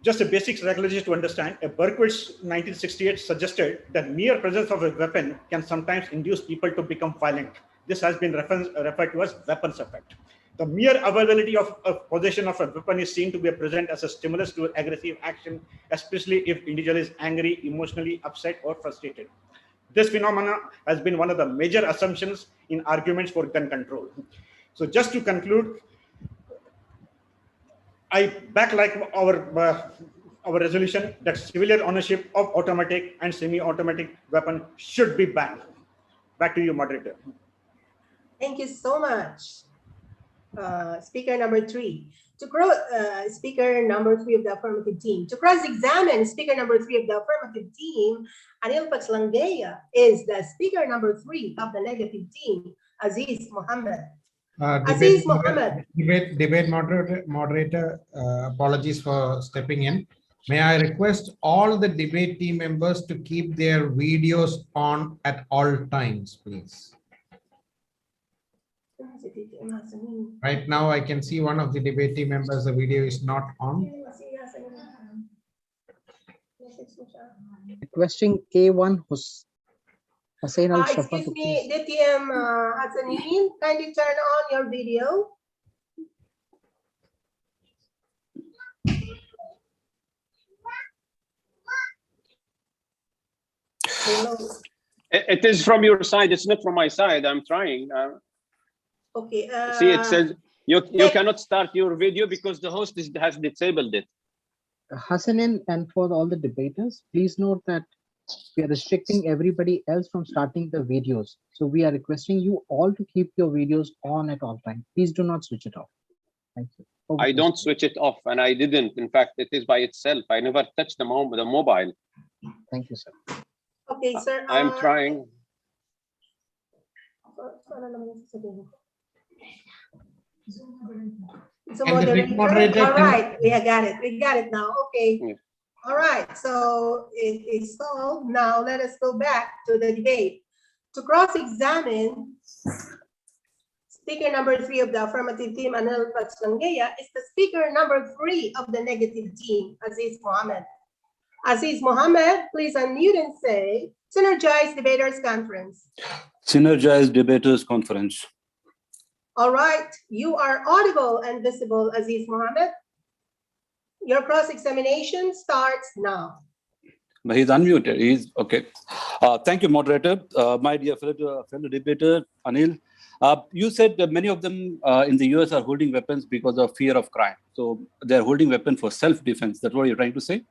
G: just a basic psychologist to understand. A Berkowitz 1968 suggested that mere presence of a weapon can sometimes induce people to become violent. This has been referred to as weapons effect. The mere availability of possession of a weapon is seen to be present as a stimulus to aggressive action, especially if individual is angry, emotionally upset, or frustrated. This phenomenon has been one of the major assumptions in arguments for gun control. So just to conclude, I back like our resolution that civilian ownership of automatic and semi-automatic weapon should be banned. Back to you, moderator.
Q: Thank you so much. Speaker number 3. Speaker number 3 of the affirmative team. To cross-examine speaker number 3 of the affirmative team, Anil Patslangaya is the speaker number 3 of the negative team, Aziz Mohammed. Aziz Mohammed.
B: Debate moderator, apologies for stepping in. May I request all the debate team members to keep their videos on at all times, please. Right now, I can see one of the debate team members, the video is not on.
C: Requesting A1 Hussein Al Shafa.
Q: Excuse me, DTM Hassanin, kindly turn on your video.
R: It is from your side. It's not from my side. I'm trying.
Q: Okay.
R: See, it says you cannot start your video because the host has disabled it.
C: Hassanin, and for all the debaters, please note that we are restricting everybody else from starting the videos. So we are requesting you all to keep your videos on at all times. Please do not switch it off. Thank you.
R: I don't switch it off, and I didn't. In fact, it is by itself. I never touched the mobile.
C: Thank you, sir.
Q: Okay, sir.
R: I'm trying.
Q: It's a
B: And the big moderator
Q: All
B: can-
Q: right, we got it. We got it now. Okay. All right, so it's solved. Now let us go back to the debate. To cross-examine speaker number 3 of the affirmative team, Anil Pachlangeya, is the speaker number 3 of the negative team, Aziz Mohammed. Aziz Mohammed, please unmute and say, Synergize Debaters Conference.
S: Synergize Debaters Conference.
Q: All right, you are audible and visible, Aziz Mohammed. Your cross-examination starts now.
S: But he's unmuted. He's okay. Thank you, moderator. My dear fellow debater, Anil. You said that many of them in the US are holding weapons because of fear of crime. So they're holding weapons for self-defense. That's what you're trying to say?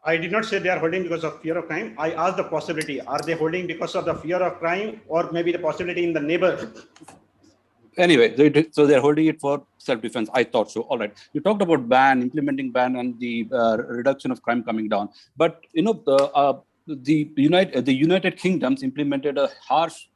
G: I did not say they are holding because of fear of crime. I asked the possibility. Are they holding because of the fear of crime, or maybe the possibility in the neighbor?
S: Anyway, so they're holding it for self-defense. I thought so. All right. You talked about implementing ban, and the reduction of crime coming down. But you know, the United Kingdom's implemented a harsh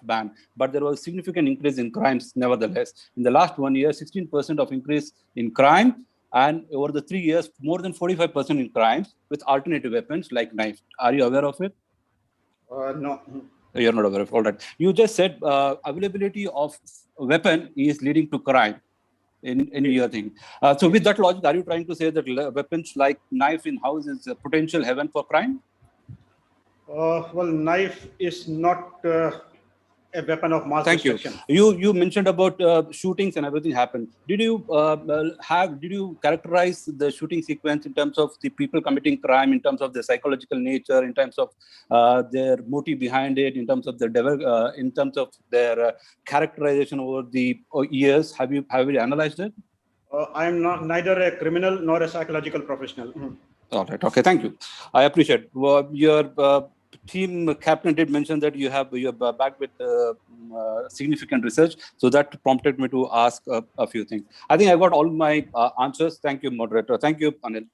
S: ban, but there was a significant increase in crimes nevertheless. In the last 1 year, 16% of increase in crime, and over the 3 years, more than 45% in crimes with alternative weapons like knives. Are you aware of it?
G: No.
S: You're not aware of. All right. You just said availability of weapon is leading to crime in your thing. So with that logic, are you trying to say that weapons like knife in house is a potential heaven for crime?
G: Well, knife is not a weapon of mass destruction.
S: Thank you. You mentioned about shootings and everything happened. Did you characterize the shooting sequence in terms of the people committing crime, in terms of their psychological nature, in terms of their motive behind it, in terms of their characterization over the years? Have you analyzed it?
G: I am neither a criminal nor a psychological professional.
S: All right. Okay. Thank you. I appreciate your team captain did mention that you are back with significant research, so that prompted me to ask a few things. I think I got all my answers. Thank you, moderator. Thank you, Anil.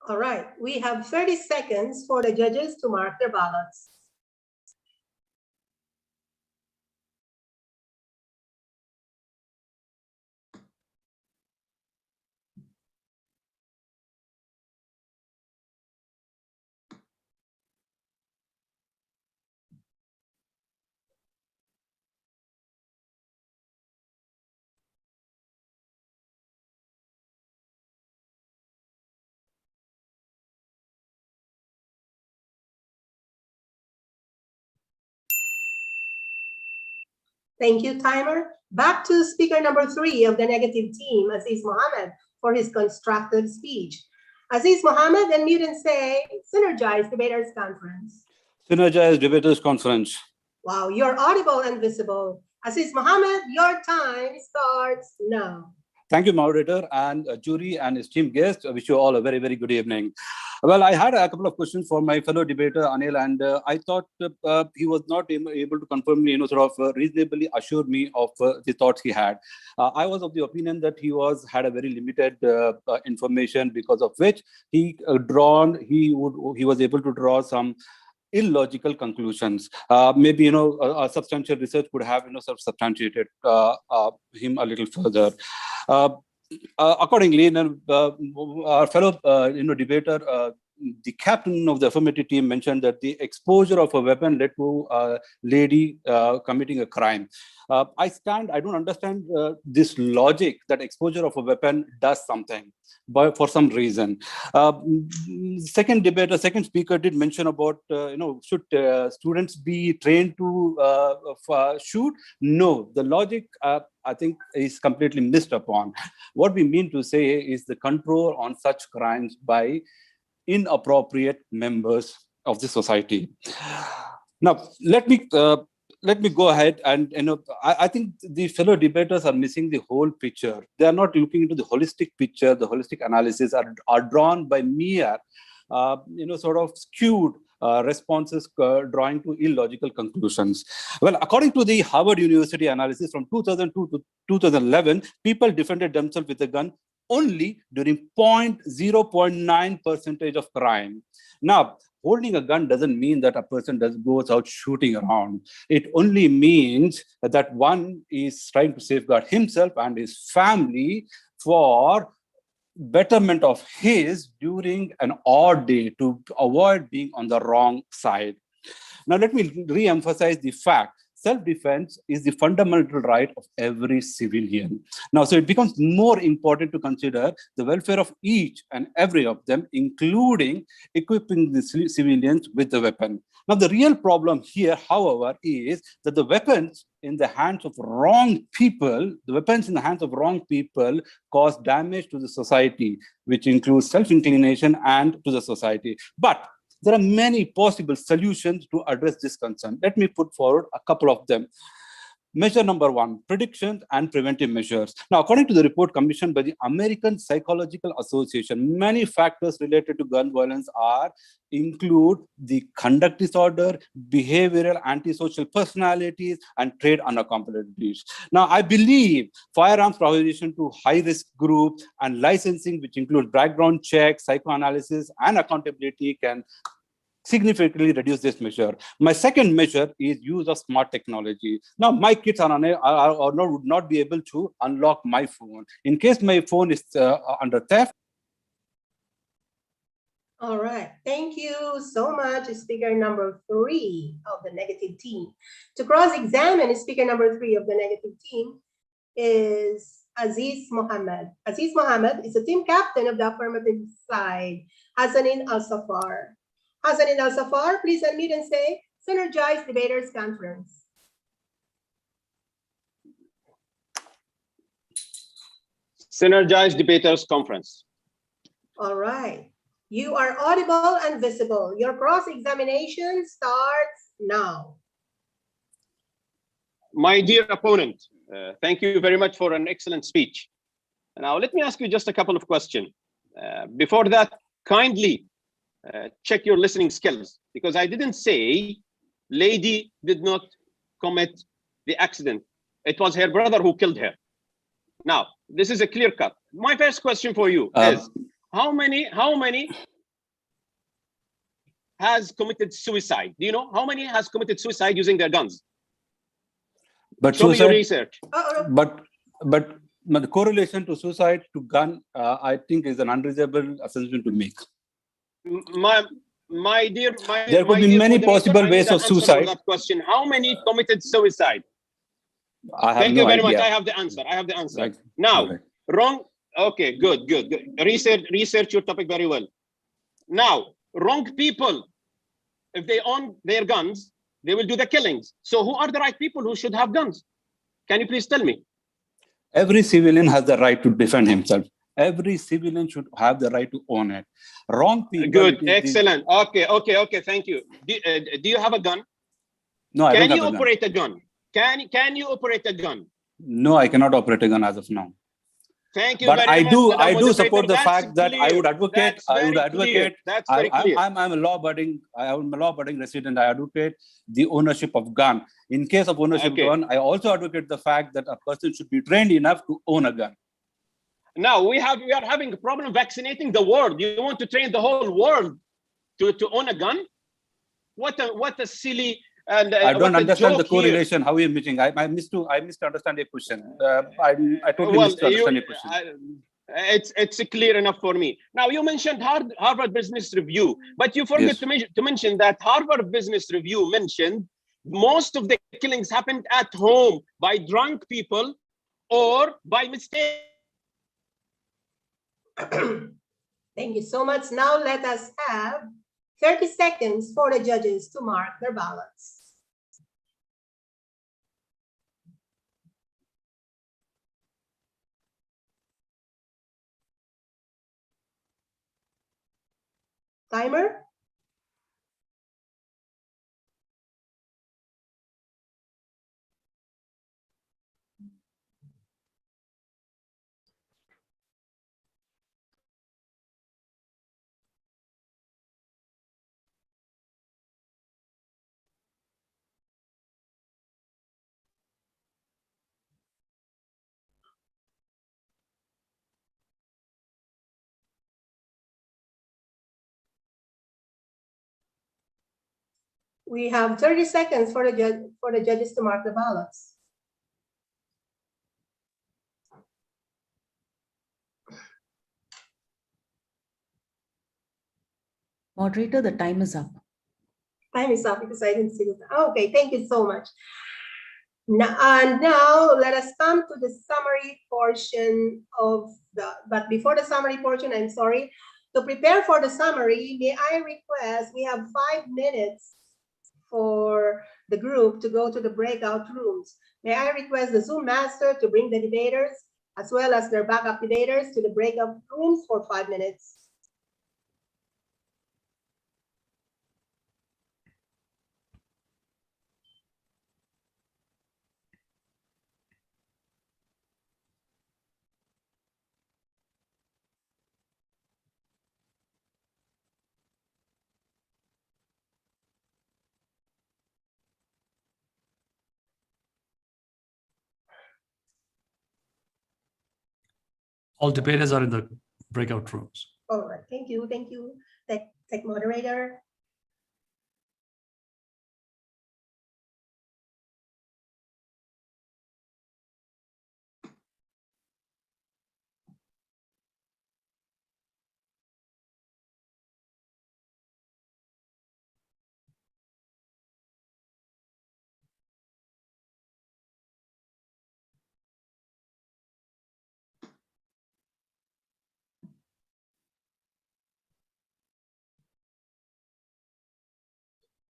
Q: All right, we have 30 seconds for the judges to mark their ballots. Thank you, timer. Back to speaker number 3 of the negative team, Aziz Mohammed, for his constructive speech. Aziz Mohammed, unmute and say, Synergize Debaters Conference.
S: Synergize Debaters Conference.
Q: Wow, you're audible and visible. Aziz Mohammed, your time starts now.
S: Thank you, moderator and jury and esteemed guests. I wish you all a very, very good evening. Well, I had a couple of questions for my fellow debater, Anil, and I thought he was not able to confirm me, reasonably assure me of the thoughts he had. I was of the opinion that he had a very limited information, because of which he was able to draw some illogical conclusions. Maybe a substantial research would have substantiated him a little further. Accordingly, our fellow debater, the captain of the affirmative team, mentioned that the exposure of a weapon led to a lady committing a crime. I don't understand this logic that exposure of a weapon does something, but for some reason. Second speaker did mention about, should students be trained to shoot? No, the logic, I think, is completely missed upon. What we mean to say is the control on such crimes by inappropriate members of the society. Now, let me go ahead and, I think the fellow debaters are missing the whole picture. They are not looking into the holistic picture. The holistic analysis are drawn by mere, sort of skewed responses drawing to illogical conclusions. Well, according to the Harvard University analysis from 2002 to 2011, people defended themselves with a gun only during 0.9% of crime. Now, holding a gun doesn't mean that a person goes out shooting around. It only means that one is trying to safeguard himself and his family for betterment of his during an odd day to avoid being on the wrong side. Now, let me re-emphasize the fact self-defense is the fundamental right of every civilian. Now, so it becomes more important to consider the welfare of each and every of them, including equipping the civilians with the weapon. Now, the real problem here, however, is that the weapons in the hands of wrong people, cause damage to the society, which includes self-inclination and to the society. But there are many possible solutions to address this concern. Let me put forward a couple of them. Measure number one, predictions and preventive measures. Now, according to the report commissioned by the American Psychological Association, many factors related to gun violence include the conduct disorder, behavioral antisocial personalities, and trade unaccountabilities. Now, I believe firearms prohibition to high-risk groups and licensing, which include background checks, psychoanalysis, and accountability, can significantly reduce this measure. My second measure is use of smart technology. Now, my kids would not be able to unlock my phone. In case my phone is under theft.
Q: All right, thank you so much, speaker number 3 of the negative team. To cross-examine speaker number 3 of the negative team is Aziz Mohammed. Aziz Mohammed is the team captain of the affirmative side, Hassanin Al-Safar. Hassanin Al-Safar, please unmute and say, Synergize Debaters Conference.
R: Synergize Debaters Conference.
Q: All right. You are audible and visible. Your cross-examination starts now.
R: My dear opponent, thank you very much for an excellent speech. Now, let me ask you just a couple of questions. Before that, kindly check your listening skills, because I didn't say lady did not commit the accident. It was her brother who killed her. Now, this is a clear cut. My first question for you is, how many has committed suicide? Do you know how many has committed suicide using their guns?
S: But
R: show
S: suicide,
R: me your research.
S: But the correlation to suicide to gun, I think, is an unreasonable assumption to make.
R: My dear,
S: there could be many possible ways of suicide.
R: That question: how many committed suicide?
S: I have
R: Thank you
S: no
R: very
S: idea.
R: much. I have the answer. I have the answer.
S: Right.
R: Now,
S: Okay.
R: wrong. Okay, good. Research your topic very well. Now, wrong people, if they own their guns, they will do the killings. So who are the right people who should have guns? Can you please tell me?
S: Every civilian has the right to defend himself. Every civilian should have the right to own it. Wrong people.
R: Good, excellent. Okay. Thank you. Do you have a gun?
S: No, I don't have a gun.
R: Can you operate a gun? Can you operate a gun?
S: No, I cannot operate a gun as of now.
R: Thank you
S: but
R: very much.
S: I do support the fact that I would advocate.
R: That's very clear.
S: I'm a law-abiding resident. I advocate the ownership of gun. In case of ownership of gun, I also advocate the fact that a person should be trained enough to own a gun.
R: Now we are having a problem vaccinating the world. You want to train the whole world to own a gun? What a silly and
S: I don't understand the correlation.
R: Here.
S: How are you missing? I missed to understand your question. I totally missed to understand your question.
R: It's clear enough for me. Now you mentioned Harvard Business Review, but you forget to mention that Harvard Business Review mentioned most of the killings happened at home by drunk people or by mistake.
Q: Thank you so much. Now let us have 30 seconds for the judges to mark their ballots. Timer. We have 30 seconds for the judges to mark the ballots.
J: Moderator, the time is up.
Q: Time is up because I didn't see it. Okay, thank you so much. Now let us come to the summary portion of but before the summary portion, I'm sorry. To prepare for the summary, may I request, we have 5 minutes for the group to go to the breakout rooms. May I request the Zoom master to bring the debaters as well as their backup debaters to the breakout rooms for 5 minutes.
K: All debaters are in the breakout rooms.
Q: All right, thank you, tech moderator.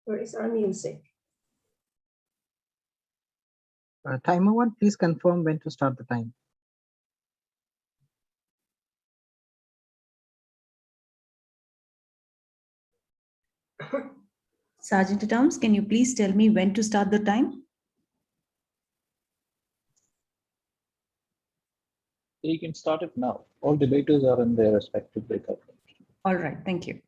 Q: Where is our music?
C: Timer one, please confirm when to start the time.
J: Sergeant at Arms, can you please tell me when to start the time?
H: You can start it now. All debaters are in their respective breakout rooms.
J: All right, thank you.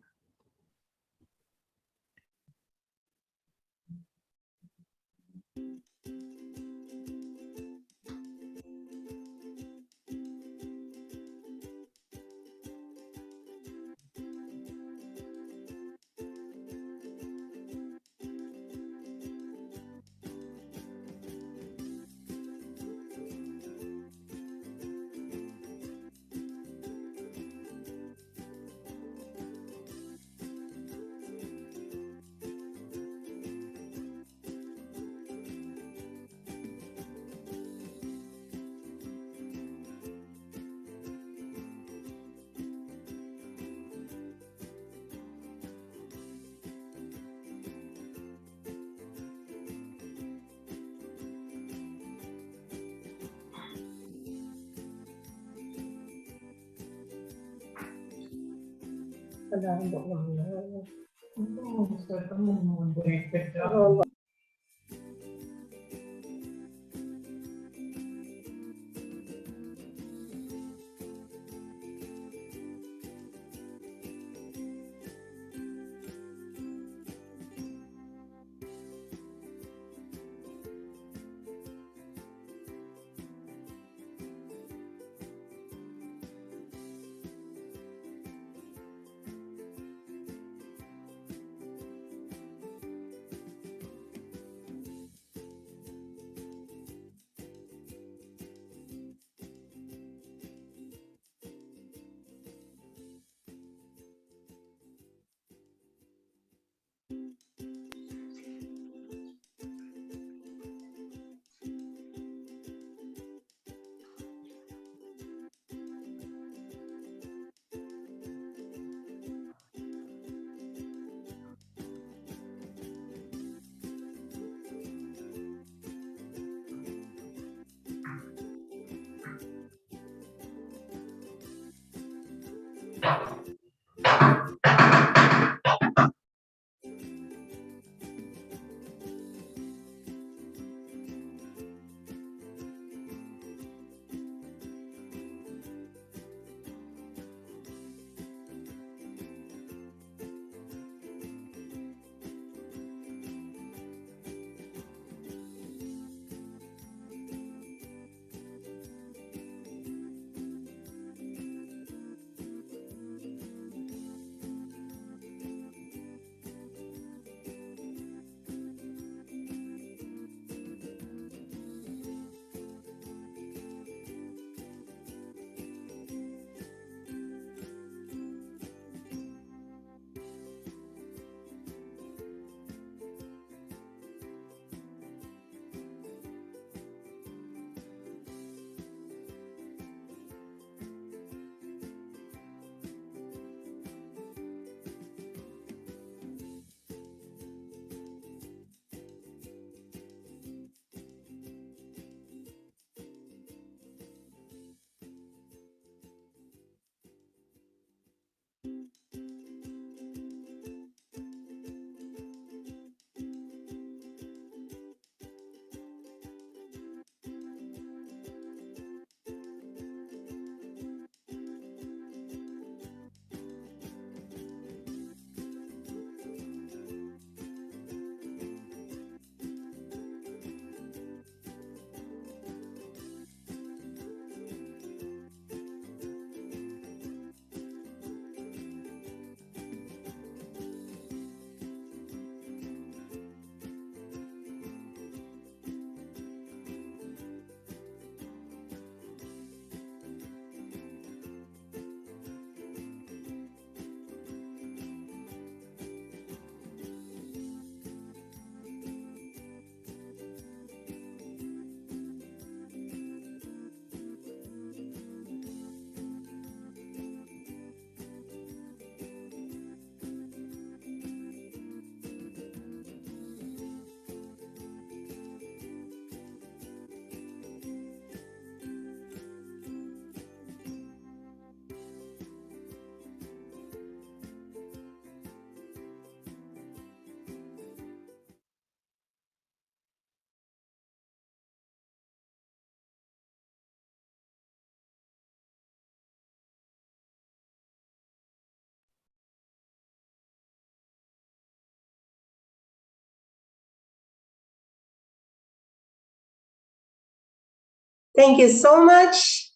Q: Thank you so much.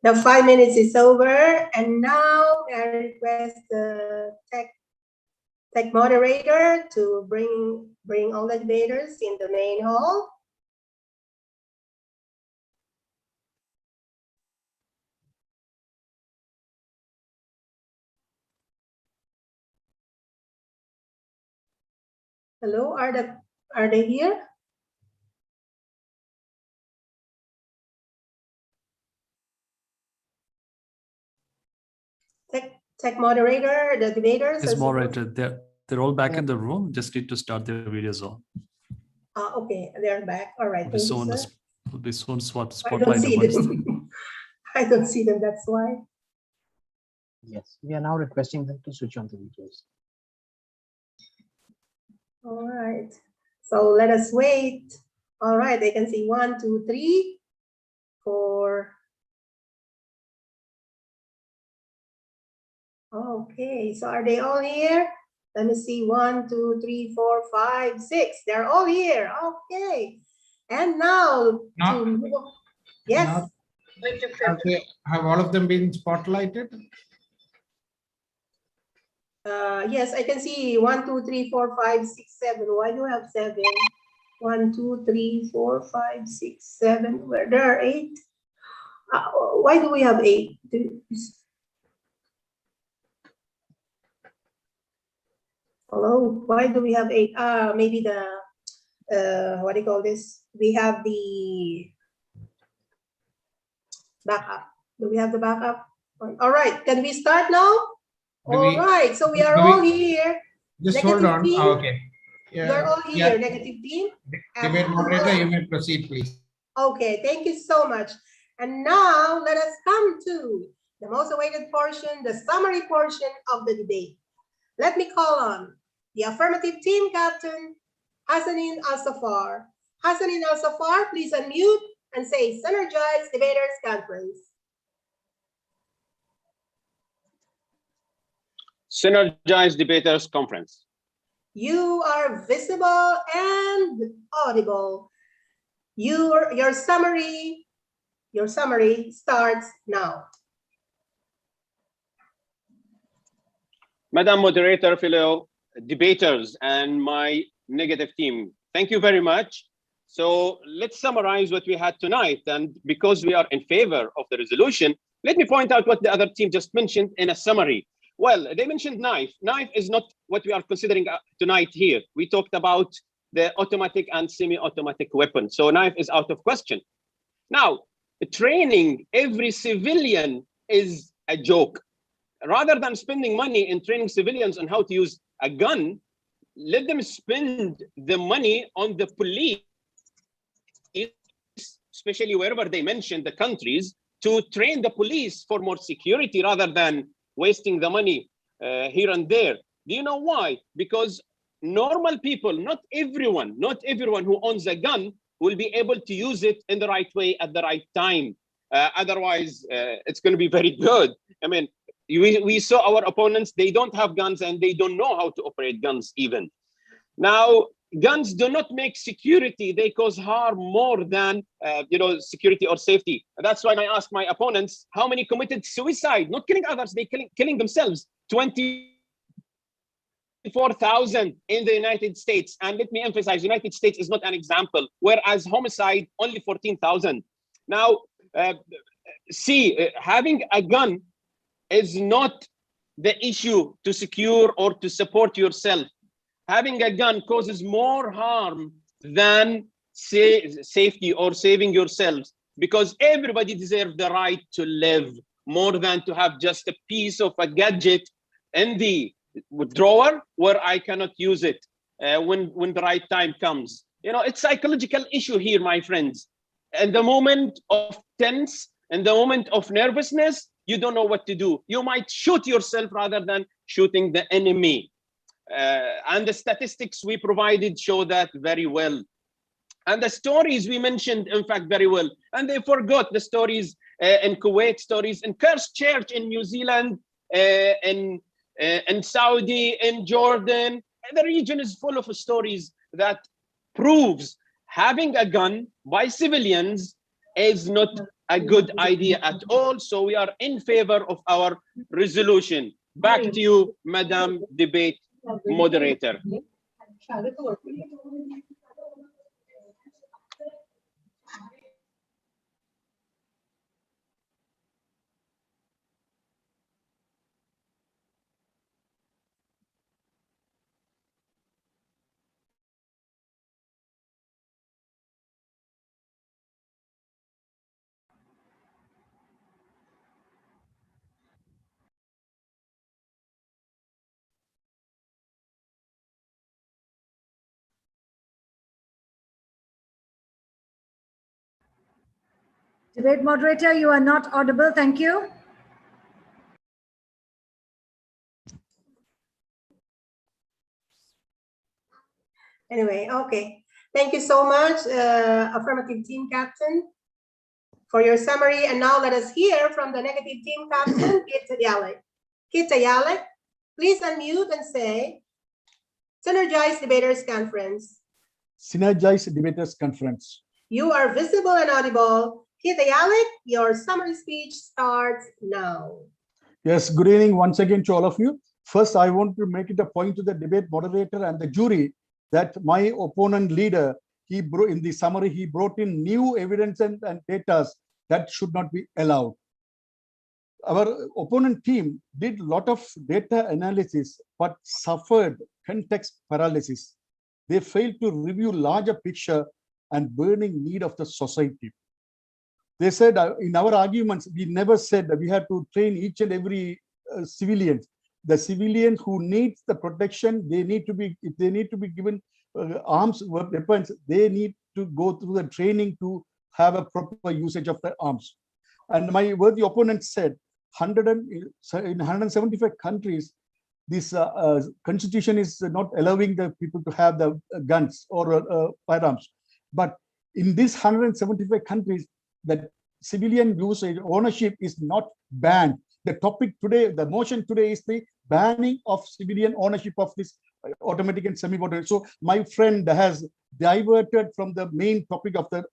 Q: The 5 minutes is over, and now I request the tech moderator to bring all the debaters in the main hall. Hello, are they here? Tech moderator, the debaters.
K: Yes, moderator, they're all back in the room. Just need to start their videos on.
Q: Okay, they're back. All right, thank you, sir.
K: Will be soon
Q: I don't
K: spotlight
Q: see
K: amongst
Q: them. I don't see them, that's why.
C: Yes, we are now requesting them to switch on the videos.
Q: All right, so let us wait. All right, they can see 1, 2, 3, 4. Okay, so are they all here? Let me see, 1, 2, 3, 4, 5, 6. They're all here. Okay, and now yes.
B: Have all of them been spotlighted?
Q: Yes, I can see 1, 2, 3, 4, 5, 6, 7. Why do I have 7? 1, 2, 3, 4, 5, 6, 7. Where there are 8? Why do we have 8? Hello, why do we have 8? Maybe the what do you call this? We have the backup. Do we have the backup? All right, can we start now? All right, so we are all here.
B: Just hold on.
Q: Team.
B: Okay.
Q: You're all here, negative team.
B: Debate moderator, you may proceed, please.
Q: Okay, thank you so much. And now let us come to the most awaited portion, the summary portion of the debate. Let me call on the affirmative team captain, Hassanin Al-Safar. Hassanin Al-Safar, please unmute and say Synergize Debaters Conference.
R: Synergize Debaters Conference.
Q: You are visible and audible. Your summary starts now.
R: Madam Moderator, fellow debaters, and my negative team, thank you very much. So let's summarize what we had tonight. And because we are in favor of the resolution, let me point out what the other team just mentioned in a summary. Well, they mentioned knife. Knife is not what we are considering tonight here. We talked about the automatic and semi-automatic weapon. So knife is out of question. Now, training every civilian is a joke. Rather than spending money in training civilians on how to use a gun, let them spend the money on the police, especially wherever they mention the countries, to train the police for more security rather than wasting the money here and there. Do you know why? Because normal people, not everyone who owns a gun will be able to use it in the right way at the right time. Otherwise, it's going to be very good. I mean, we saw our opponents, they don't have guns and they don't know how to operate guns even. Now, guns do not make security, they cause harm more than security or safety. And that's why I ask my opponents, how many committed suicide, not killing others, they killing themselves? 24,000 in the United States. And let me emphasize, United States is not an example, whereas homicide, only 14,000. Now, having a gun is not the issue to secure or to support yourself. Having a gun causes more harm than safety or saving yourselves, because everybody deserves the right to live more than to have just a piece of a gadget in the drawer where I cannot use it when the right time comes. It's a psychological issue here, my friends. In the moment of tense, in the moment of nervousness, you don't know what to do. You might shoot yourself rather than shooting the enemy. And the statistics we provided show that very well. And the stories we mentioned, in fact, very well. And they forgot the stories in Kuwait, stories in Christchurch, in New Zealand, in Saudi, in Jordan. And the region is full of stories that proves having a gun by civilians is not a good idea at all. So we are in favor of our resolution. Back to you, Madam Debate Moderator.
N: Debate moderator, you are not audible. Thank you.
Q: Anyway, okay. Thank you so much, affirmative team captain, for your summary. And now let us hear from the negative team captain, Kita Yalek. Kita Yalek, please unmute and say, Synergize Debaters Conference.
T: Synergize Debaters Conference.
Q: You are visible and audible. Kita Yalek, your summary speech starts now.
T: Yes, good evening once again to all of you. First, I want to make it a point to the debate moderator and the jury that my opponent leader, in the summary, he brought in new evidence and data that should not be allowed. Our opponent team did a lot of data analysis, but suffered context paralysis. They failed to review larger picture and burning need of the society. They said in our arguments, we never said that we had to train each and every civilian. The civilians who needs the protection, they need to be, if they need to be given arms, weapons, they need to go through the training to have a proper usage of the arms. And my worthy opponent said, in 175 countries, this constitution is not allowing the people to have the guns or firearms. But in these 175 countries, the civilian usage ownership is not banned. The topic today, the motion today is the banning of civilian ownership of this automatic and semi-automatic. So my friend has diverted from the main topic of the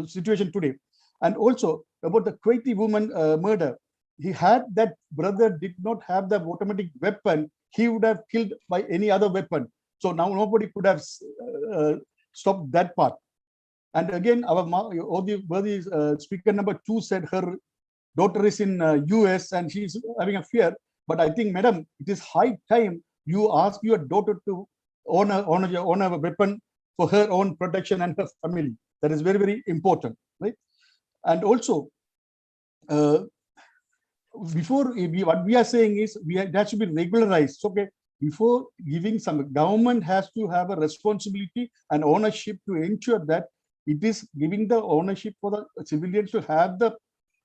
T: situation today. And also about the Kuwaiti woman murder, he had that brother did not have the automatic weapon, he would have killed by any other weapon. So now nobody could have stopped that part. And again, our worthy speaker number 2 said her daughter is in US and she's having a fear. But I think, madam, it is high time you ask your daughter to own a weapon for her own protection and her family. That is very, very important, right? And also, before what we are saying is that should be regularized. Okay, before giving some, government has to have a responsibility and ownership to ensure that it is giving the ownership for the civilians to have the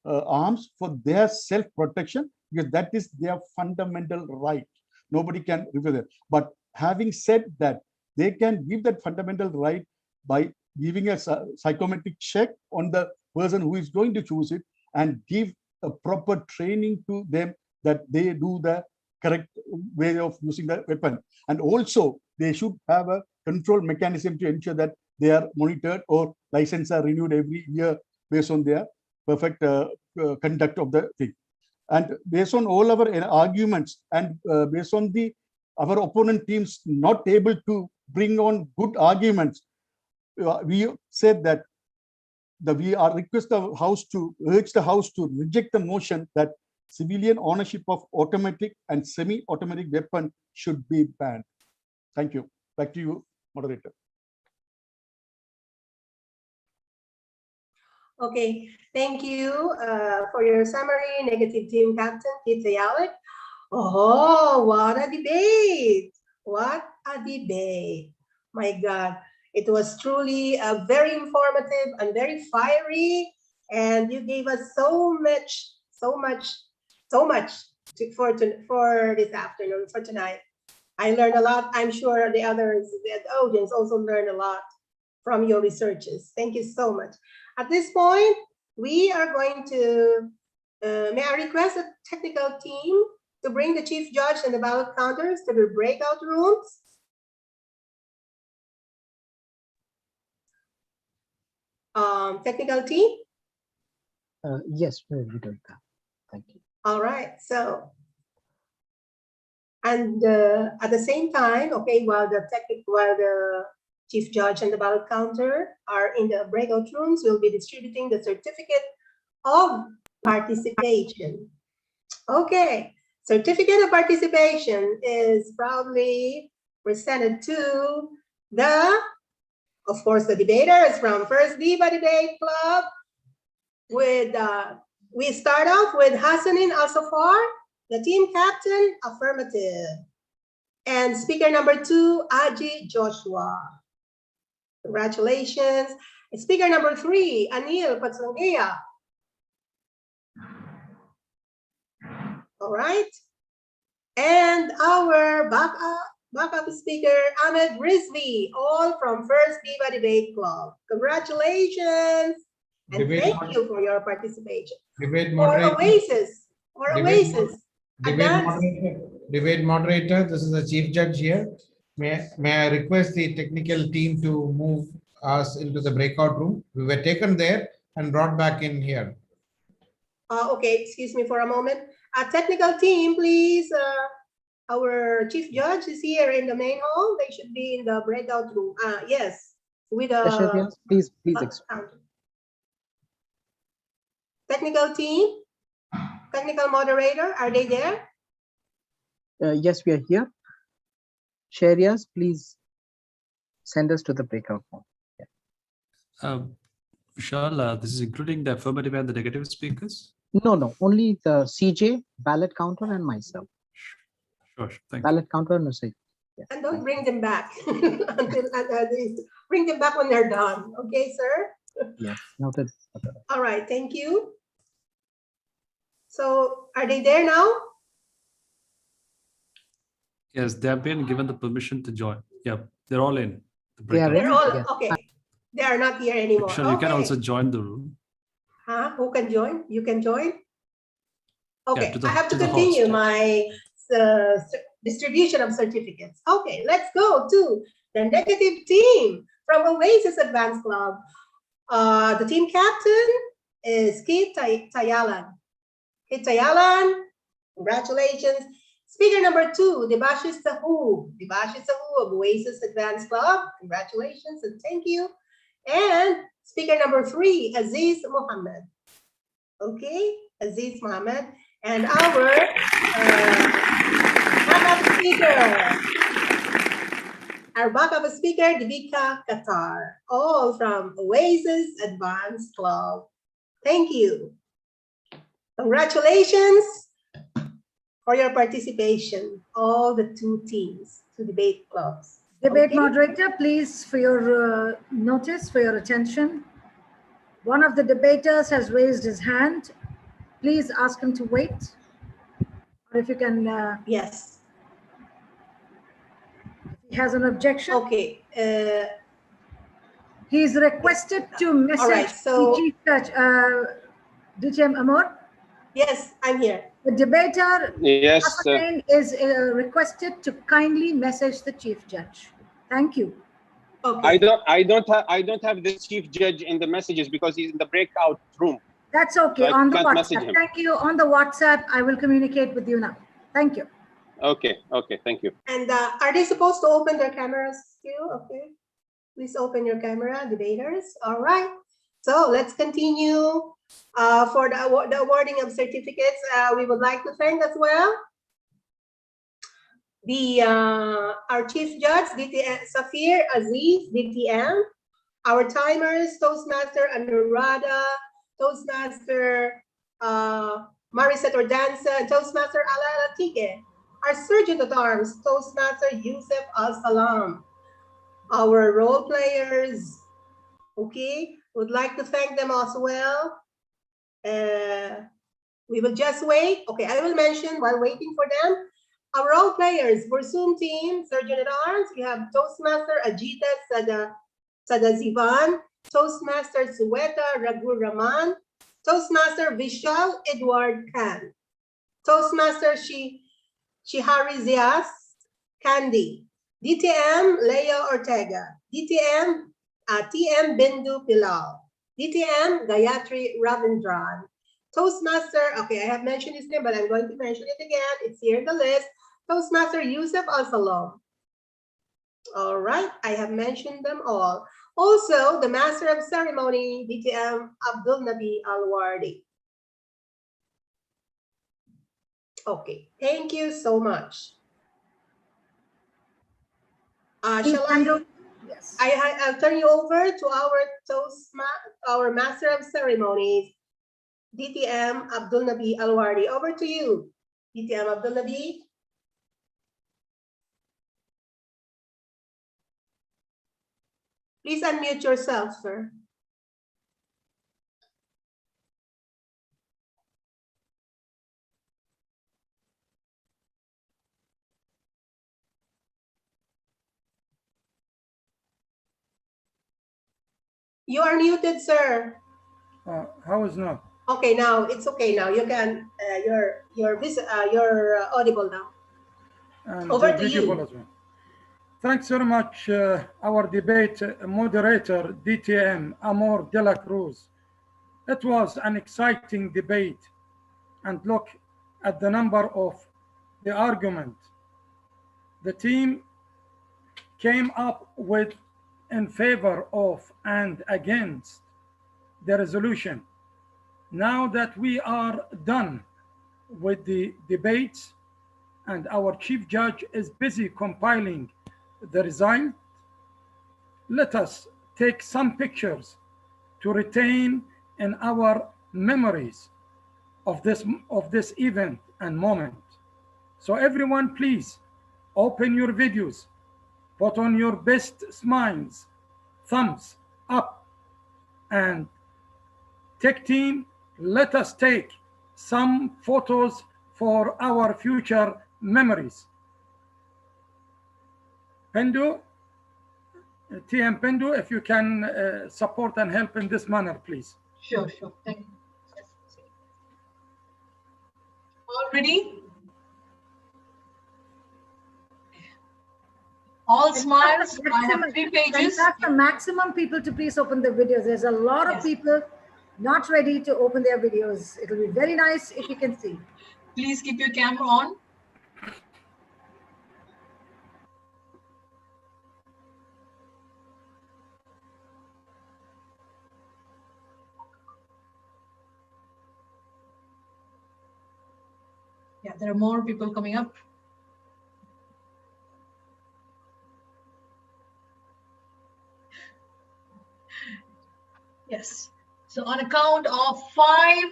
T: arms for their self-protection, because that is their fundamental right. Nobody can refuse it. But having said that, they can give that fundamental right by giving a psychometric check on the person who is going to choose it and give a proper training to them that they do the correct way of using the weapon. And also, they should have a control mechanism to ensure that they are monitored or licenses are renewed every year based on their perfect conduct of the thing. And based on all our arguments and based on our opponent teams not able to bring on good arguments, we said that we are request the House to urge the House to reject the motion that civilian ownership of automatic and semi-automatic weapon should be banned. Thank you. Back to you, moderator.
Q: Okay, thank you for your summary, negative team captain, Kita Yalek. Oh, what a debate. What a debate. My God, it was truly very informative and very fiery. And you gave us so much for this afternoon, for tonight. I learned a lot. I'm sure the others, the audience also learned a lot from your researches. Thank you so much. At this point, we are going to, may I request a technical team to bring the chief judge and the ballot counters to the breakout rooms. Technical team?
C: Yes, we're doing that. Thank you.
Q: All right, so, and at the same time, okay, while the chief judge and the ballot counter are in the breakout rooms, we'll be distributing the certificate of participation. Okay, certificate of participation is proudly presented to of course, the debaters from First Diva Debate Club. With we start off with Hassanin Al-Safar, the team captain, affirmative. And speaker number 2, Aji Joshua. Congratulations. And speaker number 3, Anil Patsangaya. All right. And our backup speaker, Ahmed Rizvi, all from First Diva Debate Club. Congratulations. And thank you for your participation.
B: Debate moderator. Debate moderator, this is the chief judge here. May I request the technical team to move us into the breakout room? We were taken there and brought back in here.
Q: Okay, excuse me for a moment. Technical team, please. Our chief judge is here in the main hall. They should be in the breakout room. Yes, with
C: please explain.
Q: Technical team, technical moderator, are they there?
C: Yes, we are here. Sharias, please send us to the breakout room. Yeah.
K: Vishal, this is including the affirmative and the negative speakers?
C: No, only the CJ, ballot counter, and myself.
K: Sure, thank
C: ballot counter and Nusay.
Q: Yeah, and don't bring them back bring them back when they're done. Okay, sir?
C: Yes, noted.
Q: All right, thank you. So are they there now?
K: Yes, they have been given the permission to join. Yep, they're all in.
Q: They're all, yes. Okay. They are not here anymore.
K: Vishal, you can also join the room.
Q: Who can join? You can join? Okay,
K: Yeah,
Q: I have to continue my distribution of certificates. Okay, let's go to the negative team from Oasis Advanced Club. The team captain is Kit Tayalan. Kit Tayalan, congratulations. Speaker number 2, Debashis Sahu. Debashis Sahu of Oasis Advanced Club. Congratulations and thank you. And speaker number 3, Aziz Mohammed. Okay, Aziz Mohammed. And our backup speaker, Devika Qatar, all from Oasis Advanced Club. Thank you. Congratulations for your participation, all the 2 teams, 2 debate clubs.
N: Debate moderator, please, for your notice, for your attention. One of the debaters has raised his hand. Please ask him to wait. Or if you can.
Q: Yes.
N: He has an objection.
Q: Okay.
N: He's requested to message
Q: right, so,
N: the chief judge, DTM Amor.
Q: Yes, I'm here.
N: The debater
R: yes,
N: is requested to kindly message the chief judge. Thank you.
R: Okay. I don't have the chief judge in the messages because he's in the breakout room.
N: That's okay.
R: So
N: on the WhatsApp. Thank you. On the WhatsApp, I will communicate with you now. Thank you.
R: Okay, thank you.
Q: And are they supposed to open their cameras too? Okay. Please open your camera, debaters. All right. So let's continue. For the awarding of certificates, we would like to thank as well our chief judge, DTM Safir Aziz, DTM, our timers, Toastmaster Anuradha, Toastmaster Mariset Ordanza, and Toastmaster Ala Tige, our Sergeant at Arms, Toastmaster Yusuf Al-Salam, our role players, okay, would like to thank them as well. We will just wait. Okay, I will mention while waiting for them. Our role players for Zoom team, Sergeant at Arms, we have Toastmaster Ajita Sadazivan, Toastmaster Suweta Raghu Raman, Toastmaster Vishal Edward Khan, Toastmaster Shihari Zias Kandi, DTM Leia Ortega, DTM TM Bindu Pilal, DTM Gayatri Ravindran. Toastmaster, okay, I have mentioned his name, but I'm going to mention it again. It's here in the list. Toastmaster Yusuf Al-Salam. All right, I have mentioned them all. Also, the Master of Ceremony, DTM Abdul Nabi Al-Wardi. Okay, thank you so much. Shall I?
N: Yes.
Q: I'll turn you over to our Master of Ceremonies, DTM Abdul Nabi Al-Wardi. Over to you, DTM Abdul Nabi. Please unmute yourself, sir. You are muted, sir.
P: How is now?
Q: Okay, now it's okay. Now you can. You're audible now.
P: And
Q: Over to
P: visible
Q: you.
P: as well. Thanks very much, our debate moderator, DTM Amor de la Cruz. It was an exciting debate, and look at the number of the argument. The team came up with in favor of and against the resolution. Now that we are done with the debates and our chief judge is busy compiling the result, let us take some pictures to retain in our memories of this event and moment. So everyone, please open your videos, put on your best smiles, thumbs up, and tech team, let us take some photos for our future memories. Pendu, TM Pendu, if you can support and help in this manner, please.
I: Sure. Thank you. All ready? All smiles. I have 3 pages.
N: Ask the maximum people to please open their videos. There's a lot of people not ready to open their videos. It'll be very nice if you can see.
I: Please keep your camera on. Yeah, there are more people coming up. Yes. So on a count of 5,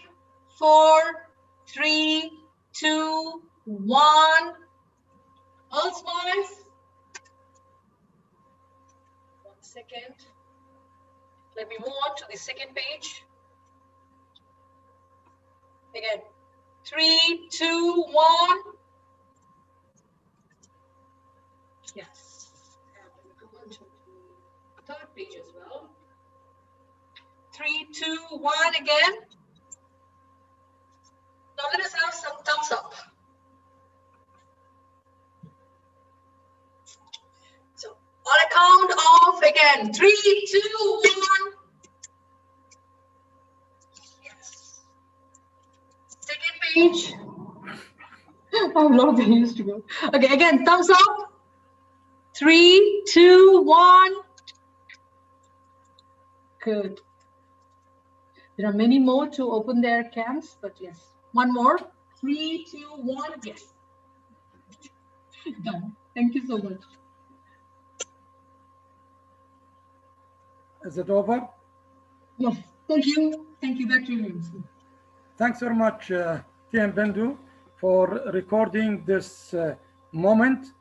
I: 4, 3, 2, 1. All smiles. 1 second. Let me move on to the second page. Again. 3, 2, 1. Yes. And we'll go on to the third page as well. 3, 2, 1 again. Now let us have some thumbs up. So on a count of again 3, 2, 1. Yes. Second page. I have a lot of pages to go. Okay, again, thumbs up. 3, 2, 1. Good. There are many more to open their cams, but yes. One more. 3, 2, 1. Yes. Done. Thank you so much.
P: Is it over?
I: Yes. Thank you. Thank you. Back to you.
P: Thanks very much, TM Bendu, for recording this moment.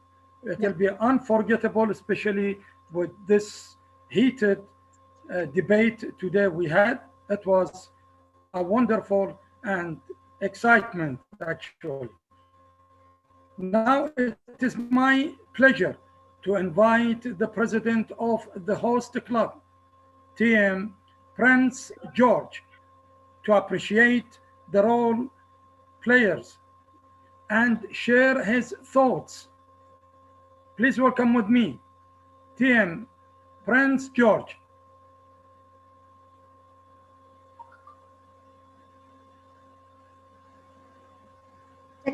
P: It will be unforgettable, especially with this heated debate today we had. It was a wonderful and excitement, actually. Now it is my pleasure to invite the president of the host club, TM Prince George, to appreciate the role players and share his thoughts. Please welcome with me, TM Prince George.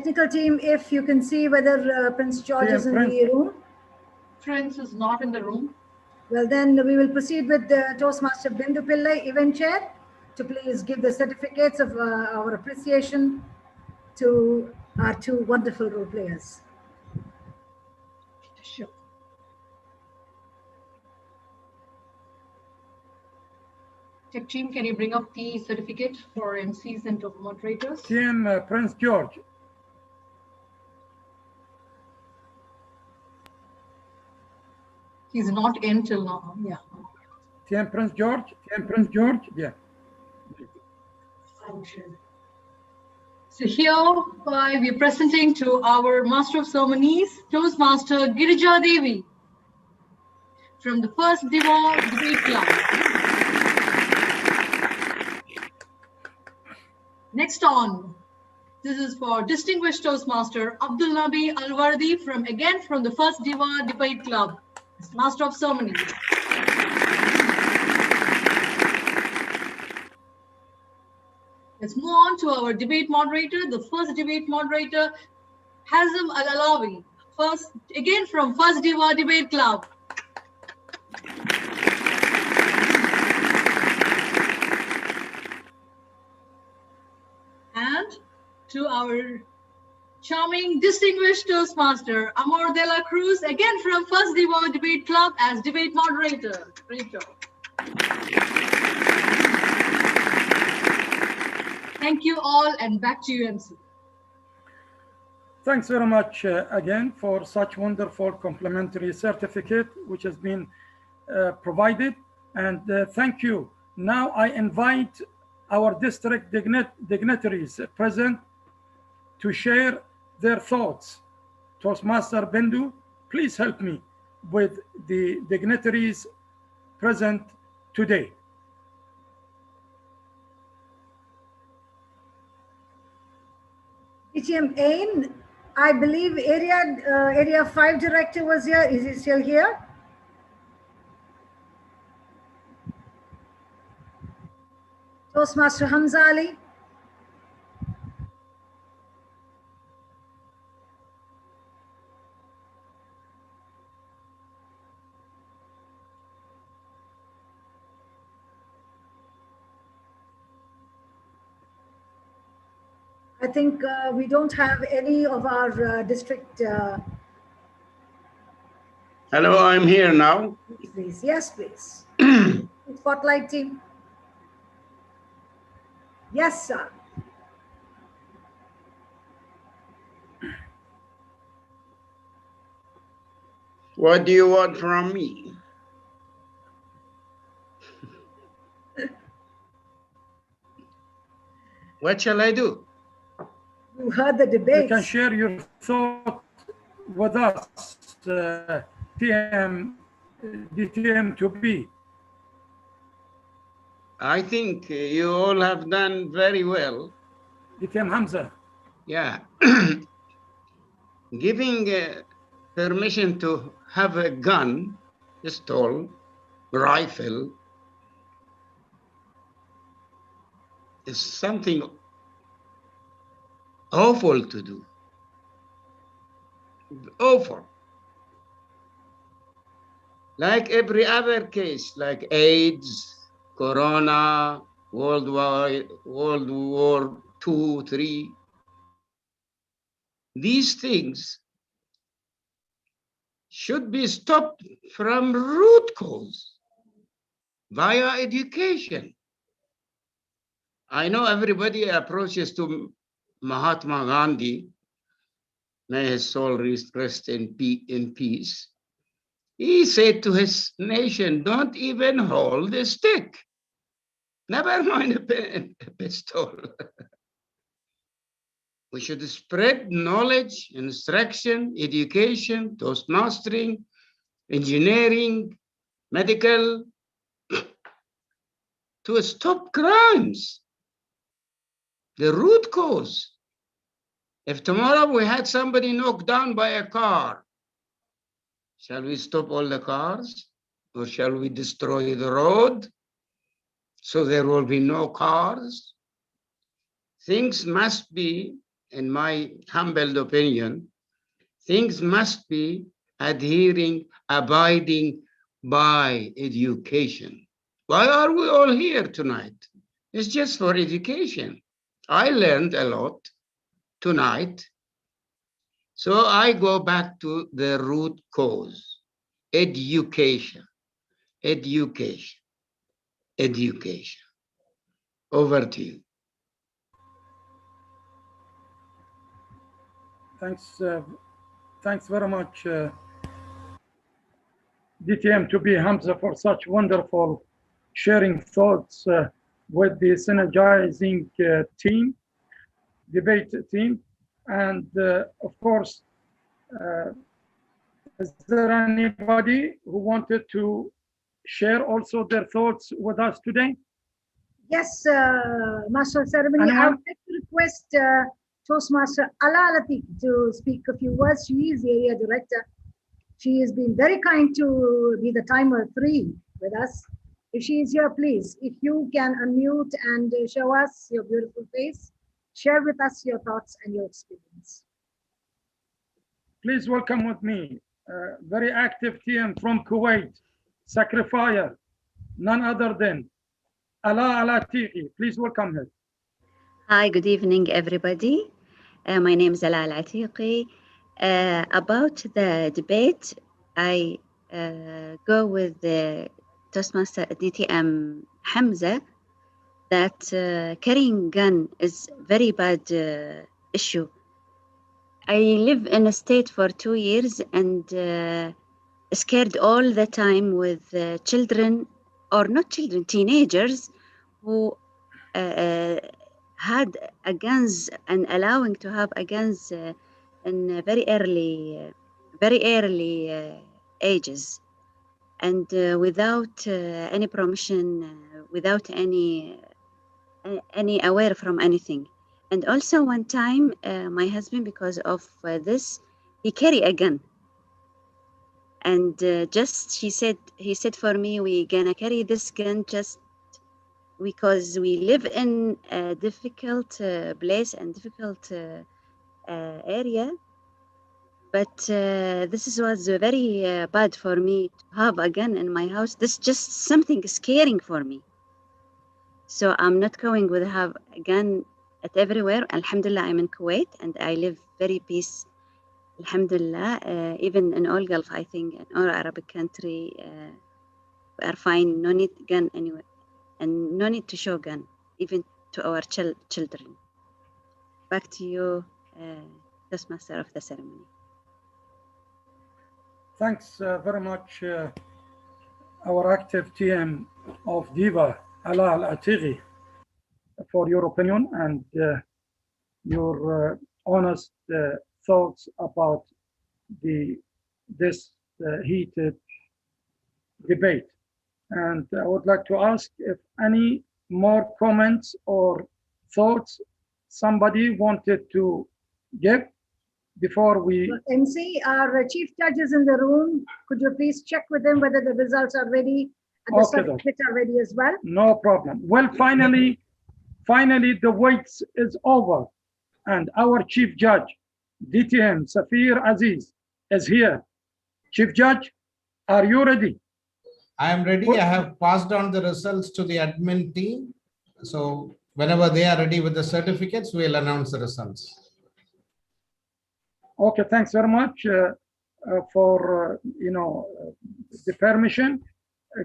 N: Technical team, if you can see whether Prince George is in the room.
I: Prince is not in the room.
N: Well, then we will proceed with the Toastmaster Bindu Pillai, event chair, to please give the certificates of our appreciation to our two wonderful role players.
I: Sure. Tech team, can you bring up the certificate for MCs and top moderators?
P: Team Prince George.
I: He's not in till now. Yeah.
P: Team Prince George. Team Prince George. Yeah.
I: So here we're presenting to our Master of Ceremonies, Toastmaster Girija Devi from the First Diva Debate Club. Next on, this is for Distinguished Toastmaster Abdul Nabi Alwardi from the First Diva Debate Club, Master of Ceremonies. Let's move on to our debate moderator, the first debate moderator, Hazim Al-Alawi, again from First Diva Debate Club. And to our charming, distinguished Toastmaster, Amor de la Cruz, again from First Diva Debate Club as debate moderator. Great job. Thank you all, and back to you, MC.
P: Thanks very much again for such wonderful complimentary certificate which has been provided, and thank you. Now I invite our district dignitaries present to share their thoughts. Toastmaster Bindu, please help me with the dignitaries present today.
N: DTM Ain, I believe area 5 director was here. Is he still here? Toastmaster Hamza Ali. I think we don't have any of our district.
E: Hello, I'm here now.
N: Please, yes, please. Spotlight team. Yes, sir.
E: What do you want from me? What shall I do?
N: You heard the debate.
P: You can share your thought with us, DTM2B.
E: I think you all have done very well.
P: DTM Hamza.
E: Yeah. Giving permission to have a gun, pistol, rifle, is something awful to do. Awful. Like every other case, like AIDS, Corona, World War II, III. These things should be stopped from root cause via education. I know everybody approaches to Mahatma Gandhi, may his soul rest in peace. He said to his nation, don't even hold a stick. Never mind a pistol. We should spread knowledge, instruction, education, Toastmastering, engineering, medical, to stop crimes. The root cause. If tomorrow we had somebody knocked down by a car, shall we stop all the cars? Or shall we destroy the road so there will be no cars? Things must be in my humble opinion, things must be abiding by education. Why are we all here tonight? It's just for education. I learned a lot tonight. So I go back to the root cause: education, education, education. Over to you.
P: Thanks very much, DTM, to be Hamza, for such wonderful sharing thoughts with the Synergizing team, debate team. And of course, is there anybody who wanted to share also their thoughts with us today?
N: Yes, Master of Ceremony, I would like to request Toastmaster Ala Latif to speak a few words. She is the area director. She has been very kind to be the timer 3 with us. If she is here, please, if you can unmute and show us your beautiful face, share with us your thoughts and your experience.
P: Please welcome with me, very active TM from Kuwait, sacrificer, none other than Ala Latif. Please welcome her.
D: Hi, good evening, everybody. My name is Ala Al-Atiqi. About the debate, I go with the Toastmaster DTM Hamza that carrying gun is very bad issue. I live in a state for 2 years and scared all the time with children, or not children, teenagers who had a guns and allowing to have a guns in very early ages, and without any permission, without any aware from anything. And also one time, my husband, because of this, he carry a gun. And he said for me, we gonna carry this gun just because we live in a difficult place and difficult area. But this was very bad for me to have a gun in my house. This is just something scaring for me. So I'm not going with have a gun at everywhere. Alhamdulillah, I'm in Kuwait and I live very peace. Alhamdulillah, even in all Gulf, I think, in all Arabic country, we are fine. No need gun anywhere, and no need to show gun, even to our children. Back to you, Toastmaster of the ceremony.
P: Thanks very much, our active TM of Diva, Ala Al-Atiqi, for your opinion and your honest thoughts about this heated debate. And I would like to ask if any more comments or thoughts somebody wanted to give before we...
N: MC, our chief judge is in the room. Could you please check with him whether the results are ready and the certificates are ready as well?
P: No problem. Well, finally, the wait is over. And our chief judge, DTM Safir Aziz, is here. Chief Judge, are you ready?
B: I am ready. I have passed on the results to the admin team. So whenever they are ready with the certificates, we'll announce the results.
P: Okay, thanks very much for the permission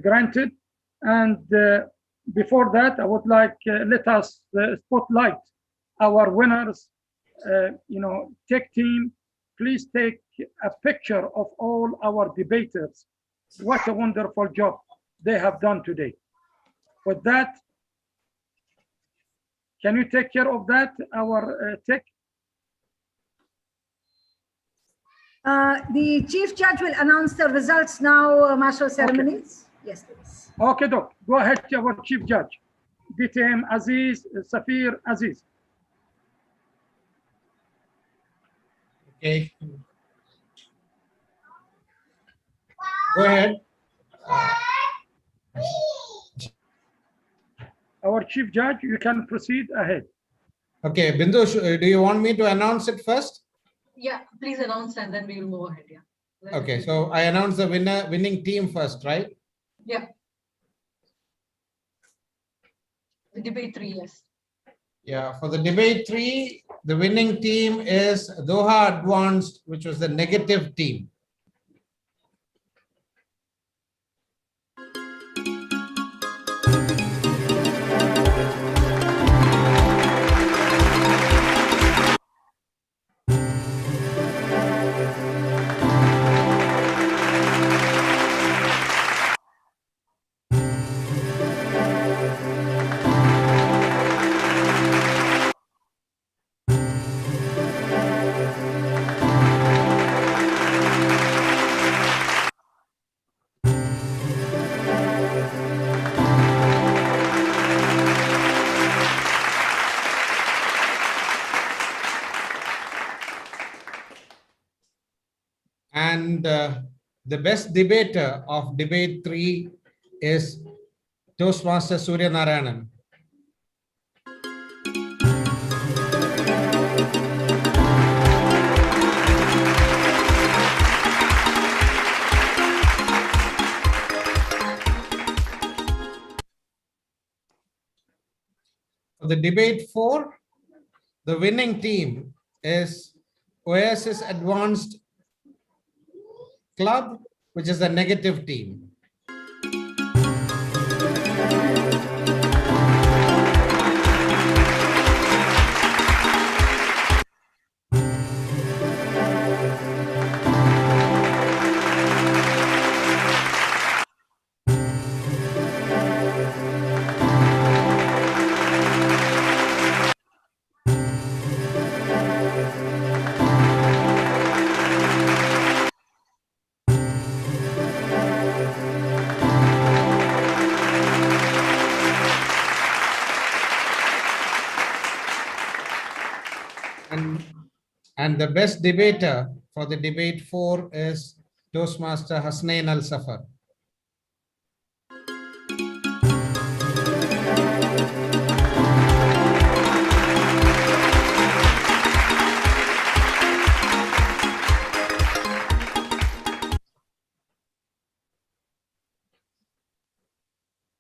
P: granted. And before that, I would like let us spotlight our winners. Tech team, please take a picture of all our debaters. What a wonderful job they have done today. With that, can you take care of that, our tech?
N: The chief judge will announce the results now, Master of Ceremonies. Okay. Yes, please.
P: Okay, Doc. Go ahead, our chief judge. DTM Aziz, Safir Aziz.
B: Okay. Go ahead.
P: Our chief judge, you can proceed ahead.
B: Okay, Bindu, do you want me to announce it first?
I: Yeah, please announce and then we will move ahead. Yeah.
B: Okay, so I announce the winning team first, right?
I: Yeah. The debate 3, yes.
B: Yeah, for the debate 3, the winning team is Doha Advanced, which was the negative team. And the best debater of debate 3 is Toastmaster Surya Narayanan. For the debate 4, the winning team is Oasis Advanced Club, which is the negative team. And the best debater for the debate 4 is Toastmaster Hasnain Al Safar.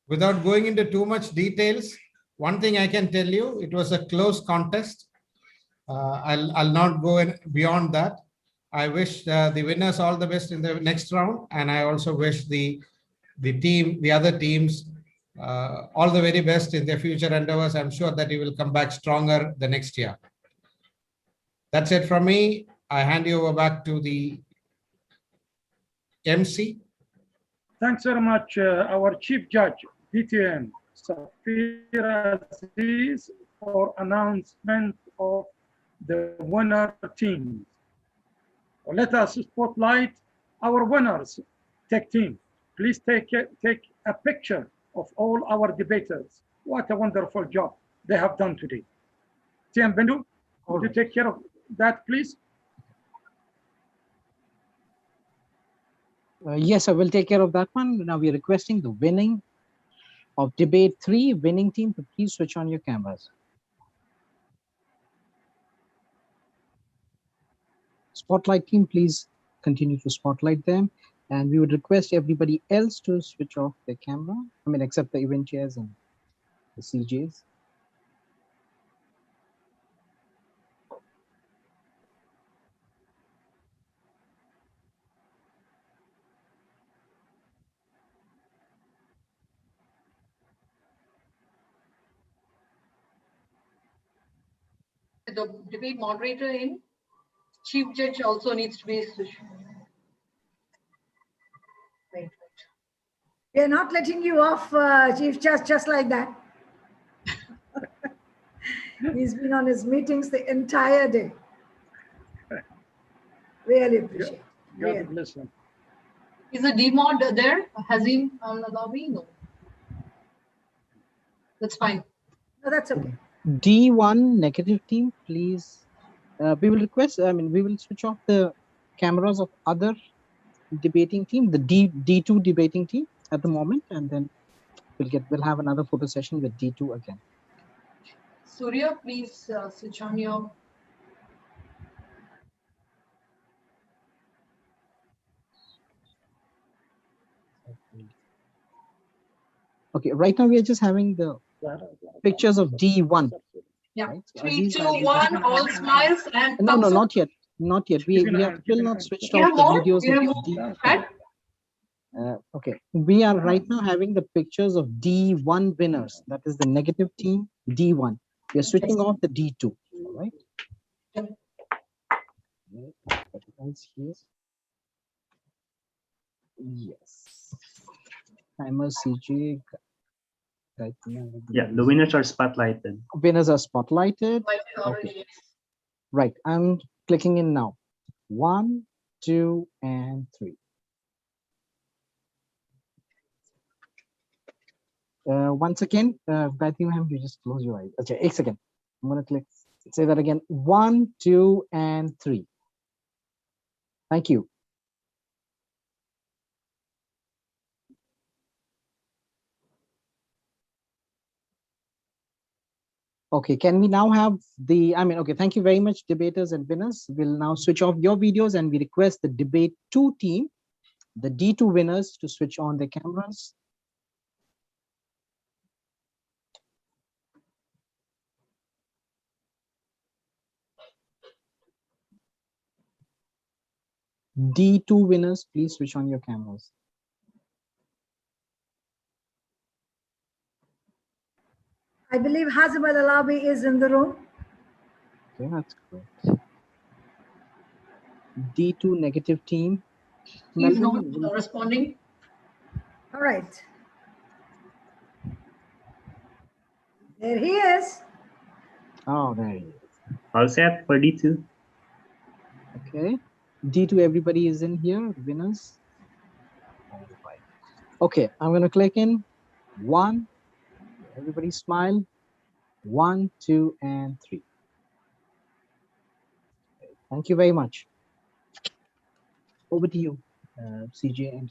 B: Without going into too much details, one thing I can tell you, it was a close contest. I'll not go in beyond that. I wish the winners all the best in the next round, and I also wish the other teams all the very best in their future endeavors. I'm sure that you will come back stronger the next year. That's it from me. I hand you over back to the MC.
P: Thanks very much, our Chief Judge, DTM, Safir Aziz, for announcement of the winner team. Let us spotlight our winners tech team. Please take a picture of all our debaters. What a wonderful job they have done today. TM Bindu, would you take care of that, please?
C: Yes, I will take care of that one. Now we are requesting the winning of debate 3 winning team to please switch on your cameras. Spotlight team, please continue to spotlight them. And we would request everybody else to switch off their camera. I mean, except the event chairs and the CJs.
I: The debate moderator in, Chief Judge also needs to be switched. Right.
N: We are not letting you off, Chief Judge, just like that. He's been on his meetings the entire day. Really appreciate it. Really.
P: God bless him.
I: Is the demod there? Hazim al-Nadawi? No. That's fine.
N: No, that's okay.
C: D1 negative team, please. We will request, we will switch off the cameras of other debating team, the D2 debating team at the moment, and then we'll have another photo session with D2 again.
I: Surya, please switch on your.
C: Okay, right now we are just having the pictures of D1.
I: Yeah,
C: right? So
I: 3,
C: Aziz,
I: 2,
C: I will
I: 1, all smiles and
C: No,
I: thumbs up.
C: not yet. Not yet. We have still not switched
I: You
C: off
I: have
C: the
I: more?
C: videos
I: You have
C: of
I: more?
C: D.
I: Add?
C: Okay, we are right now having the pictures of D1 winners. That is the negative team, D1. We are switching off the D2. All right. What else here? Yes. Timer CG.
A: Yeah, the winners are spotlighted.
C: Winners are spotlighted. Okay. Right. I'm clicking in now. 1, 2, and 3. Once again, Gayatri ma'am, you just close your eyes. Okay, 1 second. I'm gonna click. Say that again. 1, 2, and 3. Thank you. Okay, can we now have the, okay, thank you very much, debaters and winners. We'll now switch off your videos and we request the debate 2 team, the D2 winners, to switch on their cameras. D2 winners, please switch on your cameras.
N: I believe Hazim Al-Alawi is in the room.
C: Okay, that's great. D2 negative team.
I: He's
C: Melvin,
I: not responding.
N: All right. There he is.
C: Oh, there he is.
A: All set for D2.
C: Okay. D2, everybody is in here, winners. Okay, I'm going to click in 1. Everybody smile. 1, 2, and 3. Thank you very much. Over to you, CJ.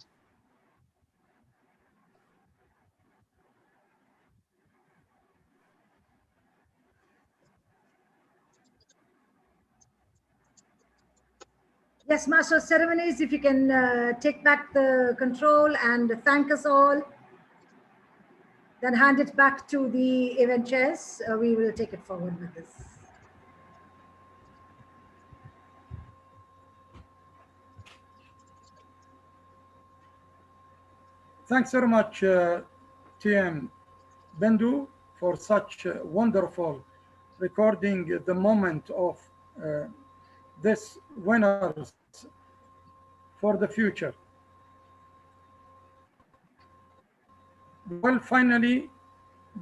N: Yes, Master of Ceremonies, if you can take back the control and thank us all, then hand it back to the event chairs. We will take it forward with this.
P: Thanks very much, TM Bendu, for such wonderful recording the moment of this winners for the future. Well, finally,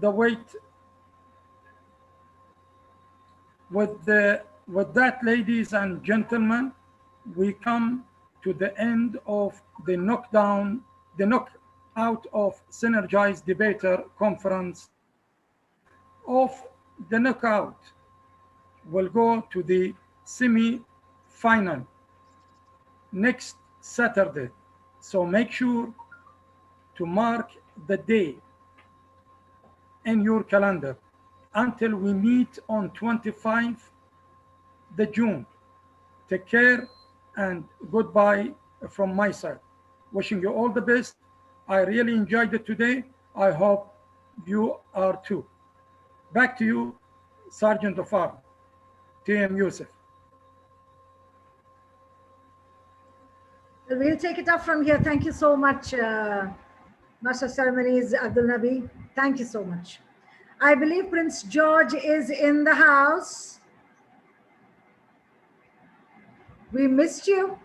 P: the wait with that, ladies and gentlemen, we come to the end of the knockout of Synergize Debater Conference. Of the knockout will go to the semi-final next Saturday. So make sure to mark the day in your calendar until we meet on 25 the June. Take care and goodbye from my side. Wishing you all the best. I really enjoyed it today. I hope you are too. Back to you, Sergeant of Arms, TM Yusuf.
N: We'll take it up from here. Thank you so much, Master of Ceremonies Abdul Nabi. Thank you so much. I believe Prince George is in the house. We missed you.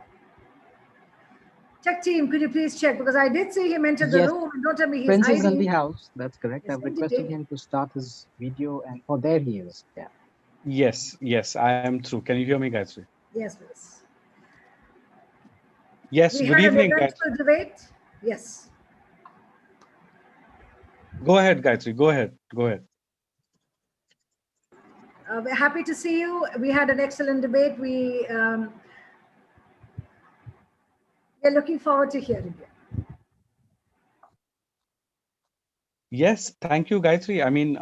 N: Check team, could you please check? Because I did see him enter the room. Don't tell me he's
C: Prince
N: hiding.
C: is in the house. That's correct.
N: Yes,
C: I've requested him to start his video, and there he is. Yeah.
S: Yes, I am through. Can you hear me, Gayatri?
N: Yes, please.
S: Yes,
N: We
S: good
N: had
S: evening,
N: an eventful debate. Yes.
S: Go ahead, Gayatri. Go ahead.
N: We're happy to see you. We had an excellent debate. We're looking forward to hearing you.
S: Yes, thank you, Gayatri. I mean,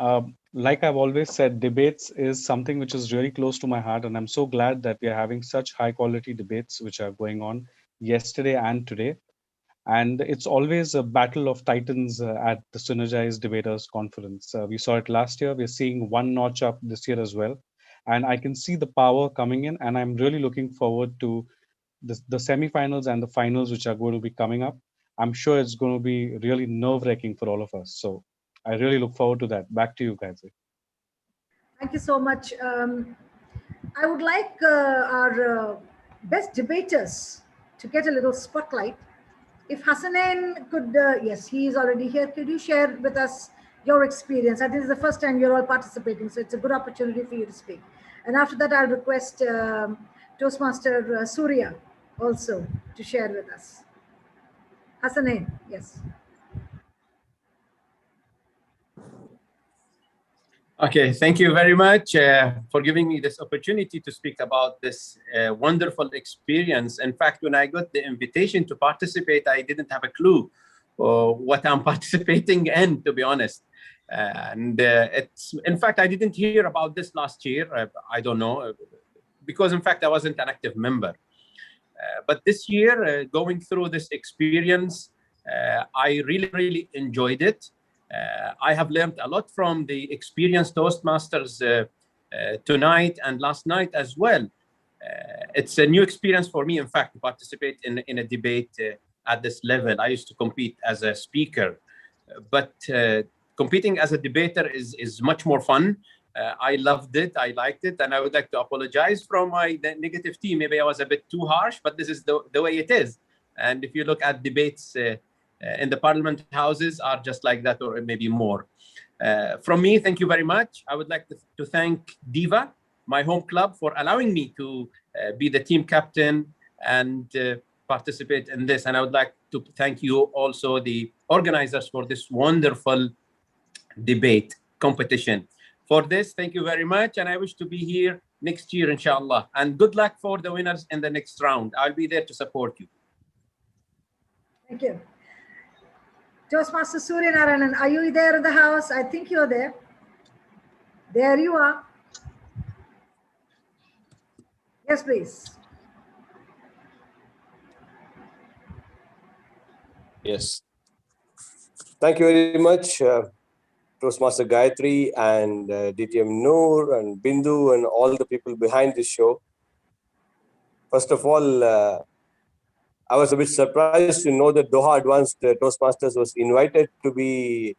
M: like I've always said, debates is something which is really close to my heart, and I'm so glad that we are having such high quality debates which are going on yesterday and today. And it's always a battle of titans at the Synergize Debaters Conference. We saw it last year. We're seeing one notch up this year as well. And I can see the power coming in, and I'm really looking forward to the semifinals and the finals which are going to be coming up. I'm sure it's going to be really nerve-wracking for all of us. So I really look forward to that. Back to you, guys.
N: Thank you so much. I would like our best debaters to get a little spotlight. If Hassanin could, yes, he is already here. Could you share with us your experience? I think it's the first time you're all participating, so it's a good opportunity for you to speak. And after that, I'll request Toastmaster Surya also to share with us. Hassanin, yes.
V: Okay, thank you very much for giving me this opportunity to speak about this wonderful experience. In fact, when I got the invitation to participate, I didn't have a clue what I'm participating in, to be honest. It's, in fact, I didn't hear about this last year. I don't know, because in fact, I wasn't an active member. But this year, going through this experience, I really enjoyed it. I have learned a lot from the experienced Toastmasters tonight and last night as well. It's a new experience for me, in fact, to participate in a debate at this level. I used to compete as a speaker, but competing as a debater is much more fun. I loved it, I liked it, and I would like to apologize from the negative team. Maybe I was a bit too harsh, but this is the way it is. And if you look at debates in the parliament houses are just like that, or maybe more. From me, thank you very much. I would like to thank Diva, my home club, for allowing me to be the team captain and participate in this. And I would like to thank you also, the organizers, for this wonderful debate competition. For this, thank you very much. And I wish to be here next year, inshallah. And good luck for the winners in the next round. I'll be there to support you.
N: Thank you. Toastmaster Surya Narayanan, are you there in the house? I think you're there. There you are. Yes, please.
W: Yes. Thank you very much, Toastmaster Gayatri and DTM Noor and Bindu and all the people behind this show. First of all, I was a bit surprised to know that Doha Advanced Toastmasters was invited to be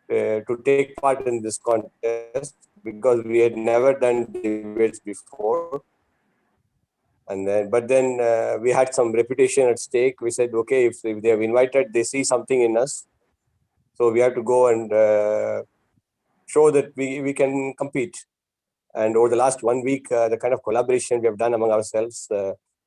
W: to take part in this contest, because we had never done debates before. And then, but then we had some reputation at stake. We said, okay, if they have invited, they see something in us, so we have to go and show that we can compete. And over the last 1 week, the kind of collaboration we have done among ourselves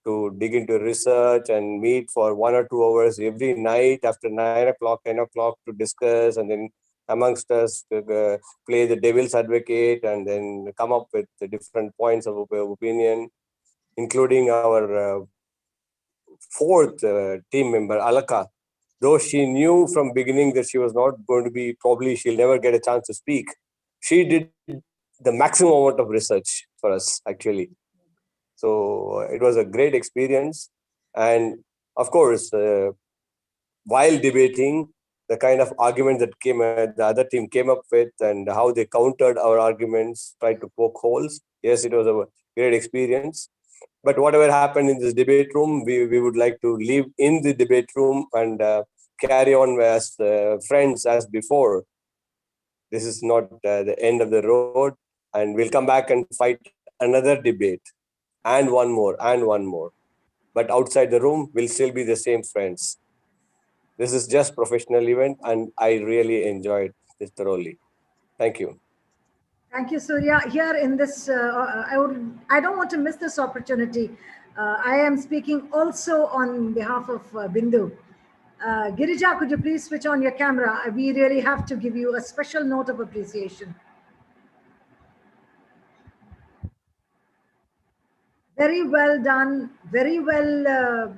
W: to dig into research and meet for 1 or 2 hours every night after 9 o'clock, 10 o'clock to discuss, and then amongst us to play the devil's advocate and then come up with the different points of opinion, including our fourth team member, Alaka. Though she knew from beginning that she was not going to be, probably she'll never get a chance to speak, she did the maximum amount of research for us, actually. So it was a great experience. And of course, while debating, the kind of argument that the other team came up with and how they countered our arguments, tried to poke holes. Yes, it was a great experience. But whatever happened in this debate room, we would like to live in the debate room and carry on as friends as before. This is not the end of the road, and we'll come back and fight another debate and one more and one more. But outside the room, we'll still be the same friends. This is just professional event, and I really enjoyed this thoroughly. Thank you.
N: Thank you, Surya. Here in this, I don't want to miss this opportunity. I am speaking also on behalf of Bindu. Girija, could you please switch on your camera? We really have to give you a special note of appreciation. Very well done, very well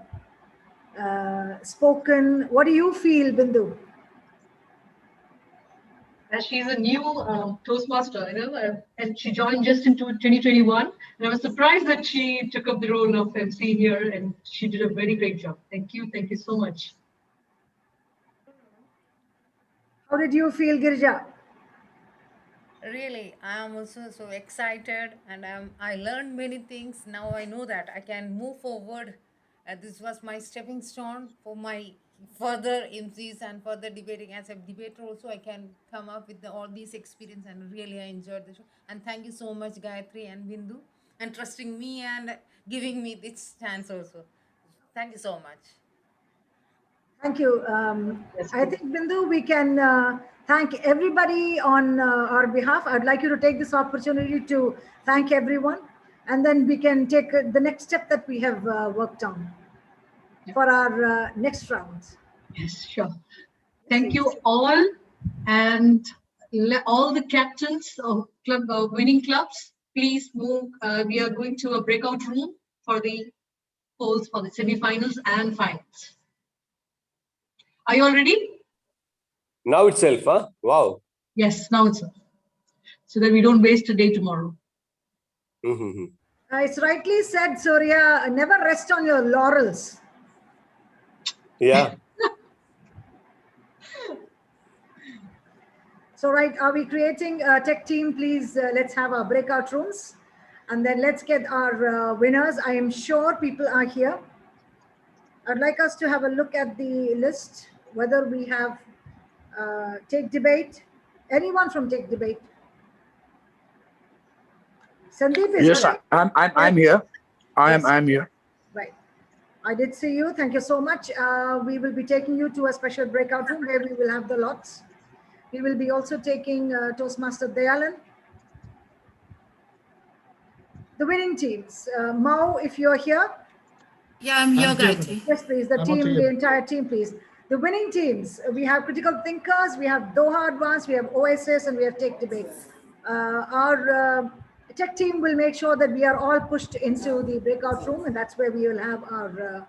N: spoken. What do you feel, Bindu?
I: As she's a new Toastmaster, and she joined just in 2021. And I was surprised that she took up the role of MC here, and she did a very great job. Thank you so much.
N: How did you feel, Girija?
L: Really, I am also so excited, and I learned many things. Now I know that I can move forward. This was my stepping stone for my further MCs and further debating. As a debater also, I can come up with all these experience, and really I enjoyed the show. And thank you so much, Gayatri and Bindu, and trusting me and giving me this chance also. Thank you so much.
N: Thank you. I think, Bindu, we can thank everybody on our behalf. I'd like you to take this opportunity to thank everyone, and then we can take the next step that we have worked on for our next round.
I: Yes, sure. Thank you all, and all the captains of winning clubs, please move. We are going to a breakout room for the polls for the semi-finals and finals. Are you all ready?
W: Now itself, huh? Wow.
I: Yes, now itself. So that we don't waste a day tomorrow.
N: It's rightly said, Surya, never rest on your laurels.
W: Yeah.
N: So, right, are we creating a tech team? Please, let's have our breakout rooms. And then let's get our winners. I am sure people are here. I'd like us to have a look at the list, whether we have Take Debate. Anyone from Take Debate? Sandeep is
O: Yes,
N: here.
O: I'm here. I'm here.
N: Right. I did see you. Thank you so much. We will be taking you to a special breakout room where we will have the lots. We will be also taking Toastmaster Dayalan. The winning teams. Mao, if you're here.
U: Yeah, I'm here, Gayatri.
N: Yes, please. The team, the entire team, please. The winning teams. We have Critical Thinkers, we have Doha Advanced, we have OSS, and we have Tech Debate. Our tech team will make sure that we are all pushed into the breakout room, and that's where we will have our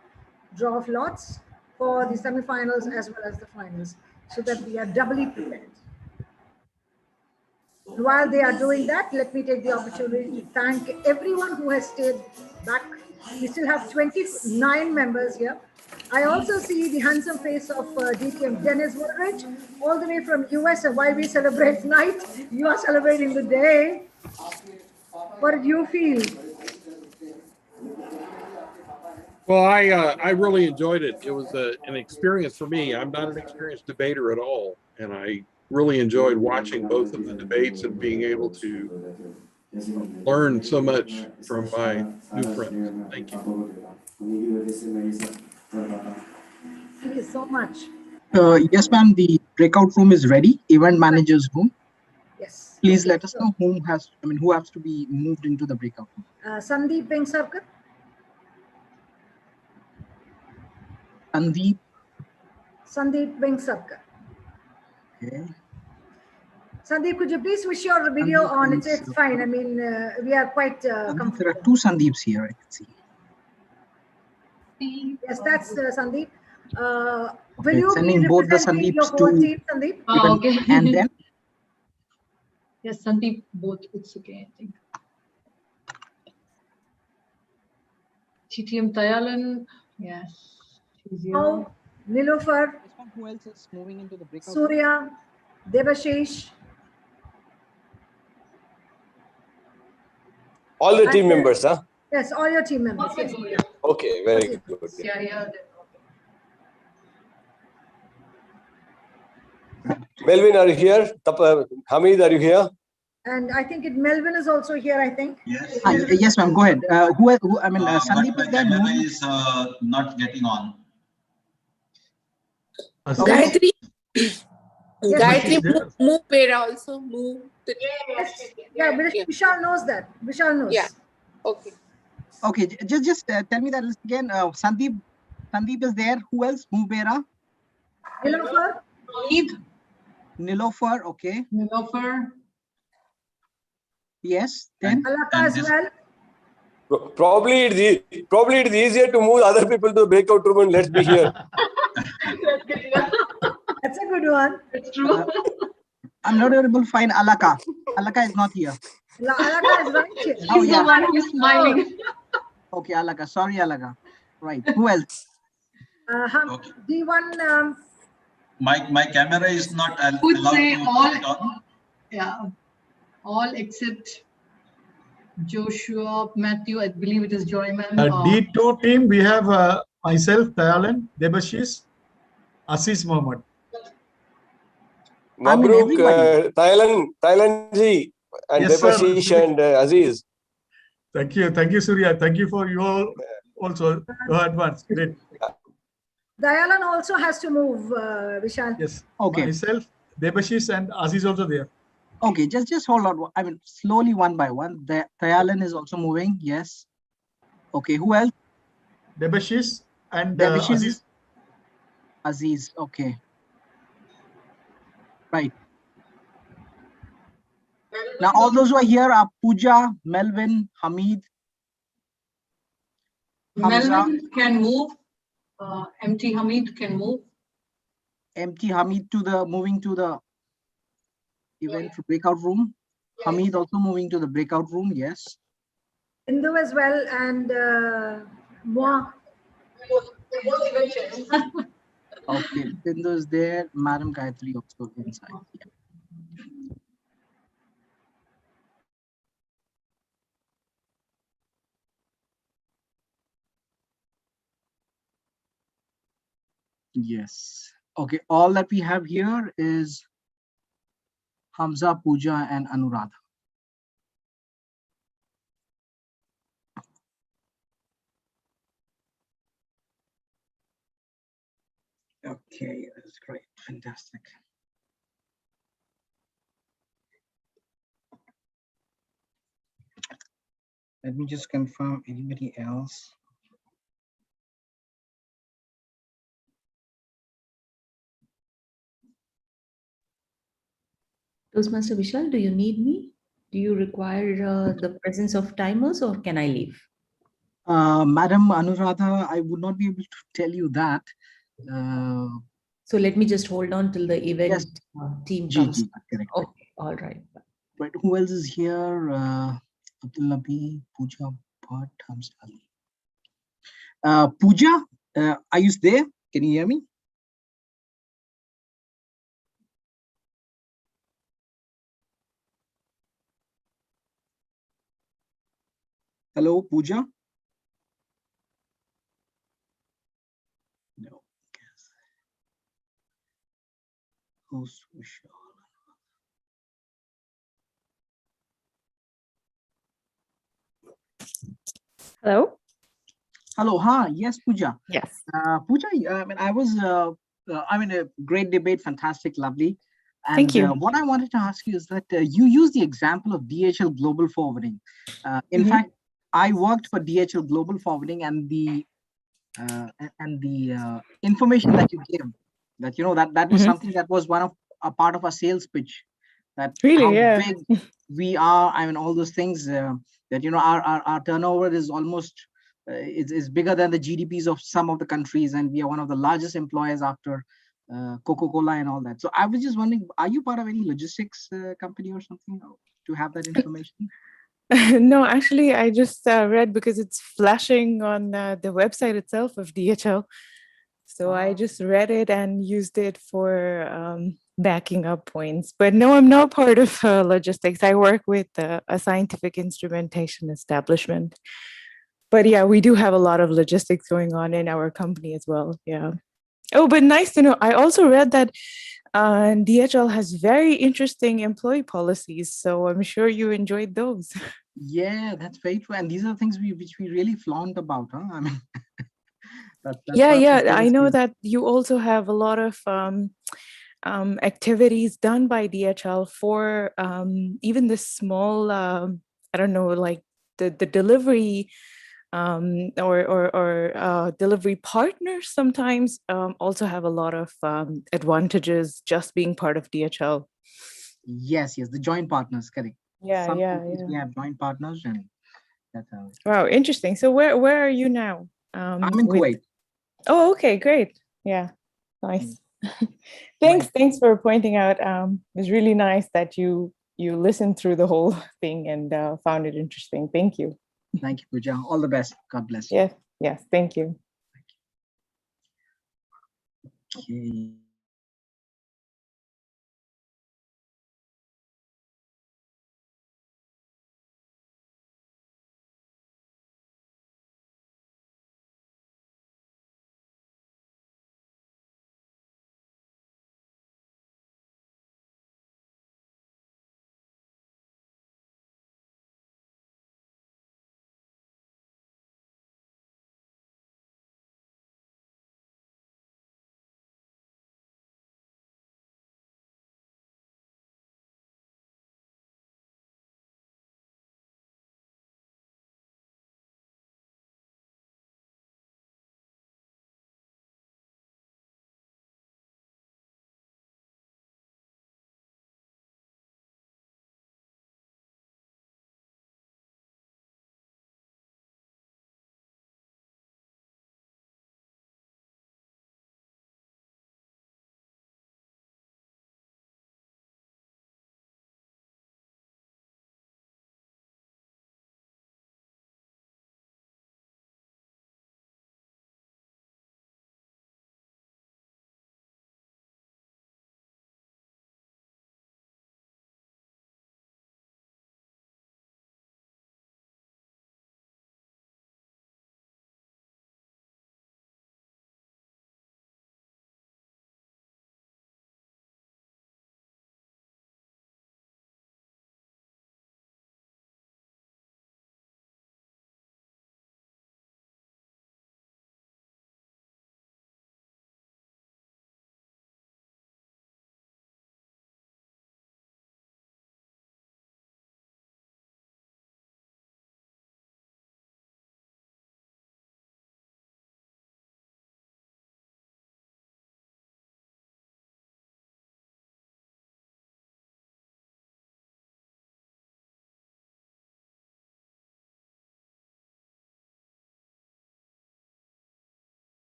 N: draw of lots for the semi-finals as well as the finals, so that we are doubly prepared. And while they are doing that, let me take the opportunity to thank everyone who has stayed back. We still have 29 members here. I also see the handsome face of DTM Dennis Woodridge, all the way from US. And while we celebrate night, you are celebrating the day. What did you feel?
X: Well, I really enjoyed it. It was an experience for me. I'm not an experienced debater at all, and I really enjoyed watching both of the debates and being able to learn so much from my new friends. Thank you.
N: Thank you so much.
C: Yes, ma'am. The breakout room is ready. Event manager's room.
N: Yes.
C: Please let us know who has to be moved into the breakout room.
N: Sandeep Bengsarkar. Sandeep Bengsarkar.
C: Okay.
N: Sandeep, could you please switch your video on? It's fine. I mean, we are quite comfortable.
C: There are two Sandeeps here, I can see.
N: Yes, that's Sandeep. Will
C: Okay,
N: you
C: sending
N: be
C: both the
N: representing your
C: Sandeeps
N: whole
C: to
N: team, Sandeep?
I: Oh, okay.
C: And then
I: Yes, Sandeep, both. It's okay, I think. TTM Dayalan, yes. She's here.
N: Oh, Nilofar,
C: who else is moving into the breakout?
N: Surya, Devashish.
W: All the team members, huh?
N: Yes, all your team members. Yes.
W: Okay, very good.
I: Yeah, yeah.
W: Melvin, are you here? Hamid, are you here?
N: And I think Melvin is also here, I think.
C: Yes, ma'am. Go ahead. Sandeep is there.
Y: Camera is not getting on.
U: Gayatri,
N: Yes,
U: Gayatri, move Pera also. Move.
N: Yes. Yeah, Vishal knows that. Vishal knows.
U: Yeah. Okay.
C: Okay, just tell me that list again. Sandeep is there. Who else? Mubera.
N: Nilofar.
C: Nilofar. Okay.
I: Nilofar.
C: Yes. Then.
N: Alaka as well.
W: Probably it's easier to move other people to the breakout room and let's be here.
N: That's a good one.
I: It's true.
C: I'm not able to find Alaka. Alaka is not here.
N: Alaka is right here.
I: She's
C: Oh,
I: the
C: yeah.
I: one who's smiling.
C: Okay, Alaka. Sorry, Alaka. Right. Who else?
N: D1.
Y: My camera is not
I: Would
Y: allowed
I: say
Y: to
I: all,
Y: put on.
I: yeah, all except Joshua, Matthew, I believe it is Joyman.
F: D2 team, we have myself, Dayalan, Debashis, Aziz Mohammed.
W: Mabruk, Thailand ji, and
F: Yes, sir.
W: Debashish and Aziz.
F: Thank you, Surya. Thank you for you all also. Your advance. Great.
N: Dayalan also has to move, Vishal.
F: Yes.
C: Okay.
F: Myself, Debashis, and Aziz also there.
C: Okay, just hold on. I mean, slowly one by one. The Dayalan is also moving. Yes. Okay. Who else?
F: Debashis and
C: Debashis.
F: Aziz.
C: Aziz. Okay. Right. Now, all those who are here are Pooja, Melvin, Hamid, Hamza.
I: Melvin can move. MT Hamid can move.
C: MT Hamid moving to the event breakout room. Hamid also moving to the breakout room. Yes.
N: Hindu as well, and moi.
C: Okay, Bindu is there. Madam Gayatri also inside. Yeah. Yes. Okay, all that we have here is Hamza, Pooja, and Anuradha. Okay, that's great. Fantastic. Let me just confirm anybody else.
G: Toastmaster Vishal, do you need me? Do you require the presence of timers or can I leave?
C: Madam Anuradha, I would not be able to tell you that.
G: So let me just hold on till the event
C: Yes.
G: team
C: G,
G: comes.
C: correct.
G: Okay, all right.
C: Right, who else is here? Abdul Nabi, Pooja, Bhatt, Hamza Ali. Pooja, are you there? Can you hear me? Hello, Pooja? No. Who's Vishal?
H: Hello?
C: Hello, yes, Pooja.
H: Yes.
C: Pooja, I mean, a great debate, fantastic, lovely. And
H: Thank you.
C: What I wanted to ask you is that you use the example of DHL Global Forwarding. In fact, I worked for DHL Global Forwarding, and the information that you gave, that that was something that was a part of our sales pitch. That
H: Really,
C: how
H: yeah.
C: big we are. I mean, all those things. That our turnover is almost is bigger than the GDPs of some of the countries, and we are one of the largest employers after Coca-Cola and all that. So I was just wondering, are you part of any logistics company or something to have that information?
H: No, actually, I just read because it's flashing on the website itself of DHL. So I just read it and used it for backing up points. But no, I'm not part of logistics. I work with a scientific instrumentation establishment. But yeah, we do have a lot of logistics going on in our company as well. Yeah. Oh, but nice to know. I also read that DHL has very interesting employee policies. So I'm sure you enjoyed those.
C: Yeah, that's very true. And these are things which we really flaunt about, huh? I mean,
H: Yeah. I know that you also have a lot of activities done by DHL for even the small, I don't know, like the delivery or delivery partners sometimes also have a lot of advantages just being part of DHL.
C: Yes, the joint partners, correct.
H: Yeah.
C: We have joint partners, and that's how.
H: Wow, interesting. So where are you now?
C: I'm in Kuwait.
H: Oh, okay, great. Yeah, nice. Thanks for pointing out. It was really nice that you listened through the whole thing and found it interesting. Thank you.
J: Thank you, Pooja. All the best. God bless you.
H: Yes, thank you.
J: Okay.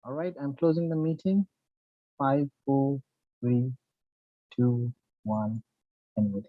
C: All right, I'm closing the meeting. 5, 4, 3, 2, 1, and